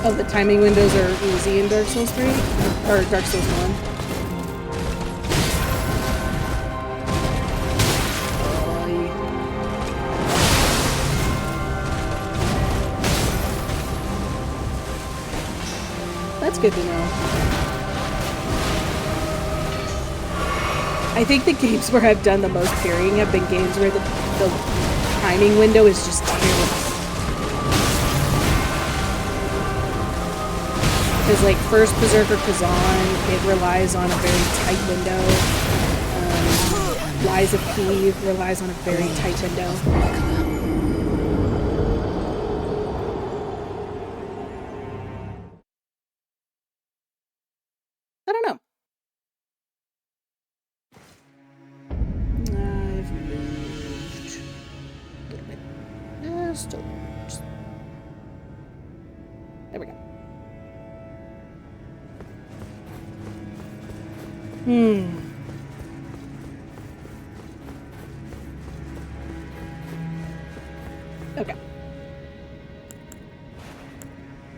Oh, the timing windows are easy in Dark Souls 3? Or Dark Souls 1? That's good to know. I think the games where I've done the most parrying have been games where the timing window is just terrible. Because like first Berserker Kazan, it relies on a very tight window. Lies of P relies on a very tight window. I don't know. I've moved a little bit. Still. There we go. Okay.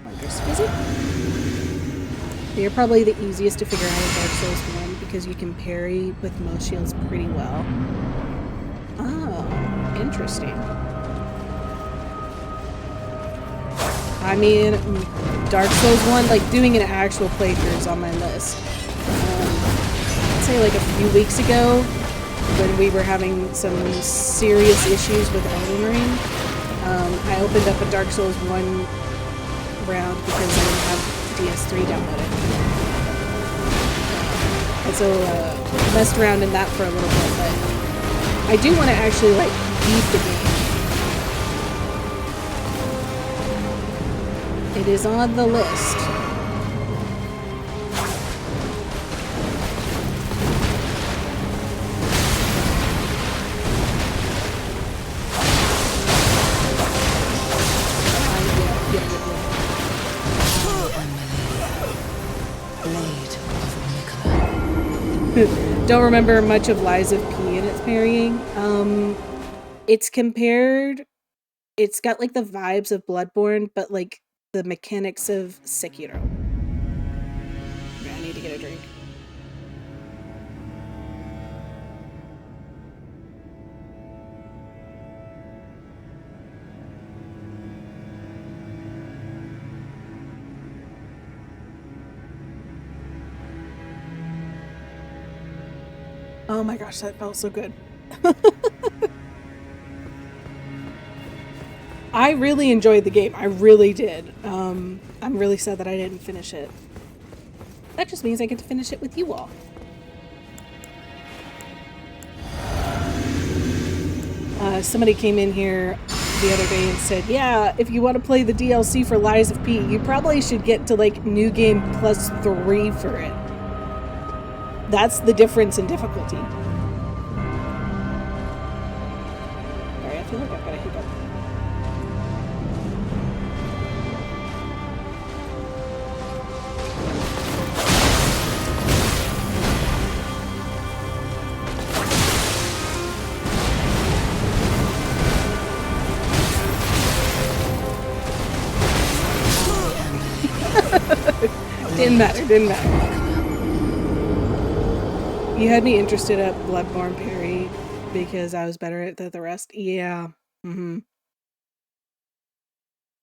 Wondrous Physic. They're probably the easiest to figure out in Dark Souls 1 because you can parry with most shields pretty well. Oh, interesting. I mean, Dark Souls 1, like doing an actual playthrough is on my list. I'd say like a few weeks ago, when we were having some serious issues with Elden Ring, I opened up a Dark Souls 1 round because I didn't have DS3 downloaded. And so messed around in that for a little bit, but I do want to actually like beat the game. It is on the list. Don't remember much of Lies of P in its parrying. It's got like the vibes of Bloodborne, but like the mechanics of Sekiro. I need to get a drink. Oh my gosh, that felt so good. I really enjoyed the game. I really did. I'm really sad that I didn't finish it. That just means I get to finish it with you all. Somebody came in here the other day and said, yeah, if you want to play the DLC for Lies of P, you probably should get to like New Game Plus 3 for it. That's the difference in difficulty. Sorry, I feel like I've got a hiccup. Didn't matter. You had me interested at Bloodborne parry because I was better at the rest. Yeah.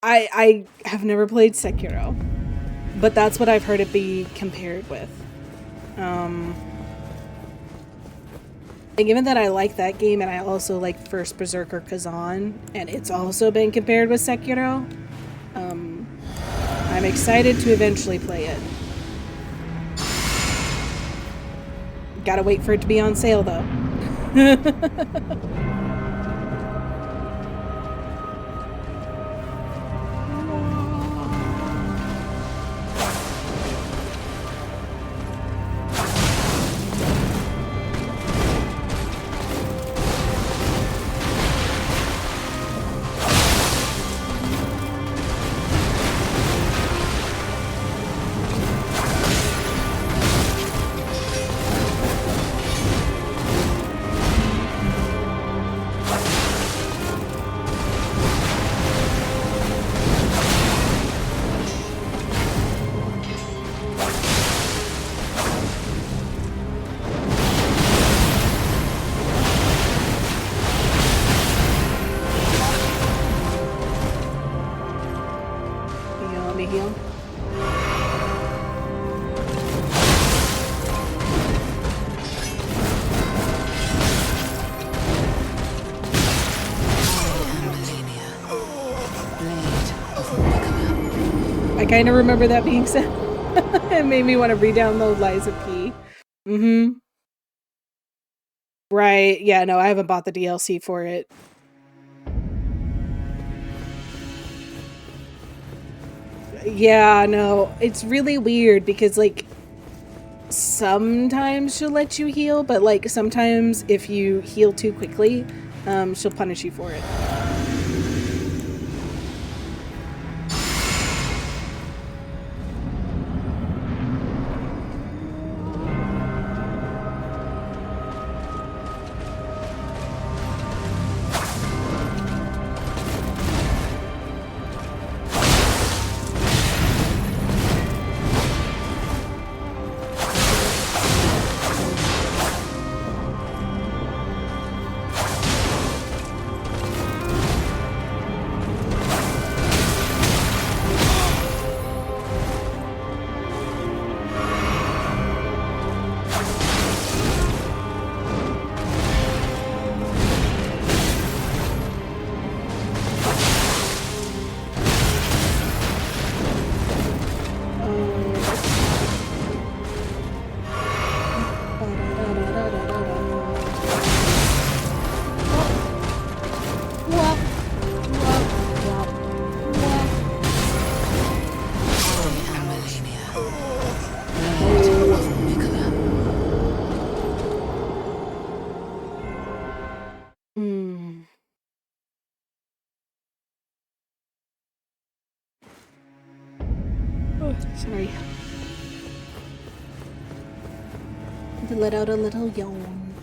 I have never played Sekiro, but that's what I've heard it be compared with. And given that I like that game and I also like first Berserker Kazan, and it's also been compared with Sekiro, I'm excited to eventually play it. Gotta wait for it to be on sale, though. of Nicola. I kind of remember that being said. It made me want to re-download Lies of P. Mm-hmm. Right. Yeah, no, I haven't bought the DLC for it. Yeah, no, it's really weird because, like, sometimes she'll let you heal, but, like, sometimes if you heal too quickly, she'll punish you for it. Sorry. To let out a little yawn.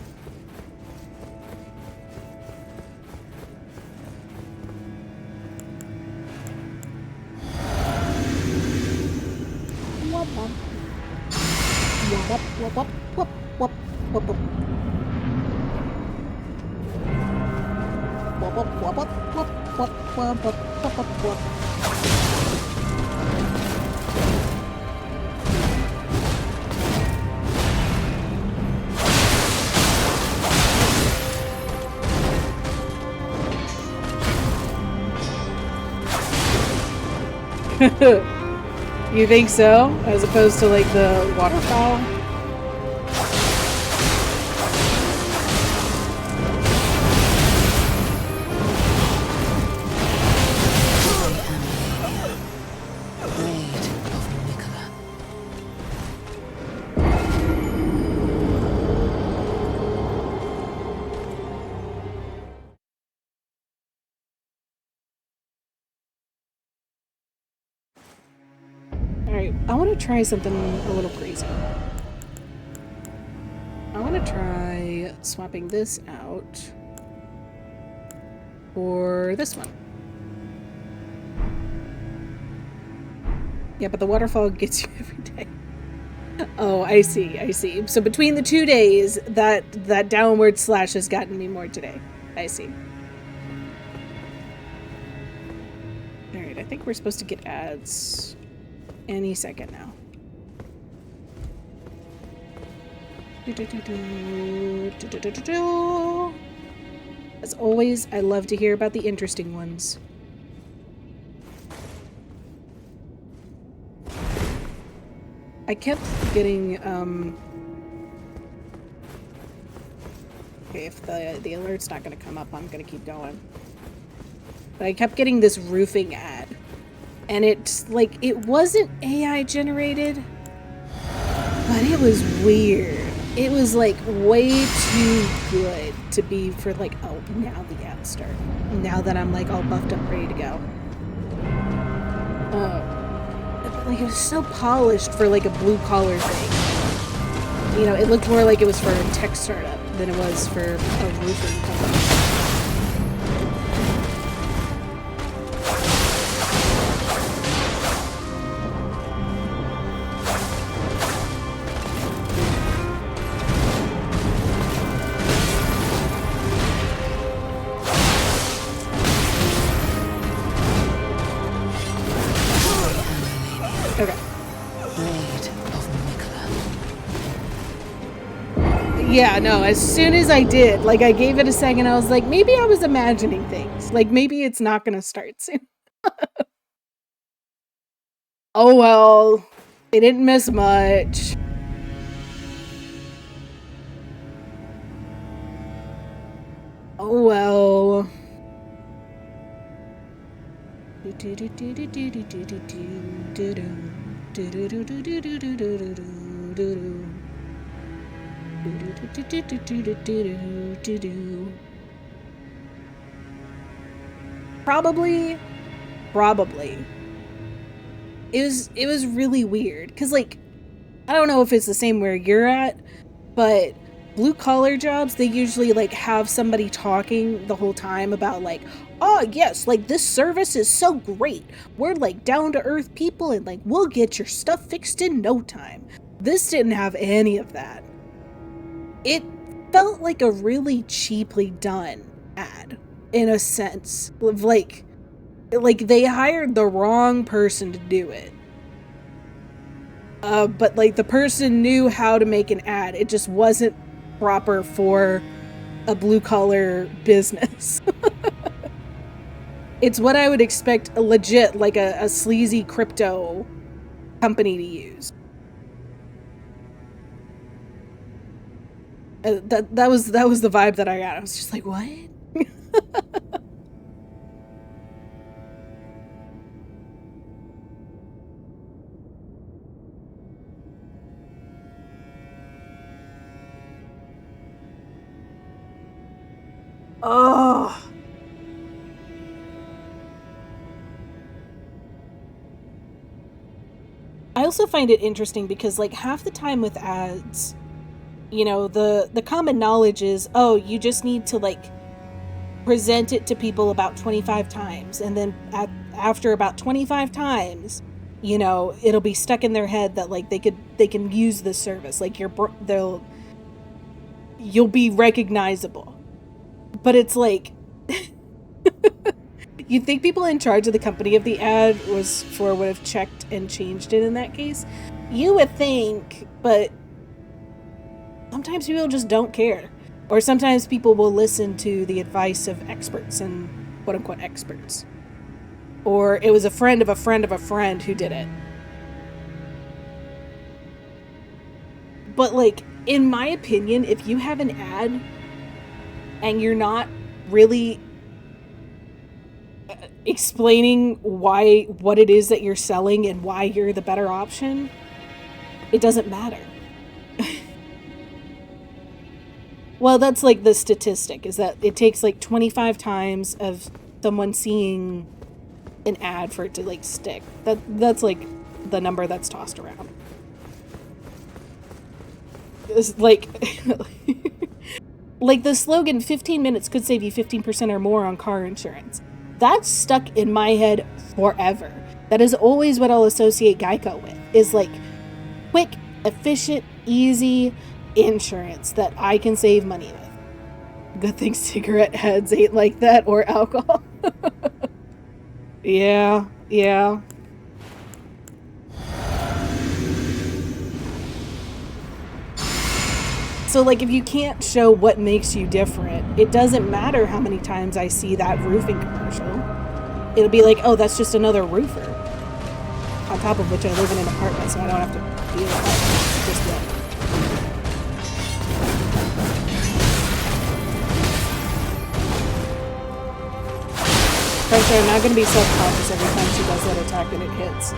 Wop wop. Wop wop wop wop wop wop wop wop. Wop wop wop wop wop wop wop wop wop wop. You think so? As opposed to like the waterfall? Alright, I want to try something a little crazy. I want to try swapping this out for this one. Yeah, but the waterfall gets you every day. Oh, I see, I see. So between the 2 days, that downward slash has gotten me more today. I see. Alright, I think we're supposed to get ads any second now. As always, I love to hear about the interesting ones. I kept getting, okay, if the alert's not gonna come up, I'm gonna keep going. But I kept getting this roofing ad. And it's like, it wasn't AI generated, but it was weird. It was like way too good to be for like, oh, now the ads start. Now that I'm like all buffed up, ready to go. Like it was so polished for like a blue collar thing. You know, it looked more like it was for a tech startup than it was for a roofing company. Yeah, no, as soon as I did, like, I gave it a second, I was like, maybe I was imagining things. Like, maybe it's not gonna start soon. Oh well, they didn't miss much. Oh well. Probably. It was really weird because, like, I don't know if it's the same where you're at, but blue collar jobs, they usually like have somebody talking the whole time about like, oh yes, like this service is so great. We're like down to earth people and like we'll get your stuff fixed in no time. This didn't have any of that. It felt like a really cheaply done ad in a sense of like they hired the wrong person to do it. But like the person knew how to make an ad. It just wasn't proper for a blue collar business. It's what I would expect legit like a sleazy crypto company to use. That was the vibe that I got. I was just like, what? Oh. I also find it interesting because like half the time with ads, you know, the common knowledge is, oh, you just need to like present it to people about 25 times and then after about 25 times, you know, it'll be stuck in their head that like they can use this service, like you'll be recognizable. But it's like you'd think people in charge of the company of the ad would have checked and changed it in that case. You would think, but sometimes people just don't care. Or sometimes people will listen to the advice of experts and quote-unquote experts. Or it was a friend of a friend of a friend who did it. But like, in my opinion, if you have an ad and you're not really explaining what it is that you're selling and why you're the better option, it doesn't matter. Well, that's like the statistic, is that it takes like 25 times of someone seeing an ad for it to like stick. That's like the number that's tossed around. It's like like the slogan 15 minutes could save you 15% or more on car insurance. That's stuck in my head forever. That is always what I'll associate Geico with, is like quick, efficient, easy insurance that I can save money with. Good thing cigarette heads ain't like that, or alcohol. Yeah. So like if you can't show what makes you different, it doesn't matter how many times I see that roofing commercial. It'll be like, oh, that's just another roofer. On top of which I live in an apartment, so I don't have to deal with that just yet. Frankly, I'm not going to be self-conscious every time she does that attack and it hits.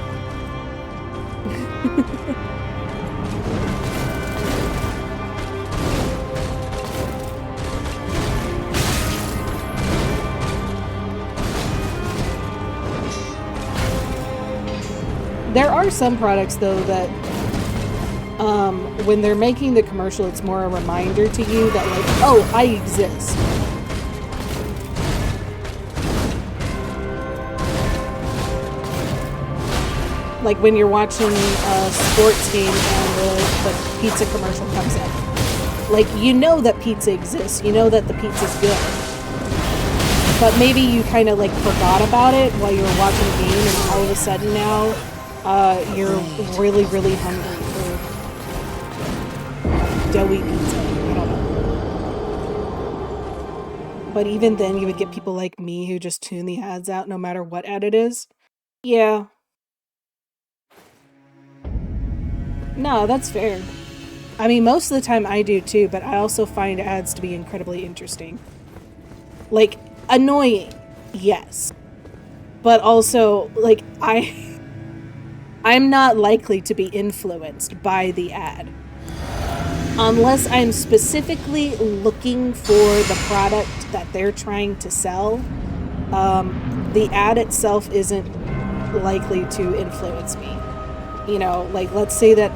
There are some products, though, that when they're making the commercial, it's more a reminder to you that, like, oh, I exist. Like when you're watching a sports game and the pizza commercial comes in. Like, you know that pizza exists. You know that the pizza's good. But maybe you kind of, like, forgot about it while you were watching the game, and all of a sudden now, you're really, really hungry for doughy pizza. I don't know. But even then, you would get people like me who just tune the ads out no matter what ad it is. Yeah. No, that's fair. I mean, most of the time I do too, but I also find ads to be incredibly interesting. Like, annoying, yes. But also, like, I'm not likely to be influenced by the ad. Unless I'm specifically looking for the product that they're trying to sell, the ad itself isn't likely to influence me. You know, like, let's say that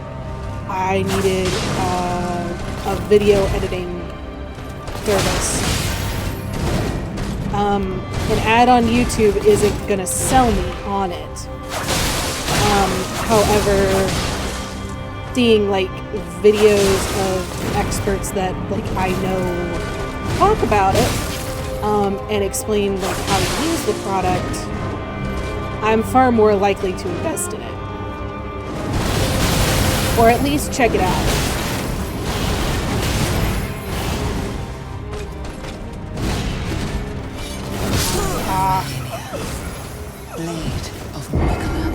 I needed a video editing service. An ad on YouTube isn't gonna sell me on it. However, seeing like videos of experts that like I know talk about it and explain like how to use the product, I'm far more likely to invest in it. Or at least check it out. Blade of Mikola.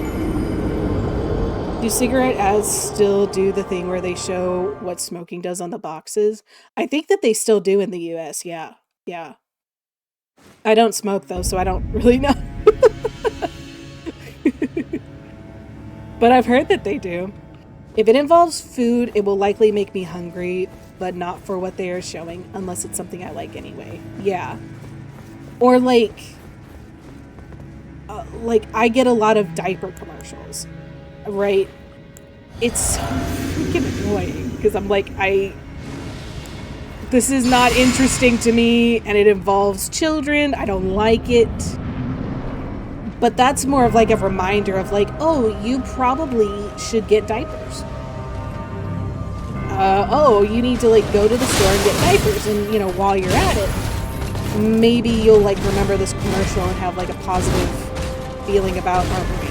Do cigarette ads still do the thing where they show what smoking does on the boxes? I think that they still do in the US, yeah. Yeah. I don't smoke though, so I don't really know. But I've heard that they do. If it involves food, it will likely make me hungry, but not for what they are showing, unless it's something I like anyway. Yeah. Or like I get a lot of diaper commercials, right? It's so freaking annoying because I'm like, this is not interesting to me and it involves children. I don't like it. But that's more of like a reminder of like, oh, you probably should get diapers. Oh, you need to like go to the store and get diapers. And you know, while you're at it, maybe you'll like remember this commercial and have like a positive feeling about our brand.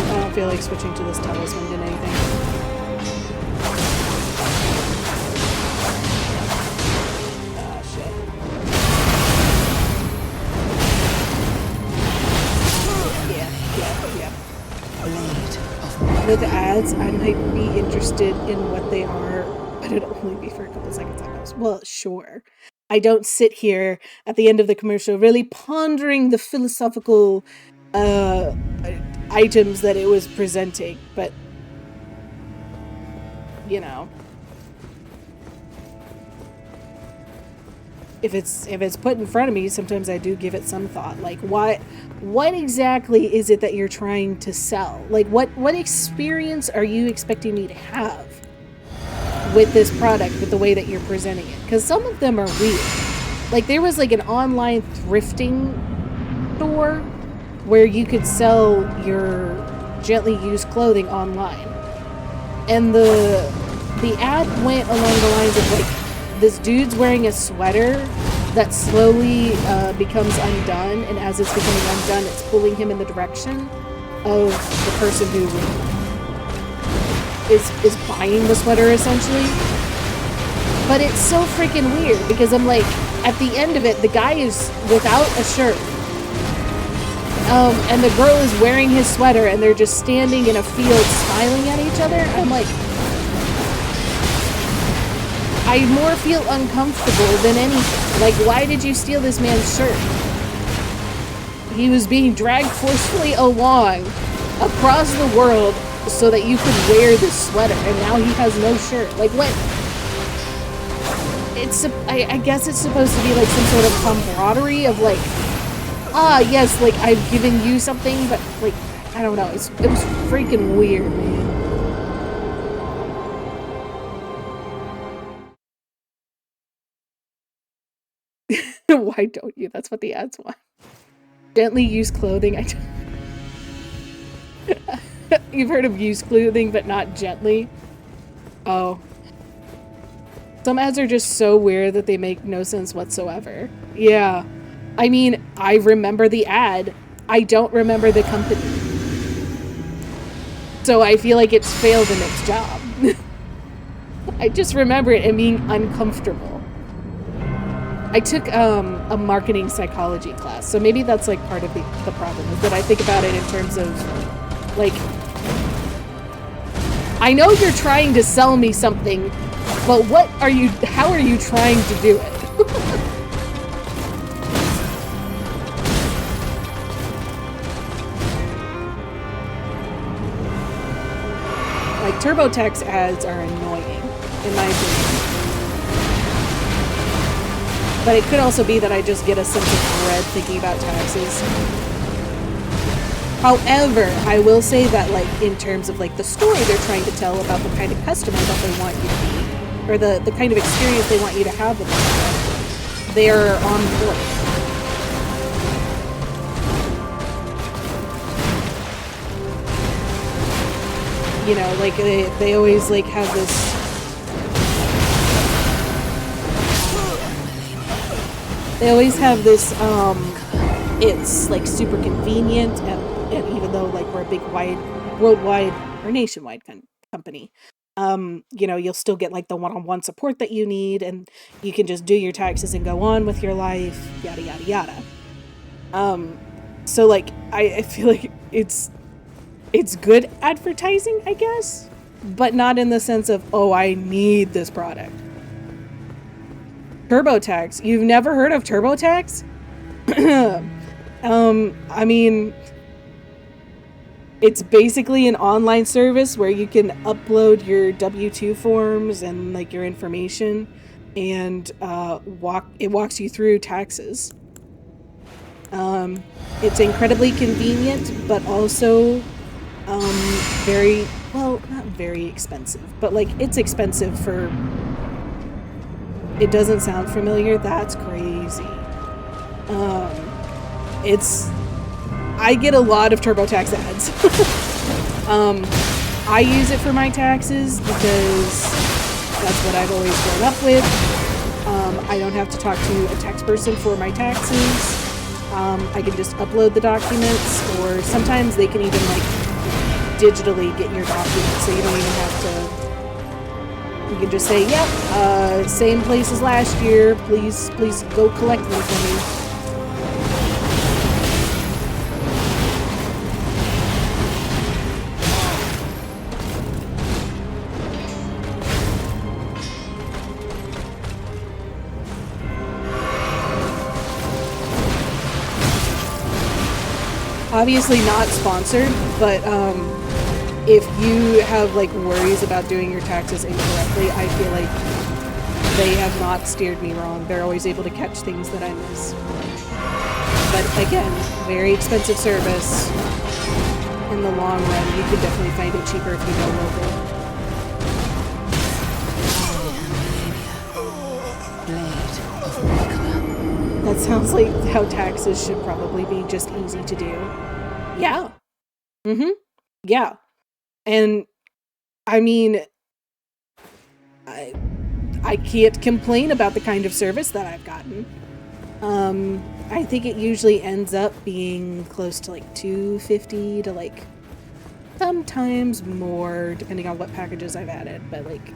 I don't feel like switching to this talisman did anything. With ads, I might be interested in what they are, but it'll only be for a couple seconds at most. Well, sure. I don't sit here at the end of the commercial really pondering the philosophical items that it was presenting, but you know, if it's put in front of me, sometimes I do give it some thought. Like, what exactly is it that you're trying to sell? Like, what experience are you expecting me to have with this product, with the way that you're presenting it? Because some of them are weird. Like, there was like an online thrifting store where you could sell your gently used clothing online, and the ad went along the lines of like, this dude's wearing a sweater that slowly becomes undone, and as it's becoming undone, it's pulling him in the direction of the person who is buying the sweater, essentially. But it's so freaking weird, because I'm like, at the end of it, the guy is without a shirt. And the girl is wearing his sweater, and they're just standing in a field smiling at each other. I'm like, I more feel uncomfortable than anything. Like, why did you steal this man's shirt? He was being dragged forcefully along across the world so that you could wear this sweater, and now he has no shirt. Like, what? I guess it's supposed to be like some sort of camaraderie of like, yes, like I've given you something, but like, I don't know. It was freaking weird, man. Why don't you? That's what the ads want. Gently used clothing. You've heard of used clothing, but not gently. Oh. Some ads are just so weird that they make no sense whatsoever. Yeah. I mean, I remember the ad. I don't remember the company. So I feel like it's failed in its job. I just remember it and being uncomfortable. I took a marketing psychology class, so maybe that's like part of the problem, is that I think about it in terms of like, I know you're trying to sell me something, but how are you trying to do it? Like, TurboTax ads are annoying, in my opinion. But it could also be that I just get a sense of dread thinking about taxes. However, I will say that, like, in terms of, like, the story they're trying to tell about the kind of customer that they want you to be, or the kind of experience they want you to have with them, they're on board. You know, like, they always, like, have this... They always have this, it's, like, super convenient, and even though, like, we're a big, worldwide, or nationwide company, you know, you'll still get, like, the one-on-one support that you need, and you can just do your taxes and go on with your life, yada, yada, yada. So, like, I feel like it's good advertising, I guess, but not in the sense of, oh, I need this product. TurboTax. You've never heard of TurboTax? I mean, it's basically an online service where you can upload your W-2 forms and, like, your information, and it walks you through taxes. It's incredibly convenient, but also very, well, not very expensive, but, like, it's expensive for... It doesn't sound familiar? That's crazy. I get a lot of TurboTax ads. I use it for my taxes because that's what I've always grown up with. I don't have to talk to a tax person for my taxes. I can just upload the documents, or sometimes they can even, like, digitally get your documents, so you don't even have to... You can just say, yep, same place as last year, please go collect them for me. Obviously not sponsored, but if you have, like, worries about doing your taxes incorrectly, I feel like they have not steered me wrong. They're always able to catch things that I miss. But again, very expensive service. In the long run, you could definitely find it cheaper if you go local. That sounds like how taxes should probably be just easy to do. Yeah. Mm-hmm. Yeah. And, I mean, I can't complain about the kind of service that I've gotten. I think it usually ends up being close to, like, $250 to, like, sometimes more, depending on what packages I've added. But, like,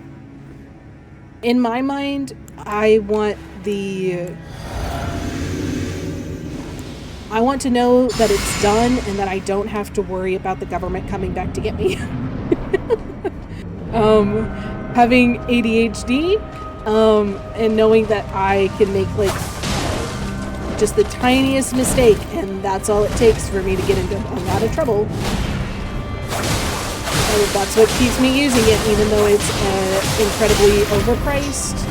in my mind, I want to know that it's done and that I don't have to worry about the government coming back to get me. Having ADHD, and knowing that I can make, like, just the tiniest mistake, and that's all it takes for me to get into a lot of trouble. And that's what keeps me using it, even though it's incredibly overpriced.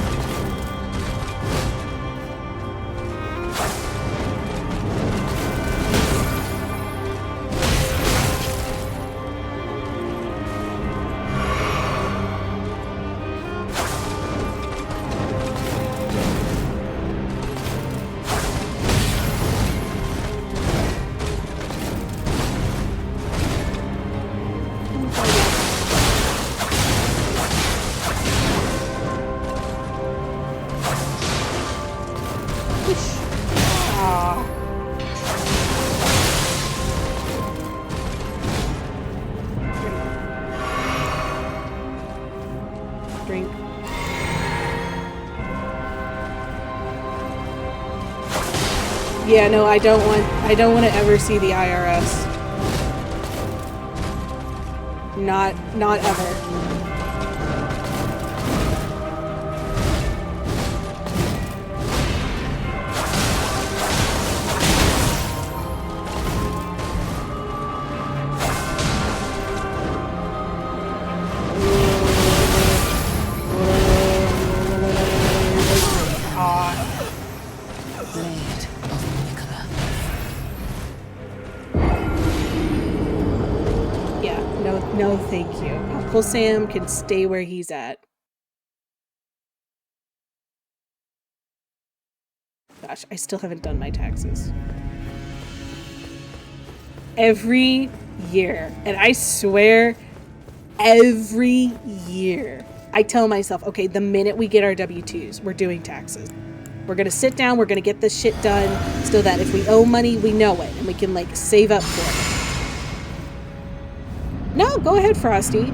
Yeah, no, I don't want to ever see the IRS. Not ever. Blade of Nicola. Yeah, no, thank you. Uncle Sam can stay where he's at. Gosh, I still haven't done my taxes. Every year, and I swear, every year, I tell myself, okay, the minute we get our W-2s, we're doing taxes. We're gonna sit down, we're gonna get this shit done, so that if we owe money, we know it, and we can, like, save up for it. No, go ahead, Frosty.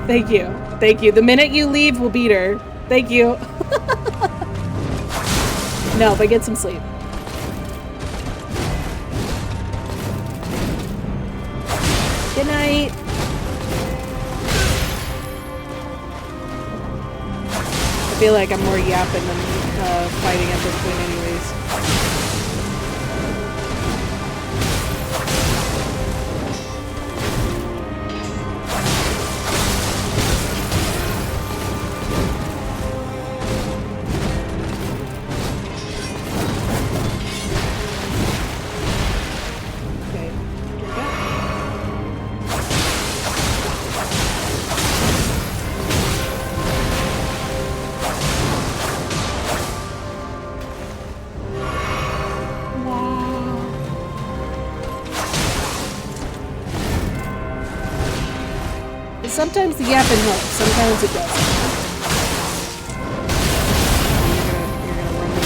Thank you. Thank you. The minute you leave, we'll beat her. Thank you. No, but get some sleep. Good night. I feel like I'm more yapping than fighting at this point anyways. Okay, here we go. Sometimes the yapping helps, sometimes it doesn't. You're gonna run me over.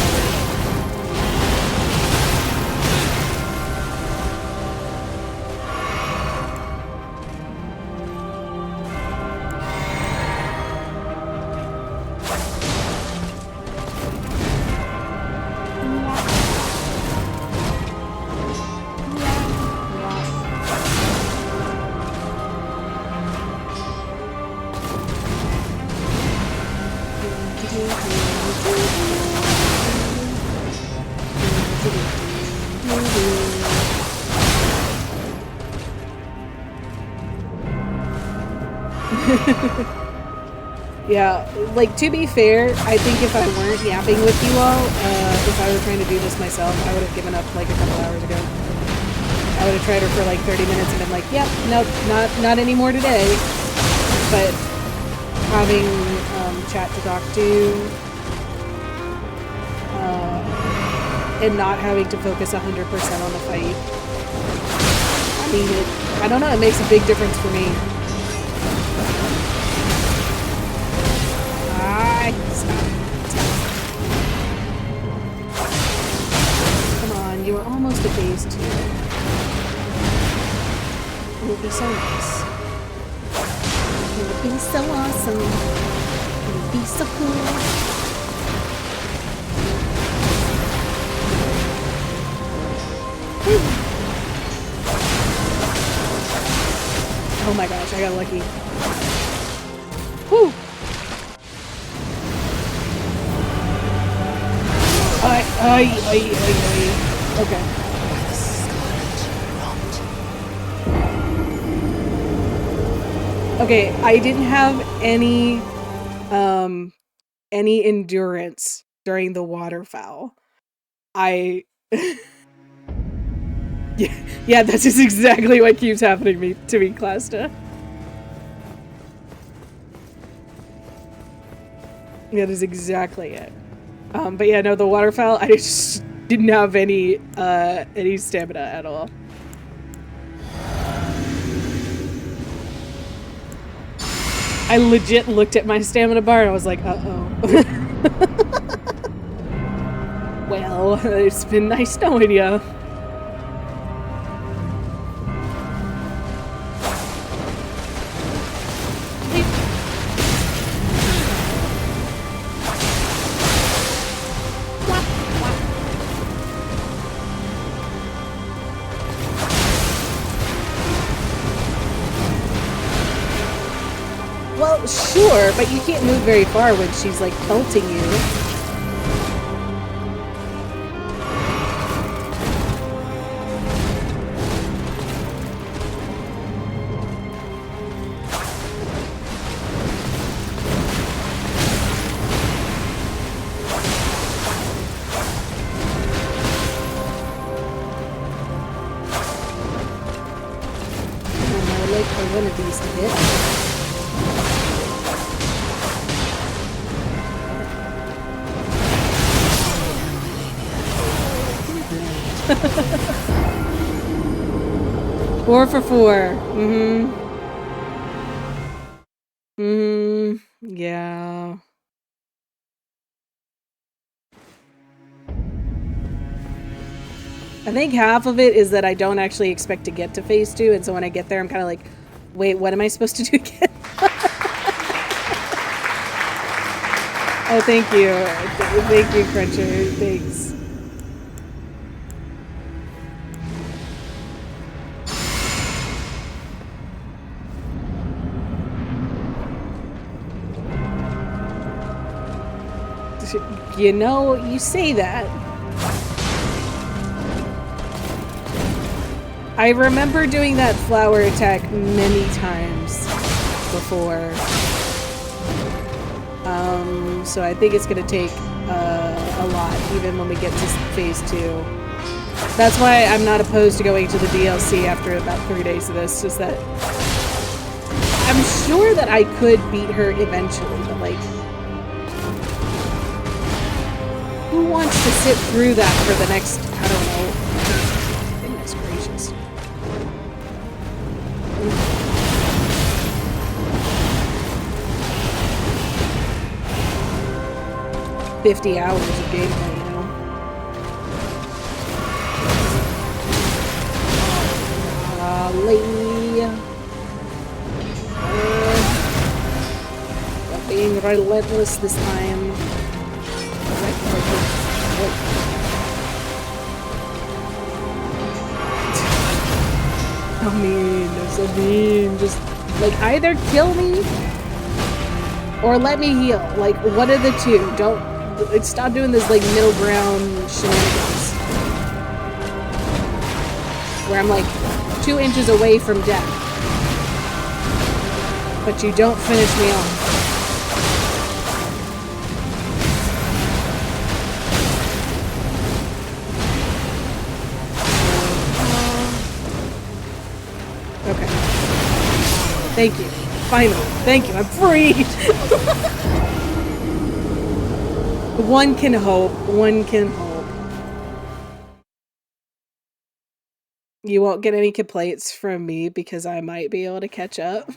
Yeah, like, to be fair, I think if I weren't yapping with you all, if I were trying to do this myself, I would have given up like a couple hours ago. I would have tried her for like 30 minutes and been like, yep, nope, not anymore today. But having chat to talk to, and not having to focus 100% on the fight, I mean, I don't know, it makes a big difference for me. Come on, you were almost at phase 2. It would be so nice. It would be so awesome. It would be so cool. Whew. Oh my gosh, I got lucky. Whew. Okay. Okay, I didn't have any endurance during the waterfowl. Yeah, that's just exactly what keeps happening to me, Clasta. That is exactly it. But yeah, no, the waterfowl, I just didn't have any stamina at all. I legit looked at my stamina bar and I was like, uh-oh. Well, it's been nice knowing ya. Sure, but you can't move very far when she's like pelting you. One of these to hit. Four for four. Yeah. I think half of it is that I don't actually expect to get to phase 2, and so when I get there, I'm kind of like, wait, what am I supposed to do again? Oh, thank you. Thank you, Cruncher. Thanks. You know, you say that. I remember doing that flower attack many times before. So I think it's gonna take a lot, even when we get to phase 2. That's why I'm not opposed to going to the DLC after about 3 days of this, just that I'm sure that I could beat her eventually, but like, who wants to sit through that for the next, I don't know. Goodness gracious. 50 hours of gameplay, you know? Stop being relentless this time. So mean, they're so mean. Just, like, either kill me or let me heal. Like, one of the two. Don't, stop doing this, like, middle ground shenanigans. Where I'm, like, 2 inches away from death. But you don't finish me off. Okay. Thank you. Finally. Thank you. I'm free. One can hope. One can hope. You won't get any complaints from me because I might be able to catch up.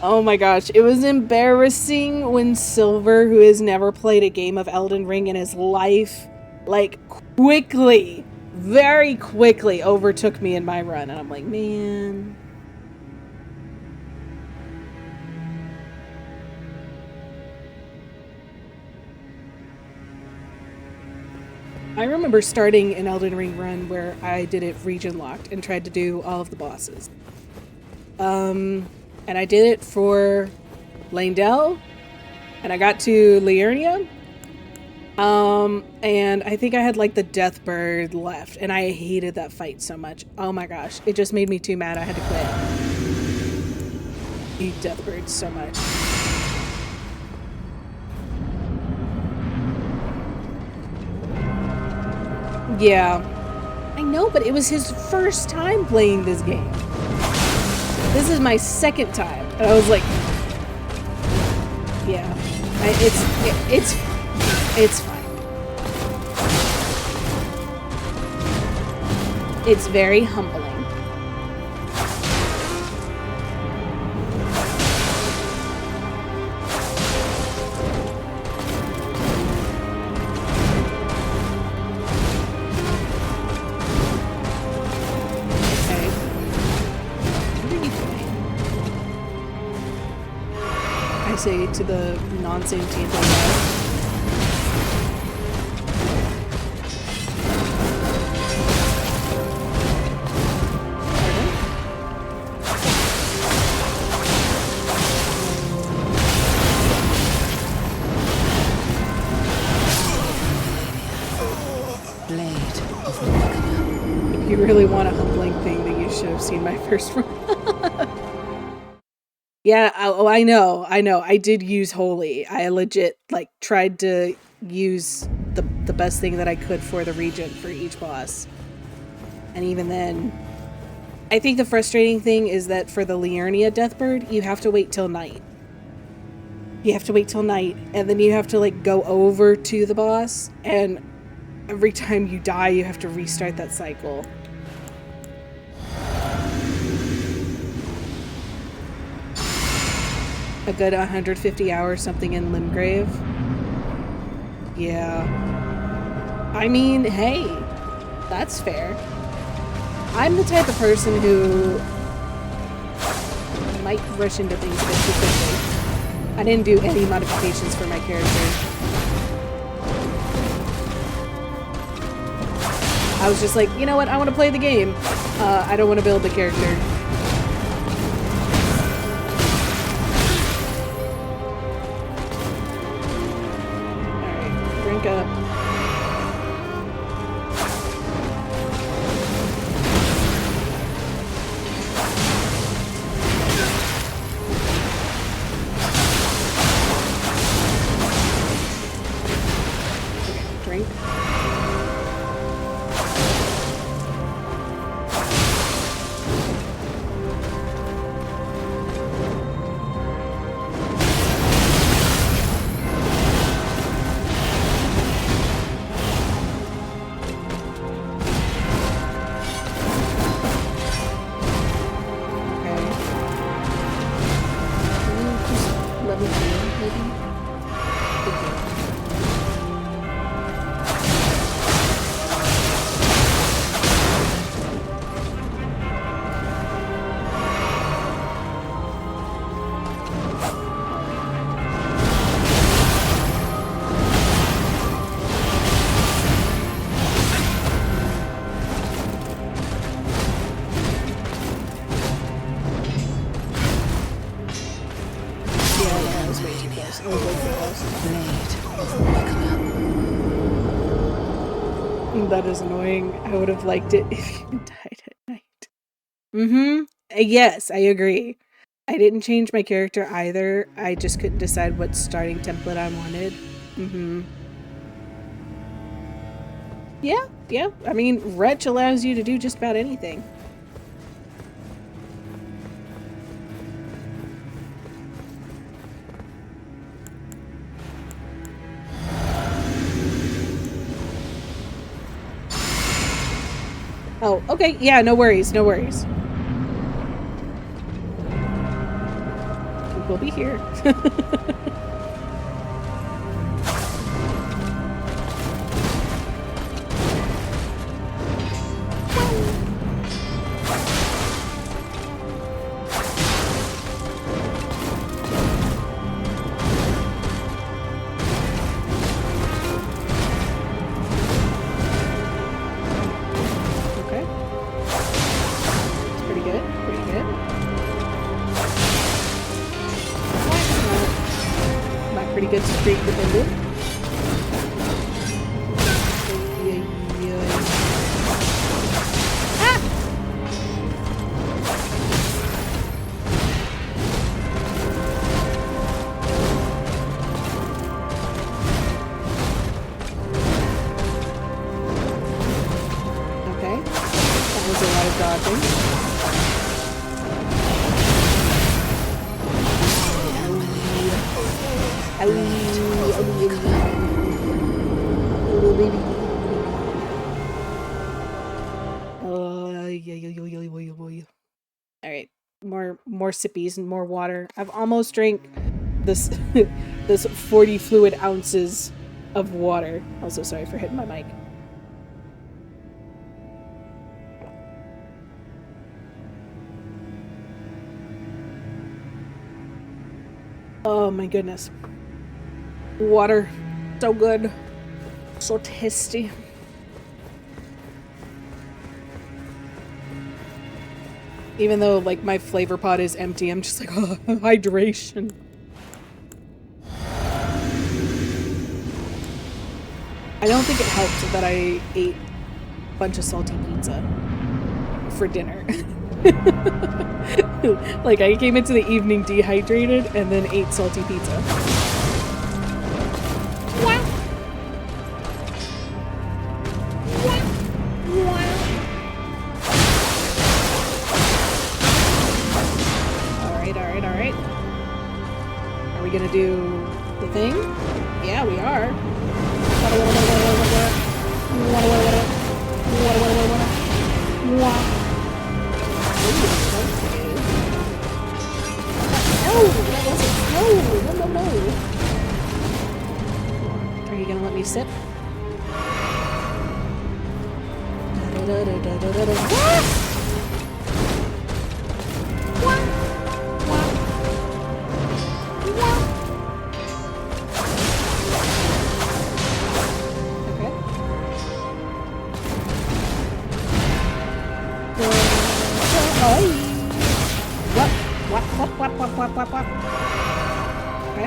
Oh my gosh. It was embarrassing when Silver, who has never played a game of Elden Ring in his life, like, quickly, very quickly overtook me in my run. And I'm like, man. I remember starting an Elden Ring run where I did it region locked and tried to do all of the bosses. And I did it for Landell, and I got to Liurnia. And I think I had like the Deathbird left, and I hated that fight so much. Oh my gosh, it just made me too mad. I had to quit. I hate Deathbird so much. Yeah, I know, but it was his first time playing this game. This is my second time, and I was like, yeah, it's fine. It's very humbling. Say to the non-sentient guy. you really want a humbling thing, then you should have seen my first run. Yeah, I know. I did use Holy. I legit, like, tried to use the best thing that I could for the region for each boss. And even then, I think the frustrating thing is that for the Liurnia Deathbird, you have to wait till night. You have to wait till night, and then you have to, like, go over to the boss, and every time you die, you have to restart that cycle. A good 150 hours something in Limgrave. Yeah. I mean, hey, that's fair. I'm the type of person who might rush into things a bit too quickly. I didn't do any modifications for my character. I was just like, you know what, I want to play the game. I don't want to build the character. Alright, drink up. Drink. That is annoying. I would have liked it if you died at night. Mm-hmm. Yes, I agree. I didn't change my character either. I just couldn't decide what starting template I wanted. Mm-hmm. Yeah. I mean, Wretch allows you to do just about anything. Oh, okay. Yeah, no worries. No worries. We'll be here. Good streak dependent. Ah! Okay. That was a lot of dodging. Alright, more sippies and more water. I've almost drank this this 40 fluid ounces of water. Also sorry for hitting my mic. Oh my goodness. Water. So good. So tasty. Even though, like, my flavor pot is empty, I'm just like, oh, hydration. I don't think it helped that I ate a bunch of salty pizza. for dinner. Like, I came into the evening dehydrated and then ate salty pizza. Alright. Are we gonna do the thing? Yeah, we are. No. Are you gonna let me sip? What? Okay.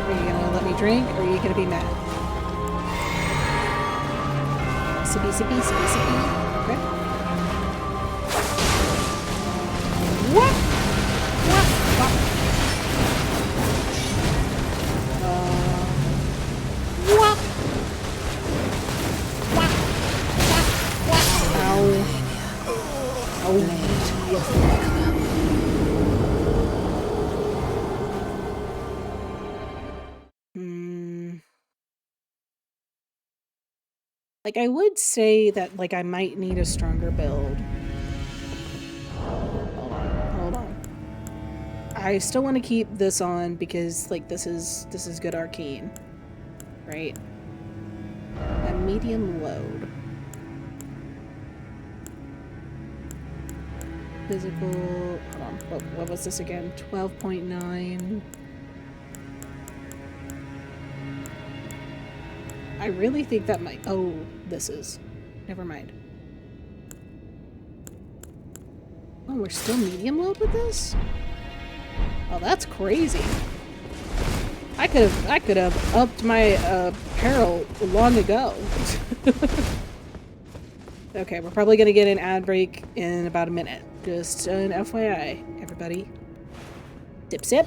Are you gonna let me drink, or are you gonna be mad? Sippy. Okay. What? Like, I would say that, like, I might need a stronger build. Hold on. I still want to keep this on because, like, this is good arcane, right? A medium load. Physical. Hold on. What was this again? 12.9. I really think that might. Oh, this is. Never mind. Oh, we're still medium load with this? Oh, that's crazy. I could have upped my apparel long ago. Okay, we're probably gonna get an ad break in about a minute. Just an FYI, everybody. Sip.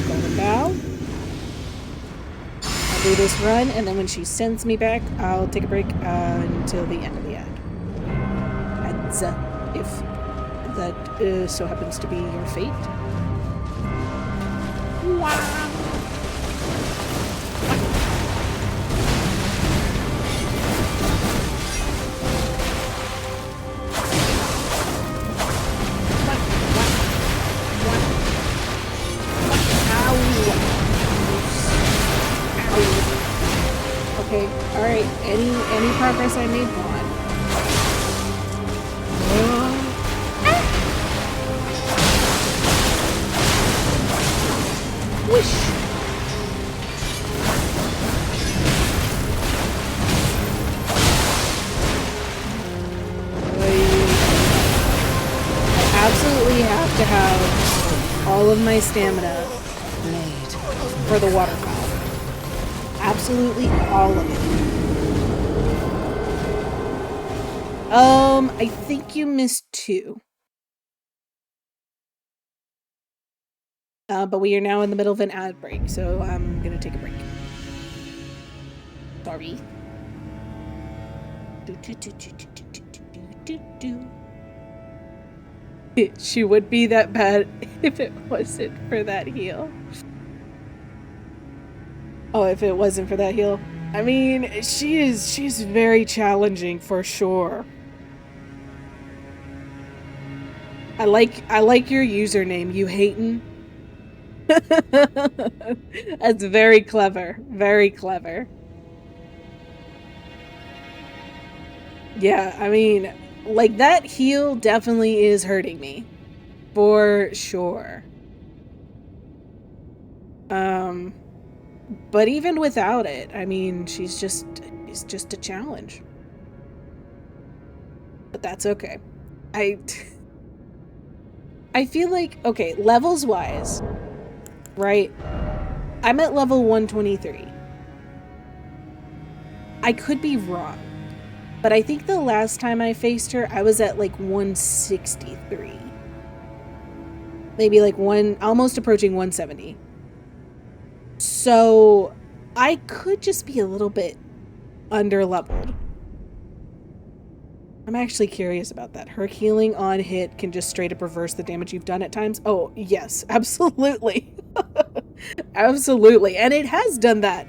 Golden bow. I'll do this run, and then when she sends me back, I'll take a break until the end of the ad. Ads, if that so happens to be your fate. Wow. Okay, alright. Any progress I made? Hold on. Whoosh! I absolutely have to have all of my stamina for the waterfowl. Absolutely all of it. I think you missed 2. But we are now in the middle of an ad break, so I'm gonna take a break. Sorry. She would be that bad if it wasn't for that heal. Oh, if it wasn't for that heal. I mean, she's very challenging for sure. I like your username, you hatin'. That's very clever. Very clever. Yeah, I mean, like, that heal definitely is hurting me. For sure. But even without it, I mean, it's just a challenge. but that's okay. I feel like, okay, levels wise, right? I'm at level 123. I could be wrong, but I think the last time I faced her, I was at like 163. Maybe like almost approaching 170. So I could just be a little bit under leveled. I'm actually curious about that. Her healing on hit can just straight up reverse the damage you've done at times. Oh, yes, absolutely. Absolutely. And it has done that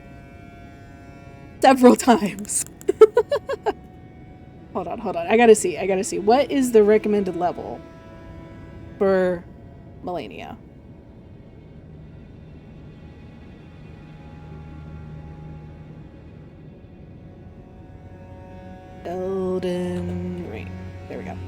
several times. Hold on. I gotta see. What is the recommended level for Melania? Elden Ring. There we go.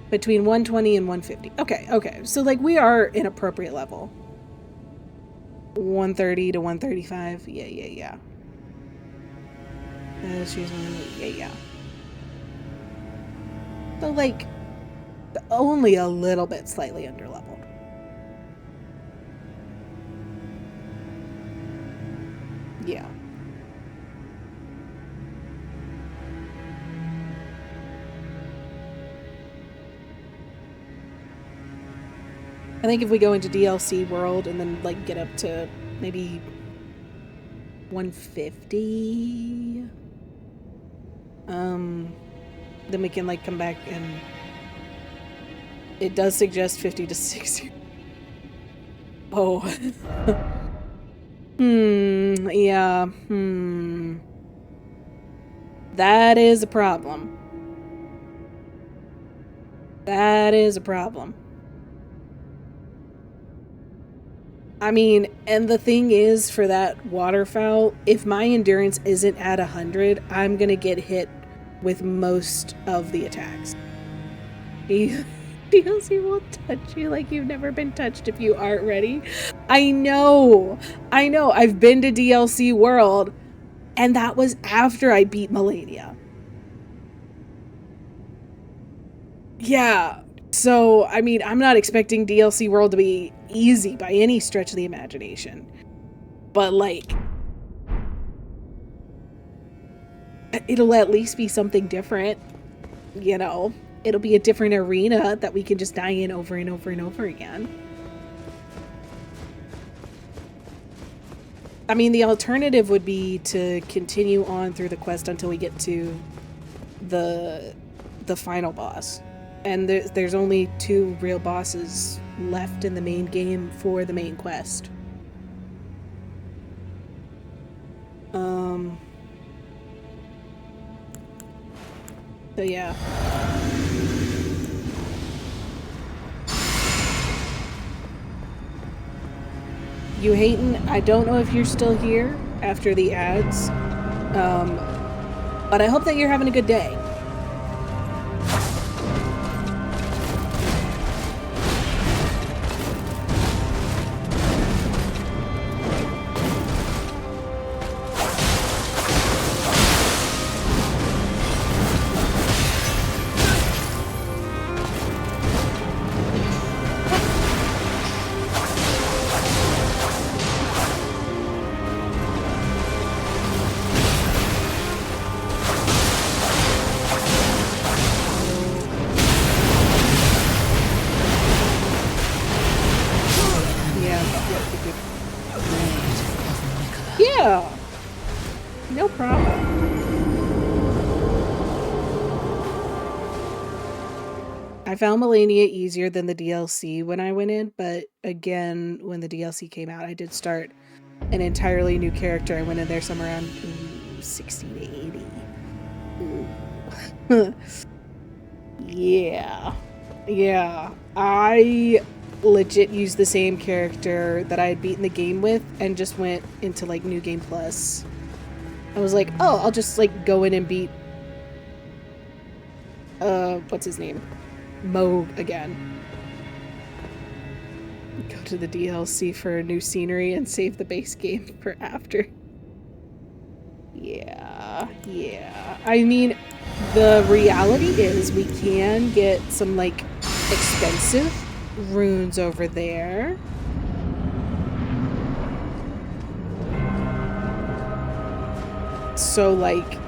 Between 120 and 150. Okay. So, like, we are an appropriate level. 130 to 135. Yeah. Yeah. So, like, only a little bit slightly underleveled. Yeah. I think if we go into DLC world and then like get up to maybe 150, then we can like come back and it does suggest 50 to 60. Oh. Yeah. That is a problem. I mean, and the thing is, for that waterfowl, if my endurance isn't at 100, I'm gonna get hit with most of the attacks. DLC will touch you like you've never been touched if you aren't ready. I know. I've been to DLC World, and that was after I beat Melania. Yeah. So, I mean, I'm not expecting DLC World to be easy by any stretch of the imagination. But, like, it'll at least be something different, you know? It'll be a different arena that we can just die in over and over and over again. I mean, the alternative would be to continue on through the quest until we get to the final boss. And there's only 2 real bosses left in the main game for the main quest. So yeah. You hatin', I don't know if you're still here after the ads, but I hope that you're having a good day. Yeah, no problem. I found Melania easier than the DLC when I went in, but again, when the DLC came out, I did start an entirely new character. I went in there somewhere around 60 to 80. Yeah. I legit used the same character that I had beaten the game with and just went into like New Game Plus. I was like, oh, I'll just like go in and beat what's his name? Moog again. to the DLC for new scenery and save the base game for after. Yeah. I mean, the reality is we can get some, like, expensive runes over there. So, like,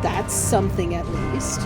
that's something at least.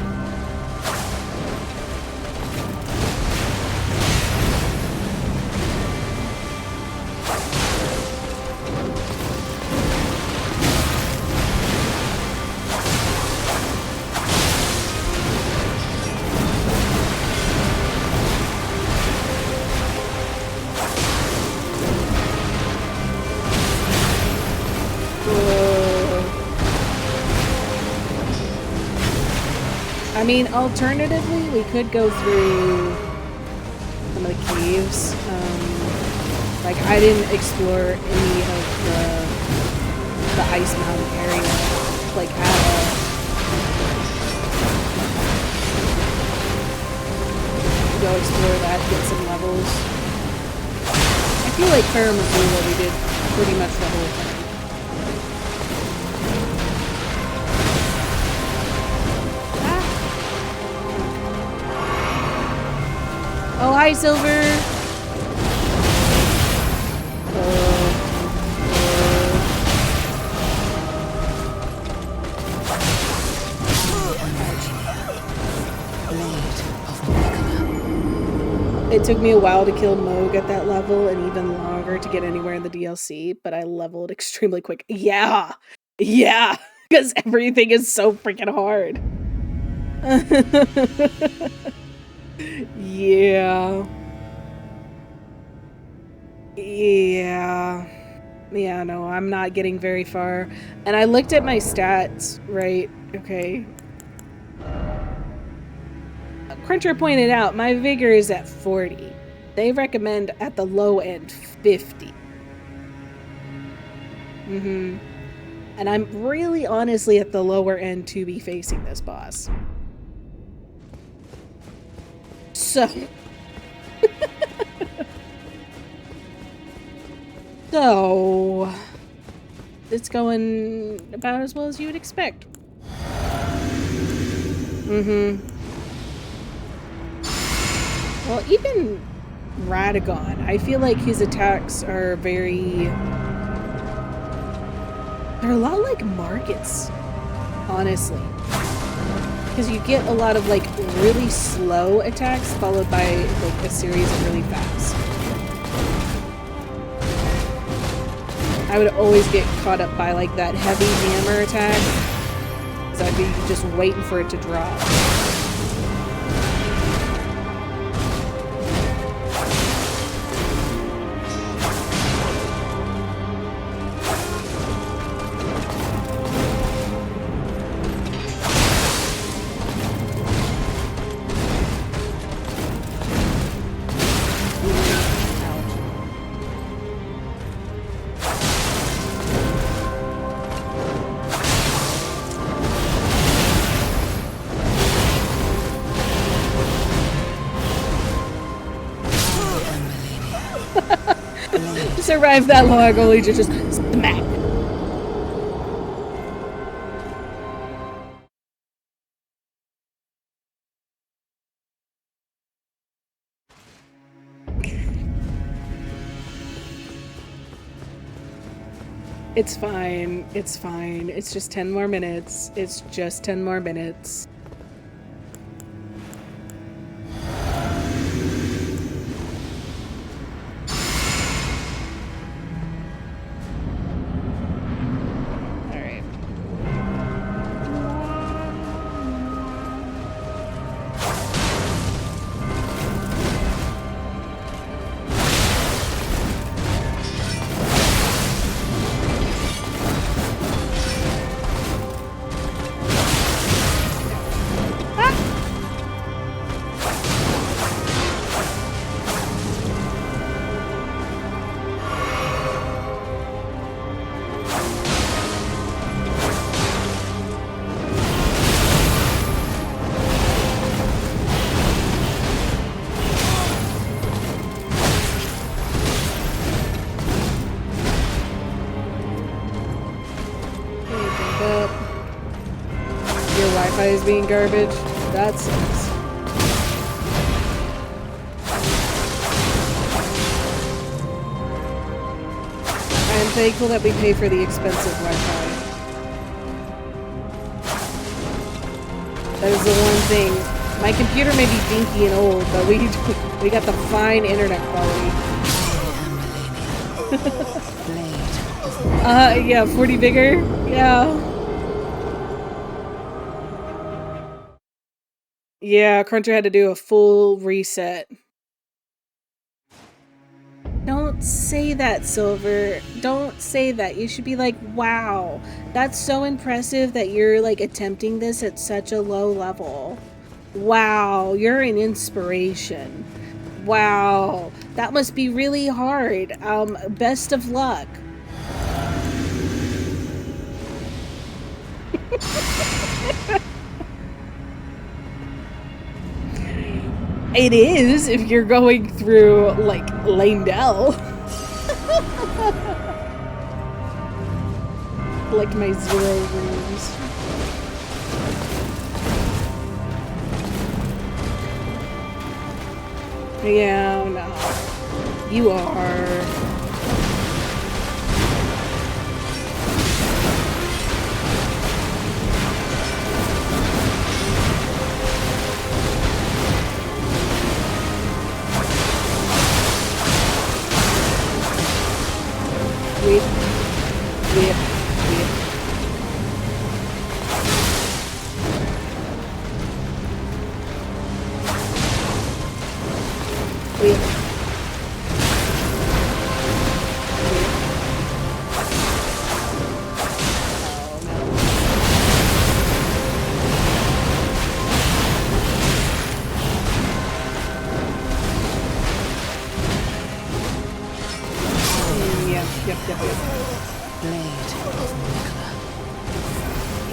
I mean, alternatively, we could go through some of the caves. Like, I didn't explore any of the Ice Mountain area, like, at all. Go explore that, get some levels. I feel like Farum Azula, we did pretty much the whole thing. Oh, hi, Silver! It took me a while to kill Moog at that level, and even longer to get anywhere in the DLC, but I leveled extremely quick. Yeah! Yeah! Because everything is so freaking hard. Yeah. Yeah, no, I'm not getting very far. And I looked at my stats, right? Okay. Cruncher pointed out my vigor is at 40. They recommend at the low end 50. And I'm really honestly at the lower end to be facing this boss. So. So. It's going about as well as you would expect. Well, even Radagon, I feel like his attacks are very... They're a lot like Margit's, honestly. Because you get a lot of, like, really slow attacks followed by, like, a series of really fast. I would always get caught up by, like, that heavy hammer attack. Because I'd be just waiting for it to drop. Survived that long, only to just smack. It's fine. It's fine. It's just 10 more minutes. It's just 10 more minutes. But your Wi-Fi is being garbage. That sucks. I'm thankful that we pay for the expensive Wi-Fi. That is the one thing. My computer may be dinky and old, but we got the fine internet quality. Yeah, 40 bigger. Yeah. Yeah, Cruncher had to do a full reset. Don't say that, Silver. Don't say that. You should be like, wow, that's so impressive that you're like attempting this at such a low level. Wow, you're an inspiration. Wow, that must be really hard. Best of luck. It is if you're going through like Lanedell. Like my 0 rooms. Yeah, no. You are. Wait.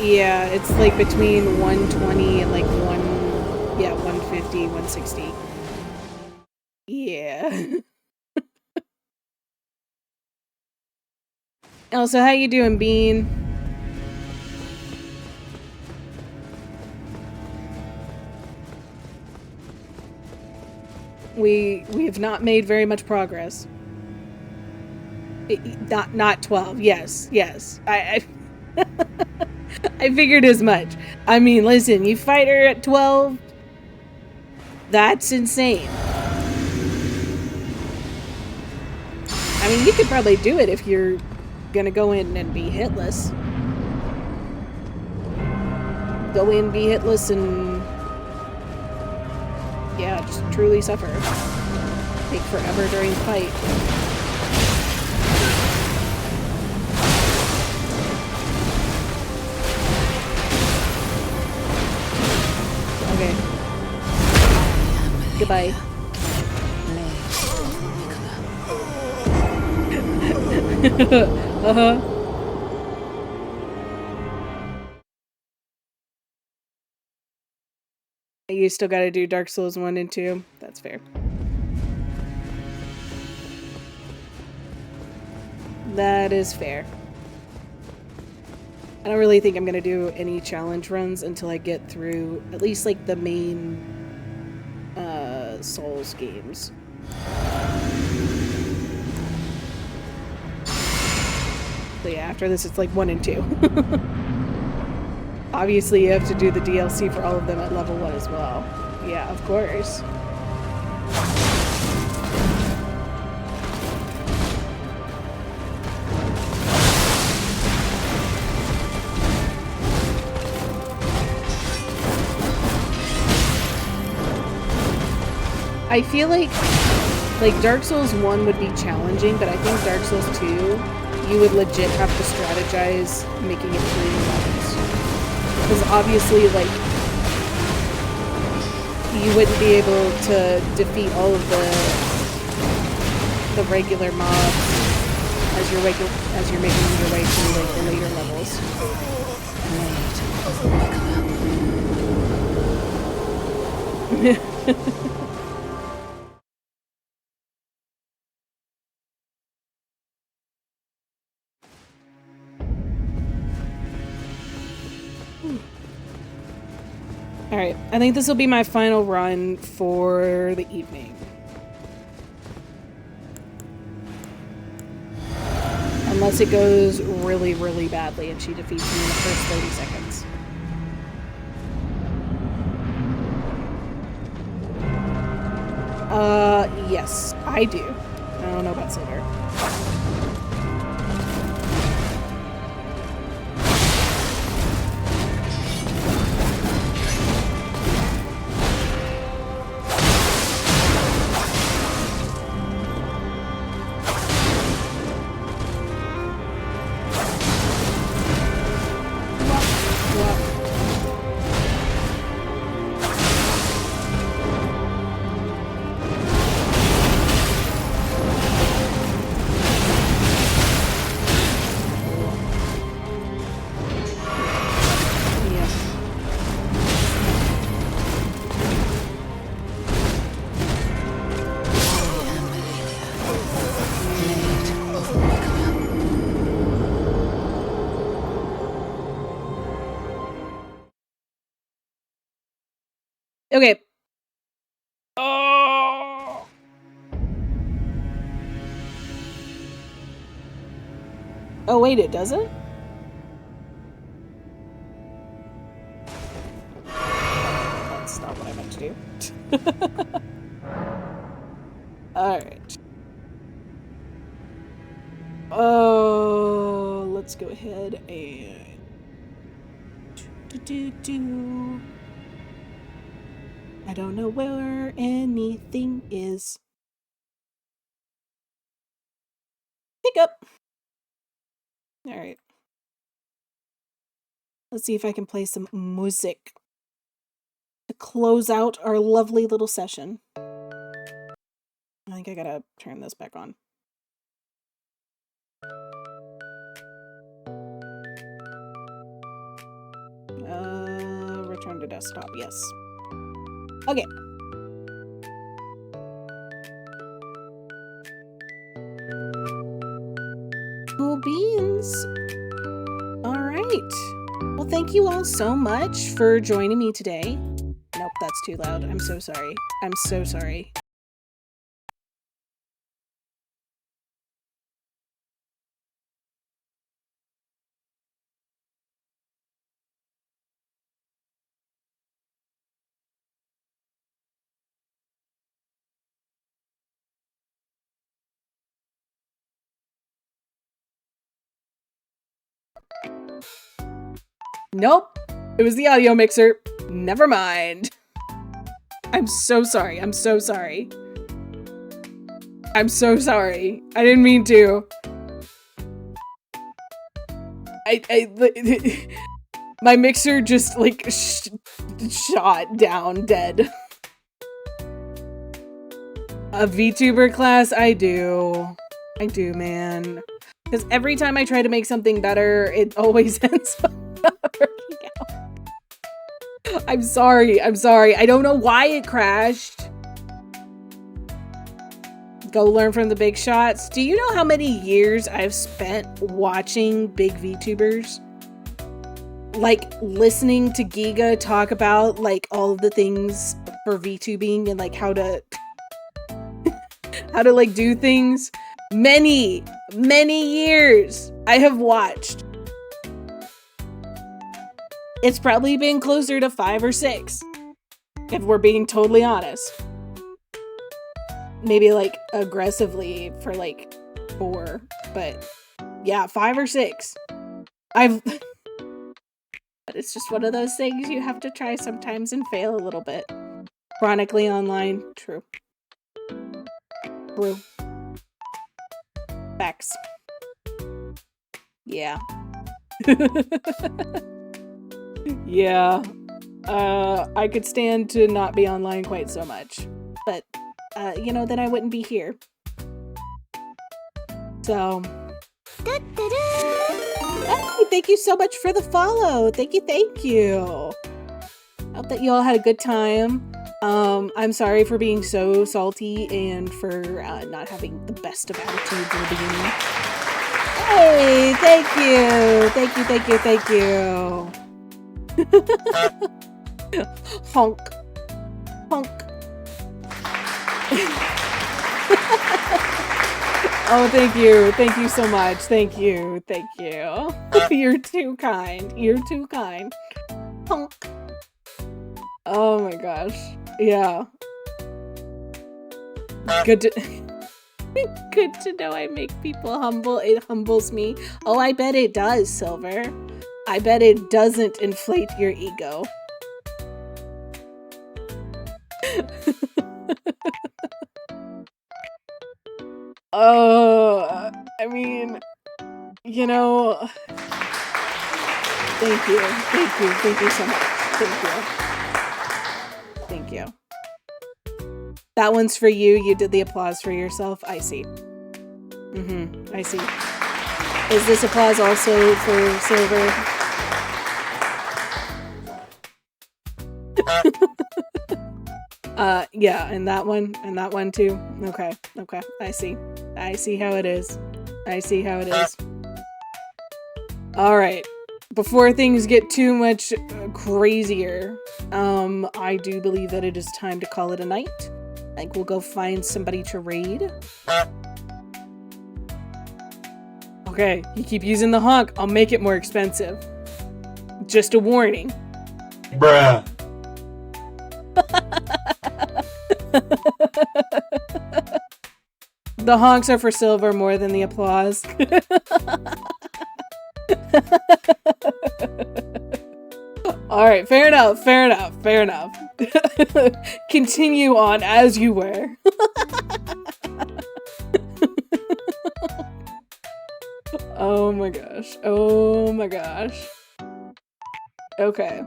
Yeah, it's like between 120 and like 150, 160. Yeah. Also, how you doing, Bean? We have not made very much progress. Not 12. Yes. I I figured as much. I mean, listen, you fight her at 12. That's insane. I mean, you could probably do it if you're gonna go in and be hitless. Go in, be hitless, and yeah, just truly suffer. Take forever during the fight. Okay. Goodbye. Uh-huh. You still gotta do Dark Souls 1 and 2. That's fair. That is fair. I don't really think I'm gonna do any challenge runs until I get through at least like the main Souls games. So yeah, after this it's like 1 and 2. Obviously you have to do the DLC for all of them at level 1 as well. Yeah, of course. I feel like Dark Souls 1 would be challenging, but I think Dark Souls 2, you would legit have to strategize making it through levels. Because obviously, like, you wouldn't be able to defeat all of the regular mobs as you're making your way through like the later levels. Alright, I think this will be my final run for the evening. Unless it goes really, really badly and she defeats me in the first 30 seconds. Yes, I do. I don't know about Silver. Okay. Oh. Oh wait, it doesn't? That's not what I meant to do. Alright. Oh, let's go ahead and I don't know where anything is. Pick up. Alright. Let's see if I can play some music to close out our lovely little session. I think I gotta turn this back on. Return to desktop, yes. Okay. Cool beans. Alright. Well, thank you all so much for joining me today. Nope, that's too loud. I'm so sorry. I'm so sorry. Nope. It was the audio mixer. Never mind. I'm so sorry. I'm so sorry. I'm so sorry. I didn't mean to. My mixer just like shot down dead. A VTuber class? I do, man. Because every time I try to make something better, it always ends up not working out. I'm sorry. I don't know why it crashed. Go learn from the big shots. Do you know how many years I've spent watching big VTubers? Like, listening to Giga talk about, like, all of the things for VTubing and, like, how to like, do things. Many years I have watched. It's probably been closer to 5 or 6, if we're being totally honest. Maybe, like, aggressively for, like, 4. But, yeah, 5 or 6. But it's just one of those things you have to try sometimes and fail a little bit. Chronically online. True. Facts. Yeah. Yeah. I could stand to not be online quite so much. But, you know, then I wouldn't be here. So. Hey, thank you so much for the follow. Thank you. Hope that you all had a good time. I'm sorry for being so salty and for not having the best of attitudes in the beginning. Hey, thank you. Honk. Honk. Oh, thank you. Thank you so much. Thank you. Thank you. You're too kind. You're too kind. Honk. Oh my gosh. Yeah. Good to good to know I make people humble. It humbles me. Oh, I bet it does, Silver. I bet it doesn't inflate your ego. I mean, you know, thank you. Thank you. Thank you so much. Thank you. Thank you. That one's for you. You did the applause for yourself. I see. I see. Is this applause also for Silver? Yeah, and that one too. Okay, okay, I see how it is. I see how it is. All right, before things get too much crazier, I do believe that it is time to call it a night. I think we'll go find somebody to raid. Okay, you keep using the honk, I'll make it more expensive. Just a warning. Bruh. The honks are for Silver more than the applause. Alright, fair enough, fair enough, fair enough. Continue on as you were. Oh my gosh, oh my gosh. Okay.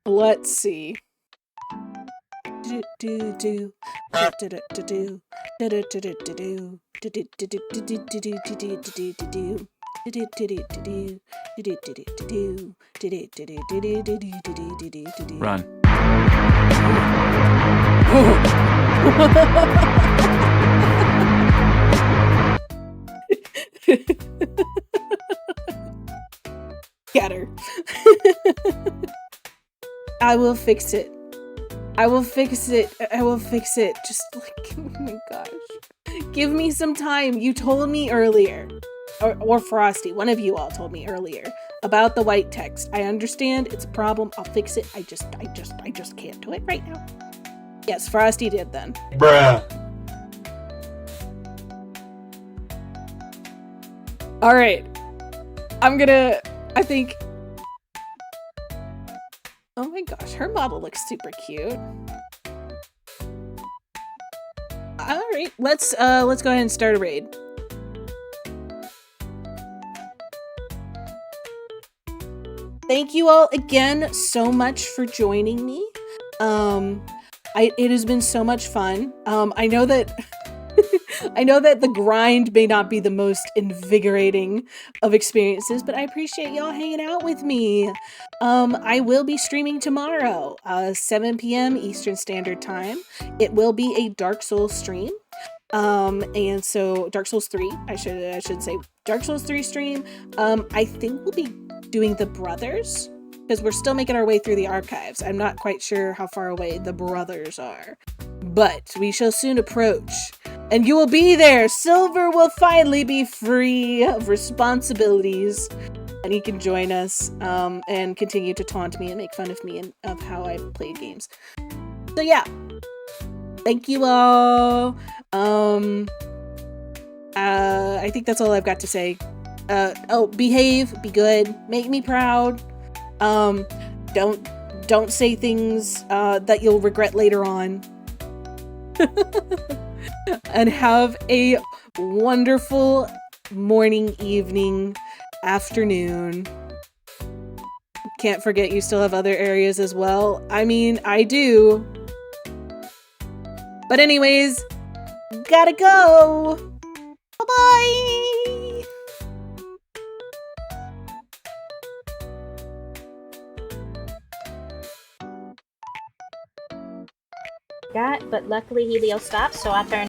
Let's see. Run. Get her. I will fix it. I will fix it. I will fix it. Just like, oh my gosh. Give me some time. You told me earlier, or Frosty, one of you all told me earlier about the white text. I understand it's a problem. I'll fix it. I just can't do it right now. Yes, Frosty did then. Bruh. All right. I think. Oh my gosh, her model looks super cute. All right, let's go ahead and start a raid. Thank you all again so much for joining me. It has been so much fun. I know that I know that the grind may not be the most invigorating of experiences, but I appreciate y'all hanging out with me. I will be streaming tomorrow, 7 p.m. Eastern Standard Time. It will be a Dark Souls stream. And so Dark Souls 3, I should say Dark Souls 3 stream. I think we'll be doing the brothers because we're still making our way through the archives. I'm not quite sure how far away the brothers are, but we shall soon approach. And you will be there. Silver will finally be free of responsibilities. And he can join us and continue to taunt me and make fun of me and of how I played games. So yeah. Thank you all. I think that's all I've got to say. Behave, be good, make me proud. Don't say things that you'll regret later on. And have a wonderful morning, evening, afternoon. Can't forget you still have other areas as well. I mean, I do. But anyways, gotta go. Bye-bye. But luckily Helio stopped, so I turned